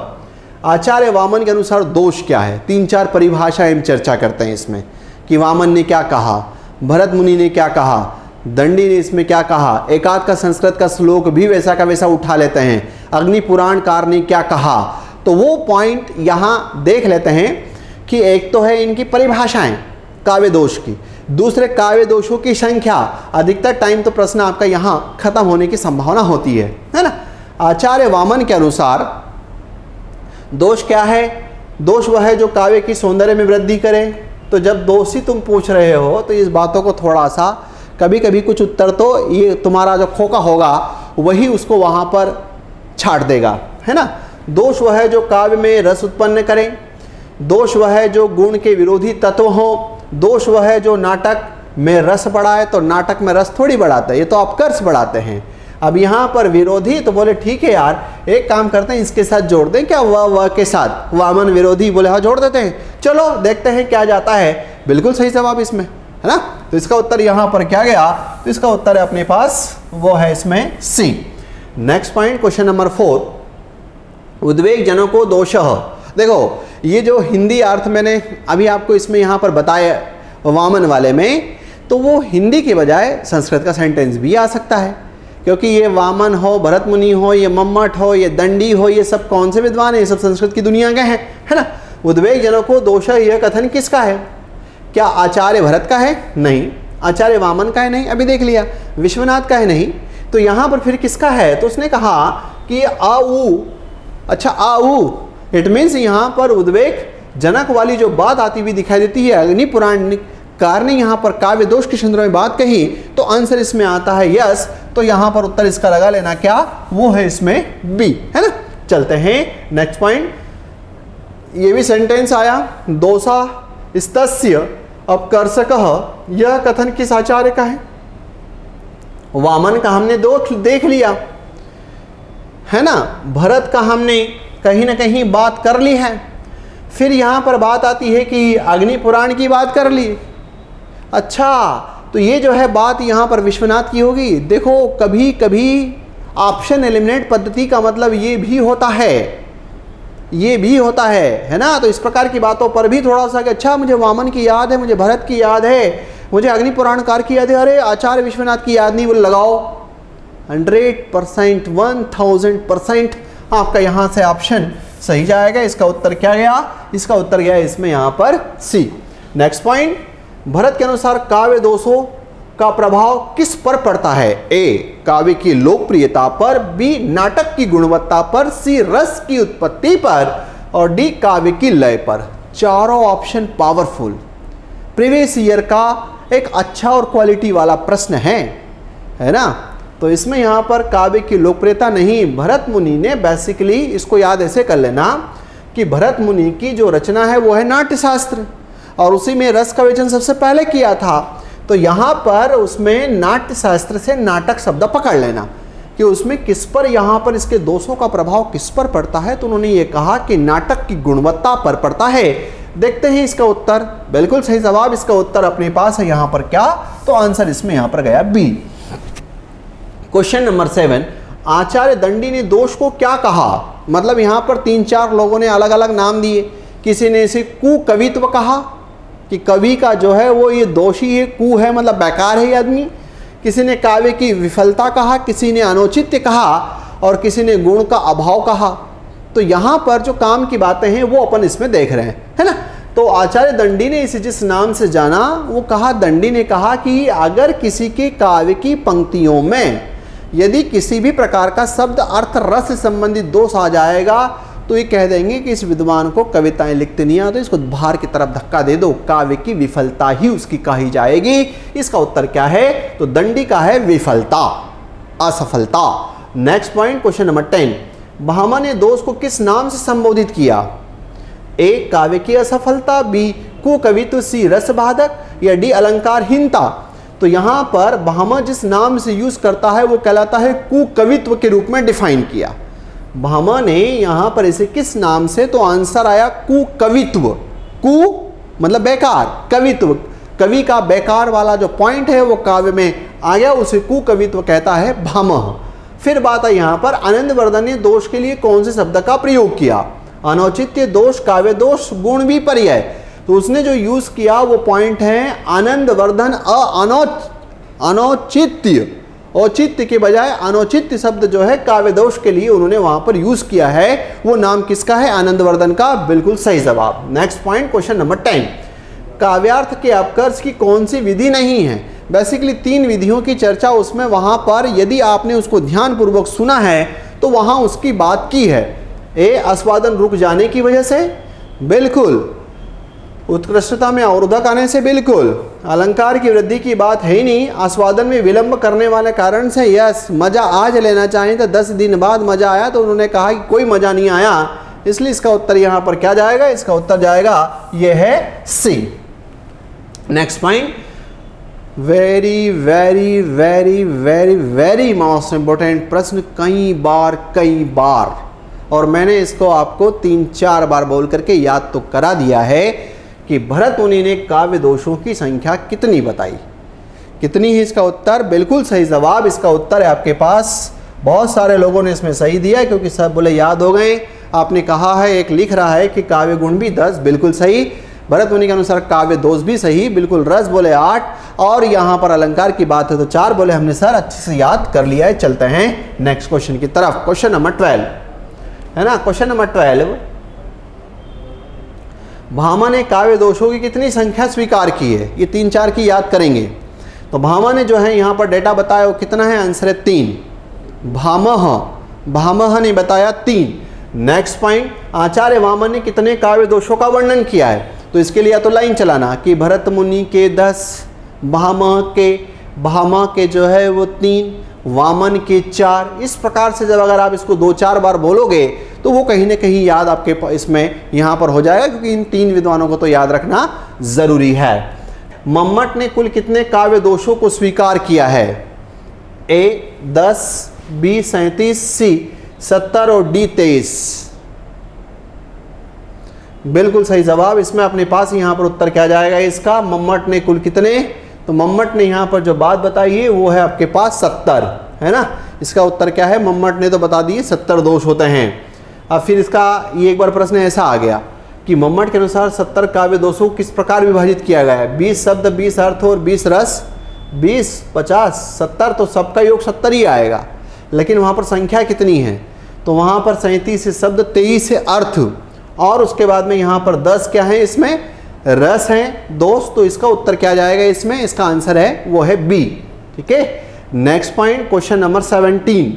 आचार्य वामन के अनुसार दोष क्या है? 3-4 परिभाषाएं हम चर्चा करते हैं इसमें कि वामन ने क्या कहा, भरत मुनि ने क्या कहा, दंडी ने इसमें क्या कहा, एकाध का संस्कृत का श्लोक भी वैसा का वैसा उठा लेते हैं, अग्नि पुराणकार ने क्या कहा। तो वो पॉइंट यहाँ देख लेते हैं कि एक तो है इनकी परिभाषाएं काव्य दोष की, दूसरे काव्य दोषों की संख्या। अधिकतर टाइम तो प्रश्न आपका यहाँ खत्म होने की संभावना होती है ना। आचार्य वामन के अनुसार दोष क्या है? दोष वह है जो काव्य की सौंदर्य में वृद्धि करे। तो जब दोष ही तुम पूछ रहे हो तो इस बातों को थोड़ा सा कभी कभी कुछ उत्तर तो ये तुम्हारा जो खोका होगा वही उसको वहाँ पर छाट देगा, है ना। दोष वह है जो काव्य में रस उत्पन्न करे, दोष वह है जो गुण के विरोधी तत्व हो, दोष वह है जो नाटक में रस बढ़ाए। तो नाटक में रस थोड़ी बढ़ाता है, ये तो अपकर्ष बढ़ाते हैं। अब यहाँ पर विरोधी तो बोले ठीक है यार, एक काम करते हैं इसके साथ जोड़ दें क्या, वह के साथ वामन विरोधी, बोले हाँ जोड़ देते हैं, चलो देखते हैं क्या जाता है। बिल्कुल सही जवाब इसमें, है ना। तो इसका उत्तर यहाँ पर क्या गया? तो इसका उत्तर है अपने पास वो है इसमें सी। नेक्स्ट पॉइंट, क्वेश्चन नंबर 4, उद्वेग जनको दोषः। देखो ये जो हिंदी अर्थ मैंने अभी आपको इसमें यहाँ पर बताया वामन वाले में, तो वो हिंदी के बजाय संस्कृत का सेंटेंस भी आ सकता है, क्योंकि ये वामन हो, भरत मुनि हो, ये मम्मट हो, ये दंडी हो, ये सब कौन से विद्वान है? ये सब संस्कृत की दुनिया के हैं, है ना। उद्वेग जनको दोषः यह कथन किसका है? क्या आचार्य भरत का है? नहीं। आचार्य वामन का है? नहीं। अभी देख लिया। विश्वनाथ का है? नहीं। तो यहाँ पर फिर किसका है? तो उसने कहा कि आऊ, अच्छा आऊ, इट मीन्स यहाँ पर उद्वेग जनक वाली जो बात आती हुई दिखाई देती है, अग्नि पुराण कार ने यहाँ पर काव्य दोष के संदर्भ में बात कही, तो आंसर इसमें आता है यस। तो यहाँ पर उत्तर इसका लगा लेना क्या, वो है इसमें बी, है ना। चलते हैं नेक्स्ट पॉइंट, ये भी सेंटेंस आया, दोषा स्तस्य अपकर्षकः, यह कथन किस आचार्य का है? वामन का हमने देख लिया, है ना। भरत का हमने कहीं ना कहीं बात कर ली है। फिर यहाँ पर बात आती है कि अग्नि पुराण की बात कर ली। अच्छा, तो ये जो है बात यहाँ पर विश्वनाथ की होगी। देखो कभी कभी ऑप्शन एलिमिनेट पद्धति का मतलब ये भी होता है, ये भी होता है ना। तो इस प्रकार की बातों पर भी थोड़ा सा कि अच्छा मुझे वामन की याद है, मुझे भरत की याद है, मुझे अग्नि पुराणकार की याद है, अरे आचार्य विश्वनाथ की याद नहीं, बोले लगाओ 100%, 1000% आपका यहाँ से ऑप्शन सही जाएगा। इसका उत्तर क्या गया? इसका उत्तर गया इसमें यहाँ पर सी। नेक्स्ट पॉइंट, भरत के अनुसार काव्य दोषों का प्रभाव किस पर पड़ता है? ए काव्य की लोकप्रियता पर, बी नाटक की गुणवत्ता पर, सी रस की उत्पत्ति पर, और डी काव्य की लय पर। चारों ऑप्शन पावरफुल, प्रीवियस ईयर का एक अच्छा और क्वालिटी वाला प्रश्न है ना। तो इसमें यहाँ पर काव्य की लोकप्रियता नहीं, भरत मुनि ने बेसिकली, इसको याद ऐसे कर लेना कि भरत मुनि की जो रचना है वो है नाट्यशास्त्र, और उसी में रस का विवेचन सबसे पहले किया था। तो यहाँ पर उसमें नाट्यशास्त्र से नाटक शब्द पकड़ लेना कि उसमें किस पर, यहाँ पर इसके दोषों का प्रभाव किस पर पड़ता है। तो उन्होंने ये कहा कि नाटक की गुणवत्ता पर पड़ता है। देखते हैं इसका उत्तर, बिल्कुल सही जवाब, इसका उत्तर अपने पास है यहाँ पर क्या, तो आंसर इसमें यहाँ पर गया बी। क्वेश्चन नंबर 7, आचार्य दंडी ने दोष को क्या कहा? मतलब यहाँ पर 3-4 लोगों ने अलग अलग नाम दिए। किसी ने इसे कुकवित्व कहा कि कवि का जो है वो ये दोषी है, कु है मतलब बेकार है ये आदमी। किसी ने काव्य की विफलता कहा, किसी ने अनौचित्य कहा, और किसी ने गुण का अभाव कहा। तो यहाँ पर जो काम की बातें हैं वो अपन इसमें देख रहे हैं, है ना। तो आचार्य दंडी ने इसे जिस नाम से जाना, वो कहा, दंडी ने कहा कि अगर किसी के काव्य की पंक्तियों में यदि किसी भी प्रकार का शब्द अर्थ रस से संबंधित दोष आ जाएगा तो ये कह देंगे कि इस विद्वान को कविताएं लिखते नहीं आते, इसको बाहर की तरफ धक्का दे दो, काव्य की विफलता ही उसकी कही जाएगी। इसका उत्तर क्या है? तो दंडी का है विफलता, असफलता। Next point, question number 10, Bhama ने दोष को किस नाम से संबोधित किया? ए काव्य की असफलता, बी कुकवित्व, सी रसबाधक, या डी अलंकारहीनता। तो यहाँ पर भामा जिस नाम से यूज करता है वो कहलाता है कुकवित्व के रूप में डिफाइन किया। भामा ने यहाँ पर इसे किस नाम से, तो आंसर आया कुकवित्व। कु मतलब बेकार, कवित्व, कवि का बेकार वाला जो पॉइंट है वो काव्य में आ गया, उसे कुकवित्व कहता है भामा। फिर बात है यहाँ पर आनंदवर्धन ने दोष के लिए कौन से शब्द का प्रयोग किया? अनौचित्य दोष, काव्य दोष, गुण भी पर्याय। तो उसने जो यूज किया वो पॉइंट है आनंदवर्धन अनौचित्य, औचित्य के बजाय अनौचित्य शब्द जो है काव्य दोष के लिए उन्होंने वहां पर यूज किया है। वो नाम किसका है? आनंदवर्धन का, बिल्कुल सही जवाब। नेक्स्ट पॉइंट, क्वेश्चन नंबर 10, काव्यार्थ के अपकर्ष की कौन सी विधि नहीं है? बेसिकली 3 विधियों की चर्चा उसमें वहां पर यदि आपने उसको ध्यानपूर्वक सुना है तो वहां उसकी बात की है। ए आस्वादन रुक जाने की वजह से, बिल्कुल। उत्कृष्टता में अवरोधक आने से, बिल्कुल। अलंकार की वृद्धि की बात है ही नहीं। आस्वादन में विलंब करने वाले कारण से, यस। मजा आज लेना चाहें तो 10 दिन बाद मजा आया, तो उन्होंने कहा कि कोई मजा नहीं आया, इसलिए इसका उत्तर यहाँ पर क्या जाएगा? इसका उत्तर जाएगा ये है C. Next point, very very very very very most important प्रश्न, कई बार, और मैंने इसको आपको 3-4 बार बोल करके याद तो करा दिया है कि भरत मुनि ने काव्य दोषों की संख्या कितनी बताई? कितनी है इसका उत्तर? बिल्कुल सही जवाब, इसका उत्तर है आपके पास। बहुत सारे लोगों ने इसमें सही दिया क्योंकि सब बोले याद हो गए। आपने कहा है, एक लिख रहा है कि काव्य गुण भी 10, बिल्कुल सही। भरत मुनि के अनुसार काव्य दोष भी सही, बिल्कुल। रस बोले 8, और यहाँ पर अलंकार की बात है तो 4 बोले। हमने सर अच्छे से याद कर लिया है। चलते हैं नेक्स्ट क्वेश्चन की तरफ। क्वेश्चन नंबर 12 है ना। क्वेश्चन नंबर 12, भामा ने काव्य दोषों की कितनी संख्या स्वीकार की है? ये 3-4 की याद करेंगे। तो भामा ने जो है यहाँ पर डेटा बताया वो कितना है? आंसर है 3। भामह ने बताया 3। नेक्स्ट पॉइंट, आचार्य वामन ने कितने काव्य दोषों का वर्णन किया है? तो इसके लिए या तो लाइन चलाना कि भरत मुनि के 10, भामा के जो है वो 3, वामन के 4। इस प्रकार से जब अगर आप इसको 2-4 बार बोलोगे तो वो कहीं ना कहीं याद आपके इसमें यहाँ पर हो जाएगा, क्योंकि इन 3 विद्वानों को तो याद रखना जरूरी है। मम्मट ने कुल कितने काव्य दोषों को स्वीकार किया है? ए 10, बी 37, सी 70 और डी 23। बिल्कुल सही जवाब। इसमें अपने पास यहाँ पर उत्तर क्या जाएगा इसका? मम्मट ने कुल कितने? तो मम्मट ने यहाँ पर जो बात बताई है वो है आपके पास 70, है ना। इसका उत्तर क्या है? मम्मट ने तो बता दिए 70 दोष होते हैं। अब फिर इसका ये एक बार प्रश्न ऐसा आ गया कि मम्मट के अनुसार 70 काव्य दोषों को किस प्रकार विभाजित किया गया है? 20 शब्द, 20 अर्थ और 20 रस, 20, 50, 70, तो सबका योग 70 ही आएगा। लेकिन वहाँ पर संख्या कितनी है? तो वहाँ पर 37 से शब्द, 23 से अर्थ, और उसके बाद में यहाँ पर 10 क्या है? इसमें रस हैं दोस्त। तो इसका उत्तर क्या जाएगा इसमें? इसका आंसर है वो है बी। ठीक है। नेक्स्ट पॉइंट, क्वेश्चन नंबर 17,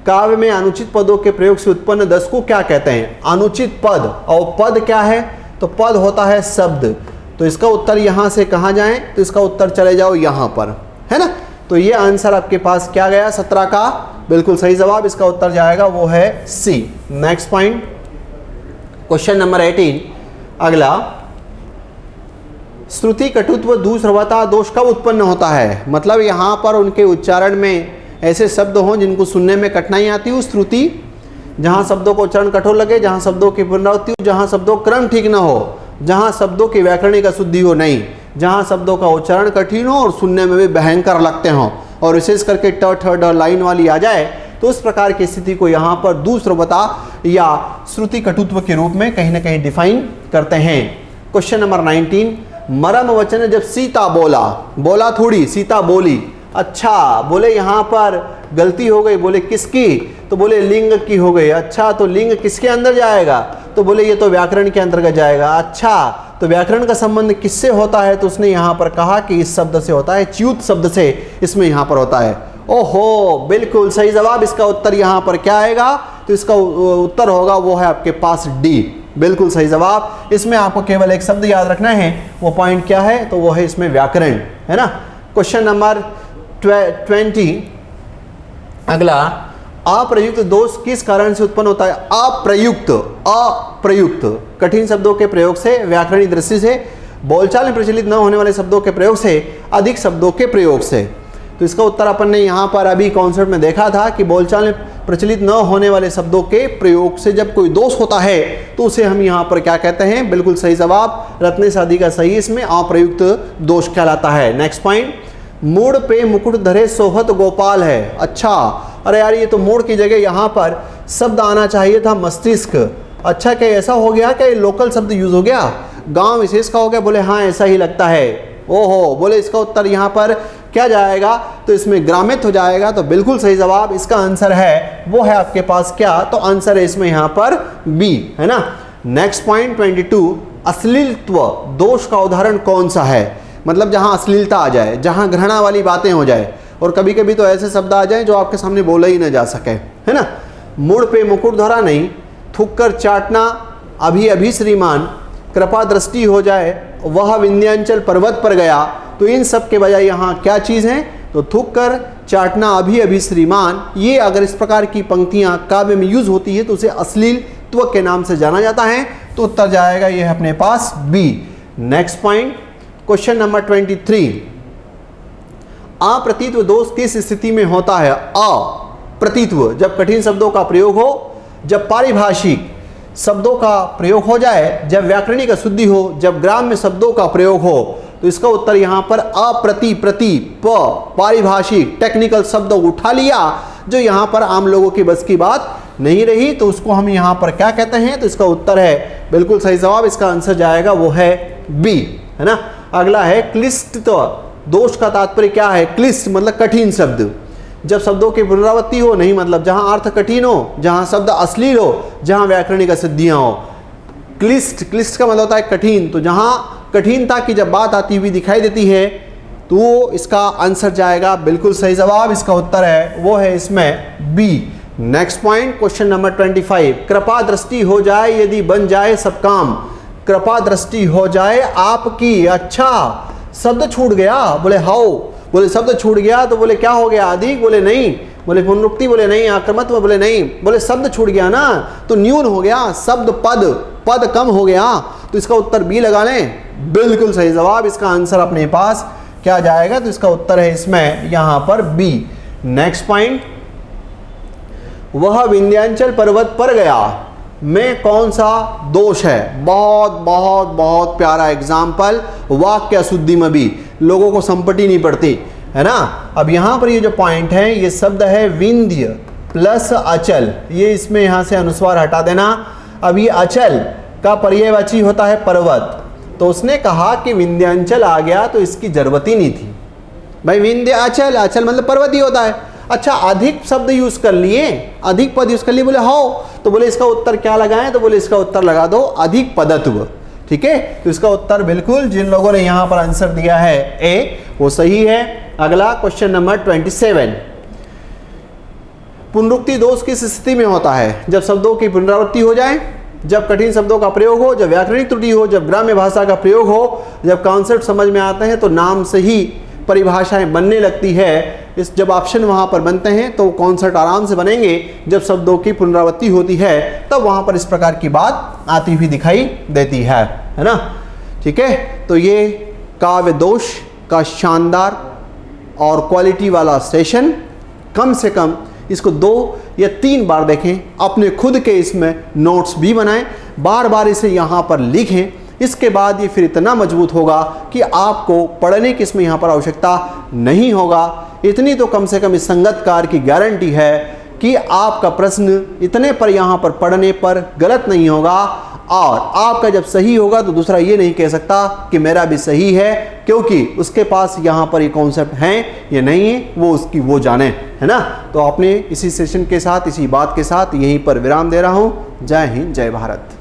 काव्य में अनुचित पदों के प्रयोग से उत्पन्न दस को क्या कहते हैं? अनुचित पद, और पद क्या है? तो पद होता है शब्द। तो इसका उत्तर यहाँ से कहाँ जाएं? तो इसका उत्तर चले जाओ यहाँ पर, है ना। तो ये आंसर आपके पास क्या गया 17 का बिल्कुल सही जवाब। इसका उत्तर जाएगा वो है C. Next point, question number 18 अगला, श्रुति कटुत्व दूसरवता दोष कब उत्पन्न होता है? मतलब यहाँ पर उनके उच्चारण में ऐसे शब्द हों जिनको सुनने में कठिनाई आती हो, श्रुति जहाँ शब्दों को उच्चारण कठोर लगे, जहाँ शब्दों की पुनरावृत्ति हो, जहाँ शब्दों क्रम ठीक ना हो, जहाँ शब्दों की व्याकरणिक अशुद्धि हो, नहीं जहाँ शब्दों का उच्चारण कठिन हो और सुनने में भी भयंकर लगते हों, और विशेष करके ट ठ ड लाइन वाली आ जाए, तो उस प्रकार की स्थिति को यहाँ पर दूसरवता या श्रुति कटुत्व के रूप में कहीं ना कहीं डिफाइन करते हैं। क्वेश्चन नंबर 19, मरम वचन जब सीता बोला, बोला थोड़ी सीता बोली, अच्छा बोले यहाँ पर गलती हो गई, बोले किसकी? तो बोले लिंग की हो गई। अच्छा तो लिंग किसके अंदर जाएगा? तो बोले ये तो व्याकरण के अंतर्गत जाएगा। अच्छा तो व्याकरण का संबंध किससे होता है? तो उसने यहाँ पर कहा कि इस शब्द से होता है, च्युत शब्द से इसमें यहाँ पर होता है। ओहो बिल्कुल सही जवाब। इसका उत्तर यहाँ पर क्या आएगा? तो इसका उत्तर होगा वो है आपके पास डी, बिल्कुल सही जवाब। इसमें आपको केवल एक शब्द याद रखना है, वो पॉइंट क्या है? तो वो है इसमें व्याकरण, है ना। क्वेश्चन नंबर 20 अगला, अप्रयुक्त दोष किस कारण से उत्पन्न होता है? अप्रयुक्त कठिन शब्दों के प्रयोग से, व्याकरणिक दृष्टि से, बोलचाल में प्रचलित न होने वाले शब्दों के प्रयोग से, अधिक शब्दों के प्रयोग से। तो इसका उत्तर अपन ने यहाँ पर अभी कॉन्सेप्ट में देखा था कि बोलचाल में प्रचलित न होने वाले शब्दों के प्रयोग से जब कोई दोष होता है तो उसे हम यहाँ पर क्या कहते हैं? बिल्कुल सही जवाब, रत्ने शादी का सही इसमें अप्रयुक्त दोष कहलाता है। नेक्स्ट पॉइंट, मूड पे मुकुट धरे सोहत गोपाल है। अच्छा अरे यार ये तो मूड की जगह यहाँ पर शब्द आना चाहिए था मस्तिष्क। अच्छा क्या ऐसा हो गया? क्या लोकल शब्द यूज हो गया, गांव विशेष का हो गया? बोले हाँ ऐसा ही लगता है। ओहो बोले इसका उत्तर यहाँ पर क्या जाएगा? तो इसमें ग्रामित हो जाएगा। तो बिल्कुल सही जवाब इसका आंसर है वो है आपके पास क्या? तो आंसर है इसमें यहाँ पर बी, है ना। नेक्स्ट पॉइंट 22, अश्लीलत्व दोष का उदाहरण कौन सा है? मतलब जहाँ अश्लीलता आ जाए, जहाँ घृणा वाली बातें हो जाए, और कभी कभी तो ऐसे शब्द आ जाए जो आपके सामने बोला ही ना जा सके, है ना। मुड़ पे मुकुट धरा नहीं, थूक कर चाटना, अभी अभी श्रीमान, कृपा दृष्टि हो जाए, वह विंध्याचल पर्वत पर गया। तो इन सब के बजाय यहाँ क्या चीज़ है? तो थूक कर चाटना, अभी अभी श्रीमान, ये अगर इस प्रकार की पंक्तियाँ काव्य में यूज होती है तो उसे अश्लीलत्व के नाम से जाना जाता है। तो उत्तर जाएगा ये अपने पास B. Next point, question number 23, अप्रतीत्व दोष किस स्थिति में होता है? अप्रतीत्व जब कठिन शब्दों का प्रयोग हो, जब पारिभाषिक शब्दों का प्रयोग हो जाए, जब व्याकरणिक अशुद्धि हो, जब ग्राम्य शब्दों का प्रयोग हो। तो इसका उत्तर यहाँ पर अप्रति प्रति पारिभाषिक टेक्निकल शब्द उठा लिया जो यहाँ पर आम लोगों की बस की बात नहीं रही, तो उसको हम यहाँ पर क्या कहते हैं? तो इसका उत्तर है बिल्कुल सही जवाब। इसका आंसर जाएगा वो है बी, है ना। अगला है क्लिष्टत्व दोष का तात्पर्य क्या है? क्लिष्ट मतलब कठिन शब्द, जब शब्दों की पुनरावृत्ति हो, नहीं मतलब जहाँ अर्थ कठिन हो, जहाँ शब्द अश्लील हो, जहाँ व्याकरणिक अशुद्धियाँ हो। क्लिष्ट, क्लिष्ट का मतलब होता है कठिन। तो जहाँ कठिनता की जब बात आती हुई दिखाई देती है तो इसका आंसर जाएगा बिल्कुल सही जवाब। इसका उत्तर है वो है इसमें B. Next point, question number 25, कृपा दृष्टि हो जाए यदि बन जाए सब काम। कृपा दृष्टि हो जाए आपकी। अच्छा शब्द छूट गया, बोले हाउ, बोले शब्द छूट गया तो बोले क्या हो गया? अधिक, बोले नहीं, बोले पुनरुक्ति, बोले नहीं, आक्रमत्व, बोले नहीं, बोले शब्द छूट गया ना तो न्यून हो गया शब्द, पद कम हो गया। तो इसका उत्तर बी लगा लें, बिल्कुल सही जवाब। इसका आंसर अपने पास क्या जाएगा? तो इसका उत्तर है इसमें यहाँ पर बी। नेक्स्ट पॉइंट, वह विंध्याचल पर्वत पर गया में कौन सा दोष है? बहुत बहुत बहुत प्यारा एग्जाम्पल, वाक्य अशुद्धि में भी लोगों को संपत्ति नहीं पड़ती, है ना। अब यहाँ पर ये जो पॉइंट है, ये शब्द है विंध्य प्लस अचल, ये इसमें यहाँ से अनुस्वार हटा देना। अब ये अचल का पर्यायवाची होता है पर्वत, तो उसने कहा कि विंध्याचल आ गया तो इसकी जरूरत ही नहीं थी भाई। विंध्याचल, अचल मतलब पर्वत ही होता है। अच्छा अधिक शब्द यूज कर लिए, अधिक पद यूज कर लिए, बोले हाउ, तो बोले इसका उत्तर क्या लगाएं? तो बोले इसका उत्तर लगा दो अधिक पदत्व, ठीक है। तो इसका उत्तर बिल्कुल जिन लोगों ने यहाँ पर आंसर दिया है ए, वो सही है। अगला क्वेश्चन नंबर 27, पुनरुक्ति दोष किस स्थिति में होता है? जब शब्दों की पुनरावृत्ति हो जाए, जब कठिन शब्दों का प्रयोग हो, जब व्याकरणिक त्रुटि हो, जब ग्राम्य भाषा का प्रयोग हो, जब कॉन्सेप्ट समझ में आते हैं तो नाम से ही परिभाषाएं बनने लगती है, इस जब ऑप्शन वहाँ पर बनते हैं तो कॉन्सेप्ट आराम से बनेंगे। जब शब्दों की पुनरावृत्ति होती है तब वहाँ पर इस प्रकार की बात आती हुई दिखाई देती है ना। ठीक है, तो ये काव्य दोष का शानदार और क्वालिटी वाला सेशन, कम से कम इसको 2 या 3 बार देखें, अपने खुद के इसमें नोट्स भी बनाएं, बार बार इसे यहाँ पर लिखें। इसके बाद ये फिर इतना मजबूत होगा कि आपको पढ़ने की इसमें यहाँ पर आवश्यकता नहीं होगा। इतनी तो कम से कम इस संगतकार की गारंटी है कि आपका प्रश्न इतने पर यहाँ पर पढ़ने पर गलत नहीं होगा, और आपका जब सही होगा तो दूसरा ये नहीं कह सकता कि मेरा भी सही है, क्योंकि उसके पास यहाँ पर ये कॉन्सेप्ट हैं या नहीं है वो उसकी वो जाने, है ना। तो आपने इसी सेशन के साथ, इसी बात के साथ यहीं पर विराम दे रहा हूँ। जय हिंद, जय भारत।